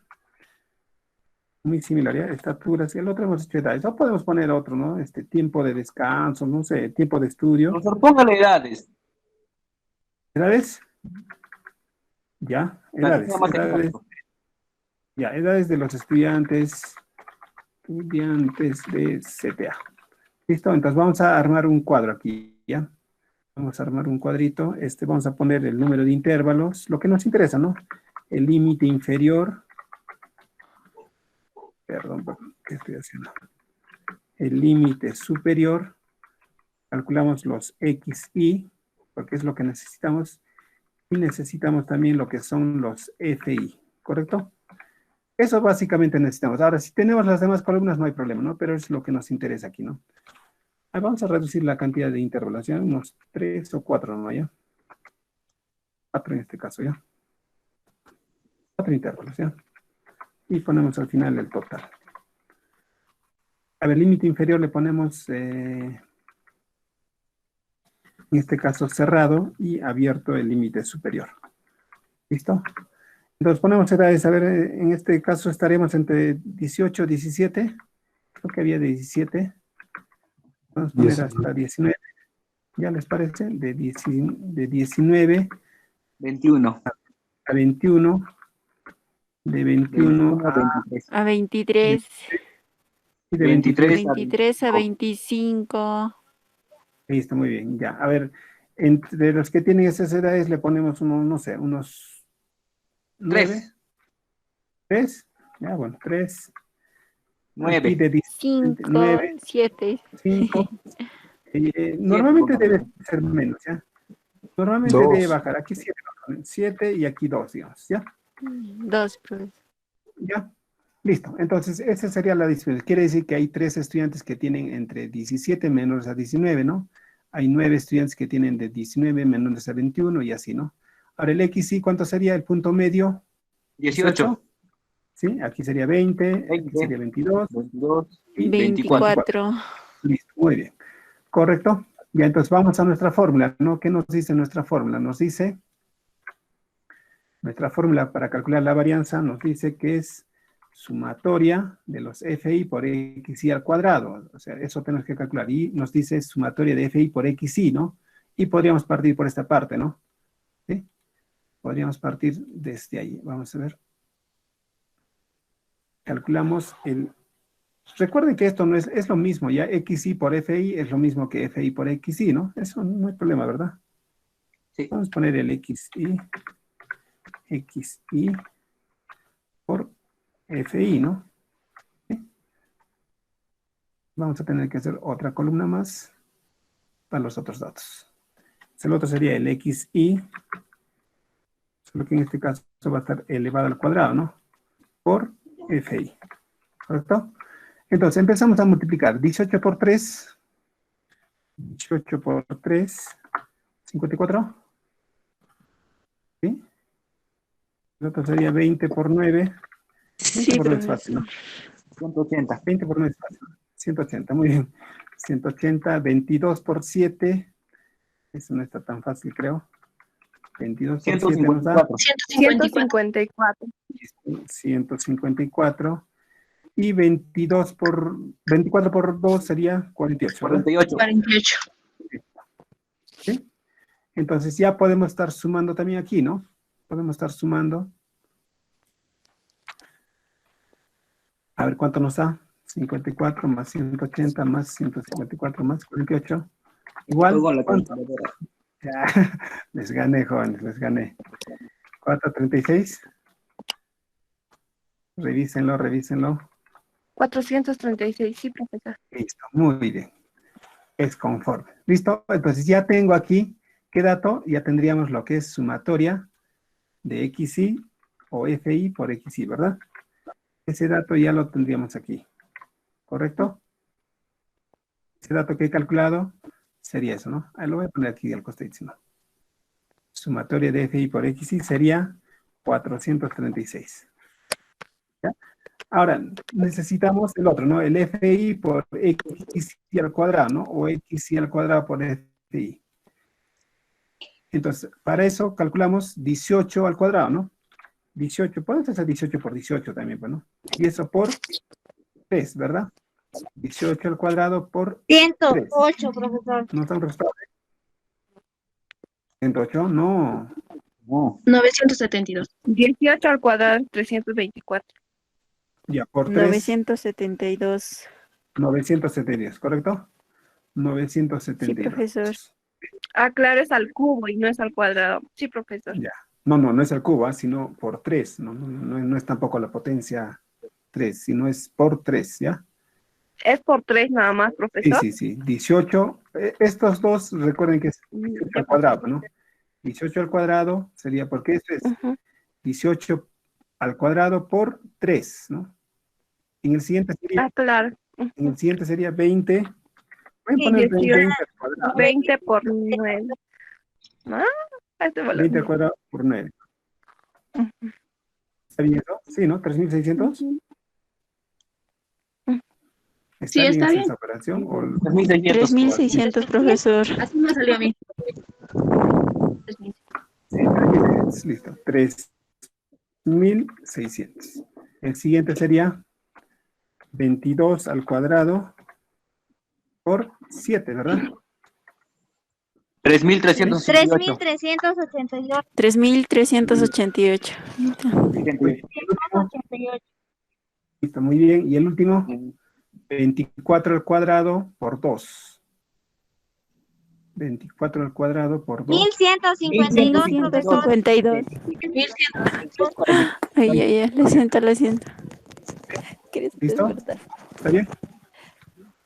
Speaker 1: Muy similar, ¿ya? Estaturas. Y el otro hemos hecho edades. O podemos poner otro, ¿no? Tiempo de descanso, no sé, tiempo de estudio.
Speaker 4: Profesor, póngale edades.
Speaker 1: ¿Edades? Ya, edades. Ya, edades de los estudiantes de CPA. ¿Listo? Entonces vamos a armar un cuadro aquí, ¿ya? Vamos a armar un cuadrito. Vamos a poner el número de intervalos, lo que nos interesa, ¿no? El límite inferior. Perdón, ¿qué estoy haciendo? El límite superior. Calculamos los XY, porque es lo que necesitamos. Y necesitamos también lo que son los FI, ¿correcto? Eso básicamente necesitamos. Ahora, si tenemos las demás columnas, no hay problema, ¿no? Pero es lo que nos interesa aquí, ¿no? Ahí vamos a reducir la cantidad de interpolación, unos 3 o 4, ¿no? ¿Ya? 4 en este caso, ¿ya? 4 interpolación. Y ponemos al final el total. A ver, límite inferior le ponemos, en este caso, cerrado y abierto el límite superior. ¿Listo? Entonces ponemos edades, a ver, en este caso estaremos entre 18 y 17. Creo que había 17. Vamos a poner hasta 19. ¿Ya les parece? De 19
Speaker 4: 21.
Speaker 1: a 21. De 21
Speaker 10: A 23.
Speaker 1: y de
Speaker 10: 23 a 25.
Speaker 1: Listo, muy bien. Ya, a ver, entre los que tienen esas edades le ponemos unos, no sé, unos 9. 3. Ya, bueno, 3.
Speaker 4: 9.
Speaker 1: Y de
Speaker 10: 5,
Speaker 1: 9,
Speaker 10: 7.
Speaker 1: 5. Normalmente debe ser menos, ¿ya? Normalmente debe bajar. Aquí 7 y aquí 2, digamos, ¿ya?
Speaker 10: 2, profesor.
Speaker 1: ¿Ya? Listo. Entonces, esa sería la diferencia. Quiere decir que hay 3 estudiantes que tienen entre 17 menores a 19, ¿no? Hay 9 estudiantes que tienen de 19 menores a 21 y así, ¿no? Ahora, el XY, ¿cuánto sería el punto medio?
Speaker 4: 18.
Speaker 1: ¿Sí? Aquí sería 20, aquí sería 22,
Speaker 4: 22
Speaker 1: y
Speaker 10: 24.
Speaker 1: Listo, muy bien. ¿Correcto? Ya, entonces vamos a nuestra fórmula, ¿no? ¿Qué nos dice nuestra fórmula? Nos dice, nuestra fórmula para calcular la varianza nos dice que es sumatoria de los FI por XI al cuadrado. O sea, eso tenemos que calcular. Y nos dice sumatoria de FI por XI, ¿no? Y podríamos partir por esta parte, ¿no? ¿Sí? Podríamos partir desde ahí. Vamos a ver. Calculamos el... Recuerden que esto no es lo mismo, ya XI por FI es lo mismo que FI por XI, ¿no? Eso no hay problema, ¿verdad?
Speaker 4: Sí.
Speaker 1: Vamos a poner el XI por FI, ¿no? ¿Sí? Vamos a tener que hacer otra columna más para los otros datos. El otro sería el XI, solo que en este caso va a estar elevado al cuadrado, ¿no? Por FI, ¿correcto? Entonces empezamos a multiplicar 18 por 3, 18 por 3, 54, ¿sí? El otro sería 20 por 9, 20 por 9 es fácil, ¿no?
Speaker 4: 180.
Speaker 1: 20 por 9 es fácil, 180, muy bien. 180, 22 por 7, eso no está tan fácil, creo. 22 por 7 nos da
Speaker 3: 154.
Speaker 1: 154. Y 24 por 2 sería 48, ¿verdad?
Speaker 9: 48.
Speaker 1: ¿Sí? Entonces ya podemos estar sumando también aquí, ¿no? Podemos estar sumando. A ver cuánto nos da. 54 más 180 más 154 más 48. Igual. ¿Cuánto? Ya, les gané, jóvenes, les gané. 436. Revísenlo, revísenlo.
Speaker 3: 436, sí, profesor.
Speaker 1: Listo, muy bien. Es conforme. ¿Listo? Entonces ya tengo aquí, ¿qué dato? Ya tendríamos lo que es sumatoria de XI o FI por XI, ¿verdad? Ese dato ya lo tendríamos aquí. ¿Correcto? Ese dato que he calculado sería eso, ¿no? Ahí lo voy a poner aquí al costadito, ¿no? Sumatoria de FI por XI sería 436. ¿Ya? Ahora, necesitamos el otro, ¿no? El FI por XI al cuadrado, ¿no? O XI al cuadrado por FI. Entonces, para eso calculamos 18 al cuadrado, ¿no? 18, puedes hacer 18 por 18 también, pues, ¿no? Y eso por 3, ¿verdad? 18 al cuadrado por
Speaker 7: 108, profesor.
Speaker 1: ¿No están restados? 108, no.
Speaker 9: 972.
Speaker 3: 18 al cuadrado, 324.
Speaker 1: Ya, por 3.
Speaker 10: 972.
Speaker 1: 972, ¿correcto? 972.
Speaker 10: Sí, profesor.
Speaker 3: Ah, claro, es al cubo y no es al cuadrado. Sí, profesor.
Speaker 1: Ya. No es el cubo, sino por 3. No es tampoco la potencia 3, sino es por 3, ¿ya?
Speaker 3: Es por 3 nada más, profesor.
Speaker 1: Sí. 18. Estos dos, recuerden que es 18 al cuadrado, ¿no? 18 al cuadrado sería, porque esto es 18 al cuadrado por 3, ¿no? En el siguiente sería,
Speaker 3: claro.
Speaker 1: en el siguiente sería 20. Voy a
Speaker 3: Sí,
Speaker 1: poner
Speaker 3: 18.
Speaker 1: 20 al cuadrado.
Speaker 3: 20 por 9. Ah, este valor.
Speaker 1: 20 al cuadrado por 9. ¿Está bien eso? Sí, ¿no? 3.600. ¿Está
Speaker 10: Sí, está
Speaker 1: bien
Speaker 10: bien.
Speaker 1: esa operación? ¿O
Speaker 10: 3.600, profesor.
Speaker 11: Así me salió a mí.
Speaker 1: Sí, 3.600. Listo. 3.600. El siguiente sería 22 al cuadrado por 7, ¿verdad?
Speaker 4: 3.388.
Speaker 7: 3.388.
Speaker 10: 3.388.
Speaker 7: 388.
Speaker 1: Listo, muy bien. Y el último, 24 al cuadrado por 2. 24 al cuadrado por 2.
Speaker 7: 1152, profesor.
Speaker 10: 152. Ay, ay, ay, lo siento. ¿Quieres
Speaker 1: ¿Listo?
Speaker 10: despertar?
Speaker 1: ¿Está bien?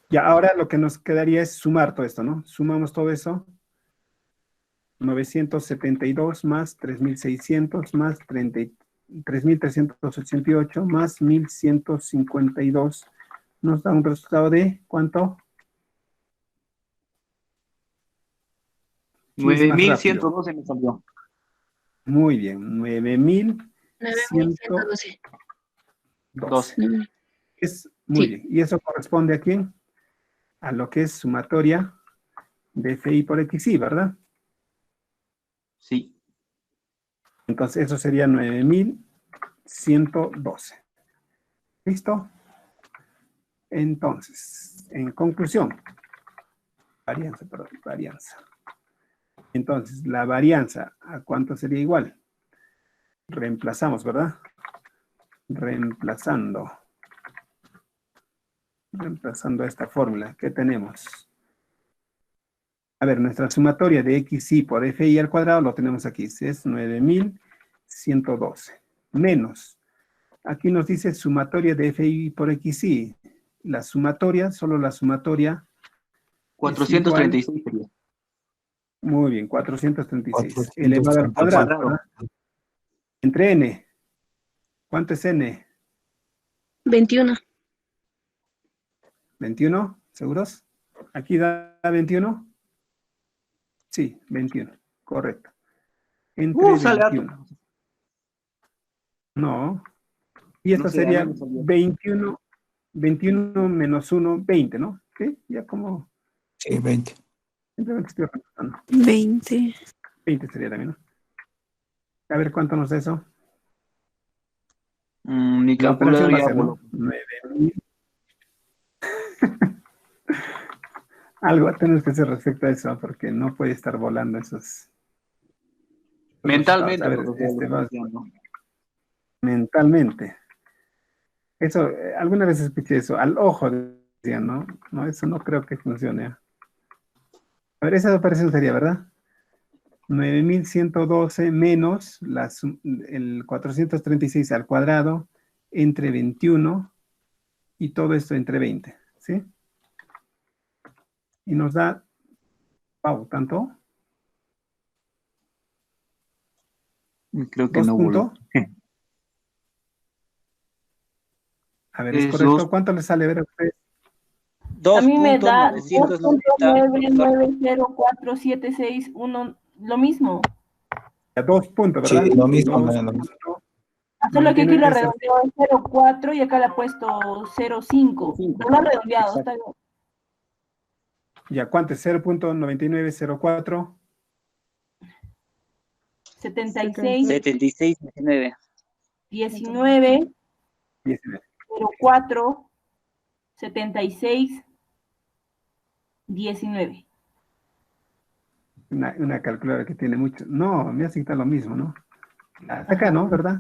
Speaker 1: Ya, ahora lo que nos quedaría es sumar todo esto, ¿no? Sumamos todo eso. 972 más 3.600 más 3.388 más 1.152 nos da un resultado de ¿cuánto?
Speaker 4: 9.112 me salió.
Speaker 1: Muy bien,
Speaker 11: 9.112.
Speaker 1: 9.112. Es muy bien. ¿Y eso corresponde a quién? A lo que es sumatoria de FI por XI, ¿verdad?
Speaker 4: Sí.
Speaker 1: Entonces eso sería 9.112. ¿Listo? Entonces, en conclusión, varianza. Entonces, la varianza, ¿a cuánto sería igual? Reemplazamos, ¿verdad? Reemplazando esta fórmula. ¿Qué tenemos? A ver, nuestra sumatoria de XI por FI al cuadrado lo tenemos aquí. Es 9.112. Menos. Aquí nos dice sumatoria de FI por XI. La sumatoria, solo la sumatoria.
Speaker 4: 436 sería.
Speaker 1: Muy bien, 436. Elevado al cuadrado, ¿verdad? Entre n. ¿Cuánto es n?
Speaker 11: 21.
Speaker 1: 21, ¿seguros? ¿Aquí da 21? Sí, 21, correcto. Entre
Speaker 4: Sale
Speaker 1: 21.
Speaker 4: alto.
Speaker 1: No. Y esto
Speaker 4: No sé, a
Speaker 1: sería
Speaker 4: mí me salió.
Speaker 1: 21 menos 1, 20, ¿no? ¿Sí? Ya como...
Speaker 5: Sí, 20.
Speaker 1: Simplemente estoy representando.
Speaker 10: 20.
Speaker 1: 20 sería también, ¿no? A ver, ¿cuánto nos da eso?
Speaker 4: Mi
Speaker 1: La operación
Speaker 4: calculador
Speaker 1: va a
Speaker 4: ya
Speaker 1: ser, ¿no?
Speaker 4: voló.
Speaker 1: 9.000. Algo tenemos que hacer respecto a eso, porque no puede estar volando esos
Speaker 4: Mentalmente,
Speaker 1: resultados. A ver,
Speaker 4: profesor, lo estoy haciendo.
Speaker 1: mentalmente. Eso, alguna vez escuché eso, al ojo decían, ¿no? No, eso no creo que funcione. A ver, esa operación sería, ¿verdad? 9.112 menos el 436 al cuadrado entre 21 y todo esto entre 20, ¿sí? Y nos da, ¿tanto?
Speaker 4: Creo que
Speaker 1: 2
Speaker 4: no voló.
Speaker 1: puntos. A ver, ¿es correcto? ¿Cuánto le sale a ver a ustedes?
Speaker 6: A mí me da
Speaker 8: 2.990.
Speaker 6: 2.9904761, lo mismo.
Speaker 1: 2 puntos, ¿verdad?
Speaker 5: Sí, lo mismo.
Speaker 1: 2.99.
Speaker 6: Solo que aquí lo redondeó en 0.4 y acá le ha puesto 0.5. No lo ha redondeado, está bien.
Speaker 1: Ya, ¿cuánto es? 0.9904.
Speaker 6: 76,
Speaker 8: 76, 19.
Speaker 6: 19,
Speaker 1: 19.
Speaker 6: 04, 76, 19.
Speaker 1: Una calculadora que tiene mucho. No, me hace quitar lo mismo, ¿no? Acá, ¿no? ¿Verdad?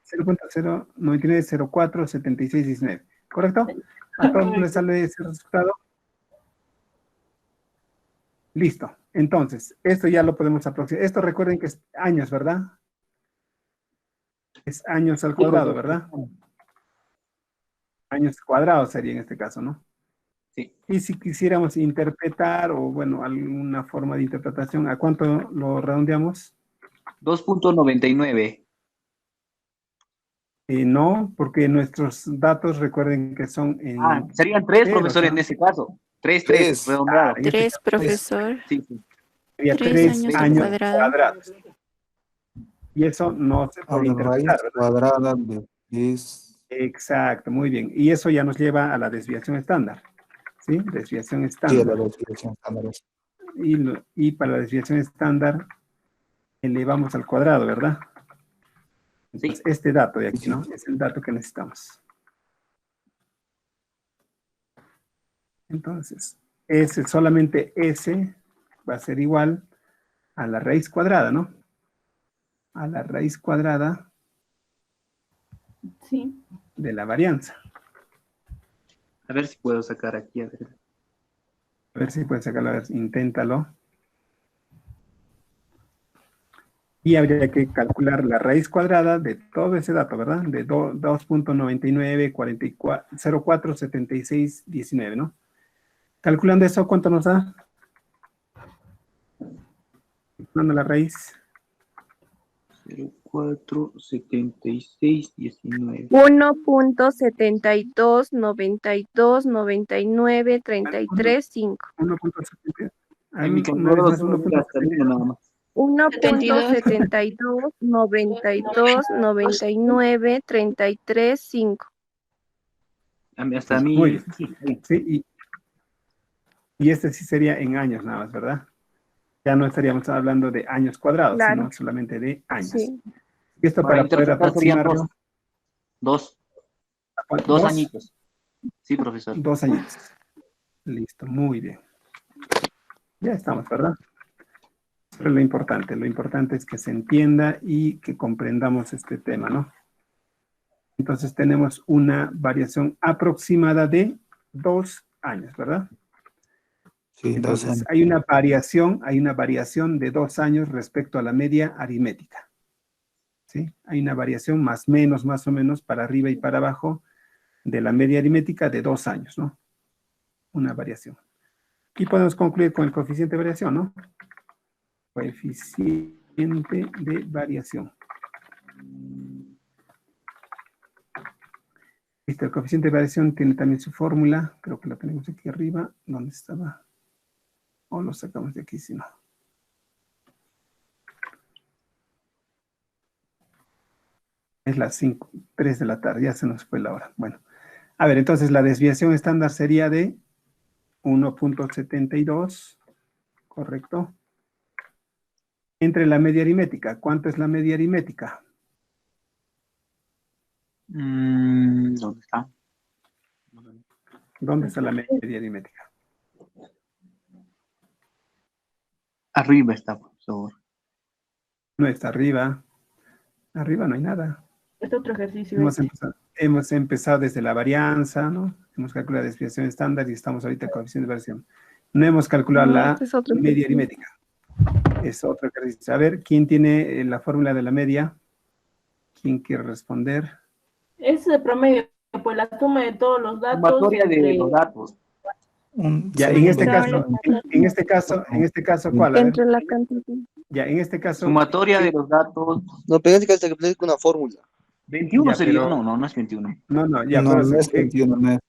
Speaker 1: 0.099047619. ¿Correcto? ¿A todos les sale ese resultado? Listo. Entonces, esto ya lo podemos aproximar. Esto recuerden que es años, ¿verdad? Es años al cuadrado, ¿verdad? Años cuadrados sería en este caso, ¿no?
Speaker 4: Sí.
Speaker 1: Y si quisiéramos interpretar, o bueno, alguna forma de interpretación, ¿a cuánto lo redondeamos?
Speaker 4: 2.99.
Speaker 1: No, porque nuestros datos, recuerden que son en...
Speaker 4: Serían 3,
Speaker 1: ceros,
Speaker 4: profesor,
Speaker 1: ¿no?
Speaker 4: en ese caso. 3, redondeado.
Speaker 1: En este
Speaker 10: 3,
Speaker 1: caso,
Speaker 10: profesor.
Speaker 4: Sí, sí.
Speaker 1: sería
Speaker 10: 3
Speaker 1: 3
Speaker 10: años
Speaker 1: años
Speaker 10: al cuadrado.
Speaker 1: cuadrados. Y eso no se puede
Speaker 5: Ahora, raíz
Speaker 1: interpretar, ¿verdad?
Speaker 5: cuadrada de 10.
Speaker 1: Exacto, muy bien. Y eso ya nos lleva a la desviación estándar. ¿Sí? Desviación
Speaker 5: Sí, a
Speaker 1: estándar.
Speaker 5: la desviación estándar.
Speaker 1: Y para la desviación estándar elevamos al cuadrado, ¿verdad? Entonces, este dato de aquí, ¿no? Es el dato que necesitamos. Entonces, solamente S va a ser igual a la raíz cuadrada, ¿no? A la raíz cuadrada
Speaker 6: Sí.
Speaker 1: de la varianza.
Speaker 4: A ver si puedo sacar aquí. A
Speaker 1: ver si puedes sacarlo, a ver, inténtalo. Y habría que calcular la raíz cuadrada de todo ese dato, ¿verdad? De 2.99, 04, 76, 19, ¿no? Calculando eso, ¿cuánto nos da? Calculando la raíz.
Speaker 4: 04, 76, 19.
Speaker 3: 1.72, 92, 99, 33, 5.
Speaker 1: 1.72.
Speaker 4: En mi calculadora solo mira hasta el 1 nada más.
Speaker 3: 1.72, 92, 99, 33, 5.
Speaker 4: Hasta a mí.
Speaker 1: Muy bien.
Speaker 4: Sí.
Speaker 1: Sí, y este sí sería en años nada más, ¿verdad? Ya no estaríamos hablando de años cuadrados,
Speaker 3: Claro.
Speaker 1: sino solamente de años.
Speaker 3: Sí.
Speaker 1: Y esto para poder aproximarlo.
Speaker 4: Dos añitos. Sí, profesor.
Speaker 1: 2 añitos. Listo, muy bien. Ya estamos, ¿verdad? Pero lo importante es que se entienda y que comprendamos este tema, ¿no? Entonces tenemos una variación aproximada de 2 años, ¿verdad?
Speaker 5: Sí,
Speaker 1: entonces
Speaker 5: 2 años.
Speaker 1: hay una variación de 2 años respecto a la media aritmética. ¿Sí? Hay una variación más menos, más o menos, para arriba y para abajo de la media aritmética de 2 años, ¿no? Una variación. Y podemos concluir con el coeficiente de variación, ¿no? Coeficiente de variación. Listo, el coeficiente de variación tiene también su fórmula. Creo que la tenemos aquí arriba. ¿Dónde estaba? O lo sacamos de aquí, si no. Es las 3 de la tarde, ya se nos fue la hora. Bueno, a ver, entonces la desviación estándar sería de 1.72, ¿correcto? Entre la media aritmética. ¿Cuánto es la media aritmética?
Speaker 4: ¿Dónde está?
Speaker 1: ¿Dónde está la media aritmética?
Speaker 4: Arriba está, profesor.
Speaker 1: No está arriba. Arriba no hay nada.
Speaker 6: Este otro ejercicio.
Speaker 1: Hemos empezado desde la varianza, ¿no? Hemos calculado la desviación estándar y estamos ahorita en coeficiente de variación. No hemos calculado la media aritmética. Es otro ejercicio. A ver, ¿quién tiene la fórmula de la media? ¿Quién quiere responder?
Speaker 6: Es el promedio, pues la suma de todos los datos.
Speaker 4: Sumatoria de los datos.
Speaker 1: Ya, en este caso, ¿cuál? A ver.
Speaker 3: Entre la cantidad.
Speaker 1: Ya, en este caso.
Speaker 4: Sumatoria de los datos.
Speaker 8: No, pero en este caso hay que aplicar una fórmula.
Speaker 4: 21
Speaker 1: Ya,
Speaker 4: sería,
Speaker 1: pero-
Speaker 4: no es 21.
Speaker 1: No, ya,
Speaker 5: No,
Speaker 1: pero
Speaker 5: no es 21, no es.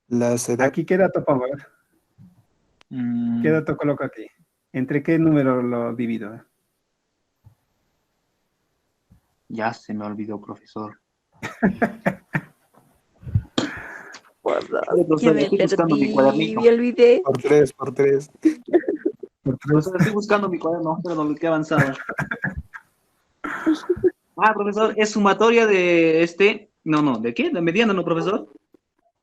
Speaker 5: Las edades.
Speaker 1: aquí, ¿qué dato pongo? A ver. ¿Qué dato coloco aquí? ¿Entre qué número lo divido?
Speaker 4: Ya se me olvidó, profesor.
Speaker 10: Que me
Speaker 4: Estoy buscando mi
Speaker 10: perdí,
Speaker 4: cuadernito.
Speaker 10: me olvidé.
Speaker 5: Por 3, por 3.
Speaker 4: Profesor, estoy buscando mi cuaderno, pero no qué avanzado. Profesor, es sumatoria de este. No, ¿de qué? ¿De mediana, no, profesor?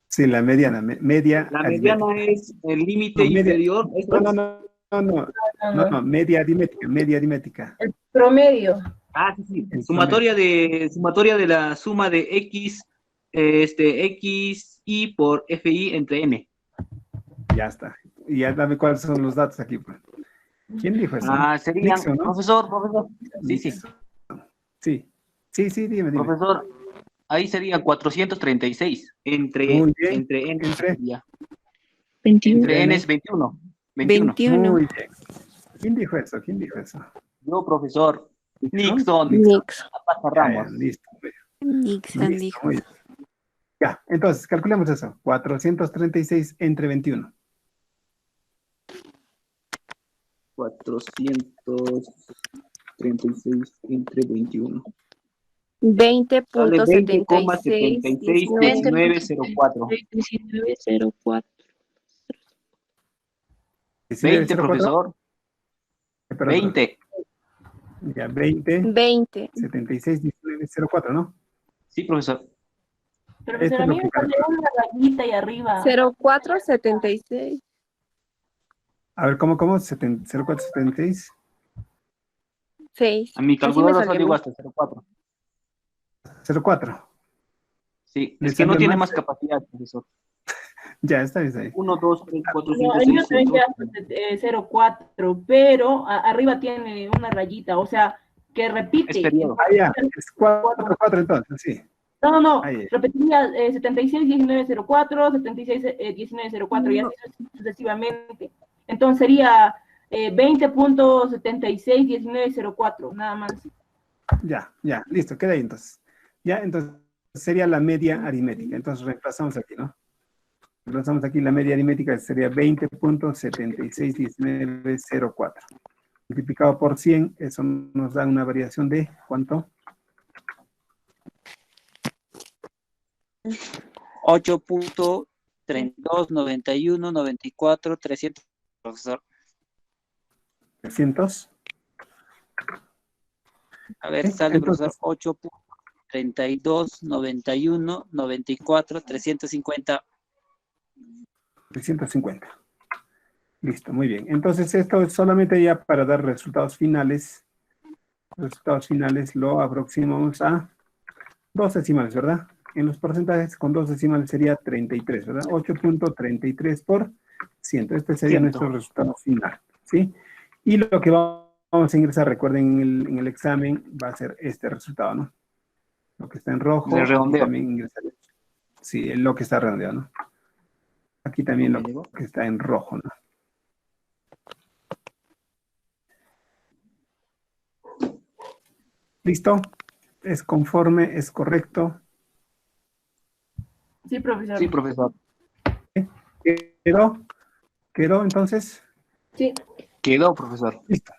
Speaker 1: Sí, la mediana. Media
Speaker 4: La
Speaker 1: aritmética.
Speaker 4: mediana es el límite
Speaker 1: No, media-
Speaker 4: inferior. ¿Esto es?
Speaker 1: No, media aritmética.
Speaker 6: El promedio.
Speaker 4: Sí.
Speaker 1: El
Speaker 4: Sumatoria de la suma de x, xy por fi entre n.
Speaker 1: Ya está. Y ya dame cuáles son los datos aquí, pues. ¿Quién dijo eso?
Speaker 4: Serían,
Speaker 1: Nixon, ¿no?
Speaker 4: profesor. Sí.
Speaker 1: Dime.
Speaker 4: Profesor, ahí sería 436 entre
Speaker 1: Muy bien.
Speaker 4: n. Ya.
Speaker 11: 21.
Speaker 4: Entre n es 21.
Speaker 10: 21.
Speaker 1: Muy bien. ¿Quién dijo eso?
Speaker 4: Yo, profesor.
Speaker 1: ¿Nixon?
Speaker 4: Nixon.
Speaker 3: Nix.
Speaker 4: Pasa Ramos.
Speaker 1: Listo.
Speaker 10: Nixon
Speaker 1: Listo,
Speaker 10: dijo.
Speaker 1: muy bien. Ya, entonces, calculemos eso. 436 entre 21.
Speaker 4: 436 entre 21.
Speaker 3: 20.76,
Speaker 4: 19.04.
Speaker 11: 1904.
Speaker 4: 20,
Speaker 1: 19.04.
Speaker 4: profesor.
Speaker 1: Perdón,
Speaker 4: 20.
Speaker 1: Ya, 20,
Speaker 3: 20.
Speaker 1: 76, 19.04, ¿no?
Speaker 4: Sí, profesor.
Speaker 6: Profesor,
Speaker 1: Esto
Speaker 6: a
Speaker 1: es
Speaker 6: mí
Speaker 1: lo
Speaker 6: me
Speaker 1: que
Speaker 6: salió una rayita ahí arriba.
Speaker 3: 0476.
Speaker 1: A ver, ¿cómo? 0476.
Speaker 3: 6.
Speaker 4: A mi
Speaker 3: Así me
Speaker 4: calculadora
Speaker 3: salió a
Speaker 4: salió
Speaker 3: mí.
Speaker 4: hasta 04.
Speaker 1: 04.
Speaker 4: Sí,
Speaker 1: ¿Le
Speaker 4: es que no
Speaker 1: salió
Speaker 4: tiene
Speaker 1: más?
Speaker 4: más capacidad, profesor.
Speaker 1: Ya, está bien, está bien.
Speaker 4: 1, 2, 3, 4, 5,
Speaker 6: No, el mío
Speaker 4: 6,
Speaker 6: también
Speaker 4: 7.
Speaker 6: queda 04, pero arriba tiene una rayita, o sea, que
Speaker 4: Es
Speaker 6: repite.
Speaker 4: periodo.
Speaker 1: Ah, ya, es 4 entonces, sí.
Speaker 6: No,
Speaker 1: Ahí.
Speaker 6: repetiría 76-1904, 76-1904 y así sucesivamente. Entonces sería 20.76-1904, nada más.
Speaker 1: Ya, listo, queda ahí entonces. Ya, entonces sería la media aritmética. Entonces reemplazamos aquí, ¿no? Reemplazamos aquí la media aritmética, sería 20.761904. Multiplicado por 100, eso nos da una variación de, ¿cuánto?
Speaker 12: 8.329194 profesor.
Speaker 1: 300.
Speaker 12: A ver, sale,
Speaker 1: Entonces,
Speaker 12: profesor, 8.329194 350.
Speaker 1: 350. Listo, muy bien. Entonces, esto es solamente ya para dar resultados finales. Resultados finales lo aproximamos a 2 decimales, ¿verdad? En los porcentajes con 2 decimales sería 33, ¿verdad? 8.33 por 100. Este sería nuestro resultado final, ¿sí? Y lo que vamos a ingresar, recuerden, en el examen va a ser este resultado, ¿no? Lo que está en rojo.
Speaker 4: De redondeo.
Speaker 1: Aquí también ingresaré. Sí, lo que está redondeado, ¿no? Aquí también lo que está en rojo, ¿no? ¿Listo? ¿Es conforme? ¿Es correcto?
Speaker 6: Sí, profesor.
Speaker 4: Sí, profesor.
Speaker 1: ¿Quedó? ¿Quedó entonces?
Speaker 6: Sí.
Speaker 4: Quedó, profesor.
Speaker 1: Listo.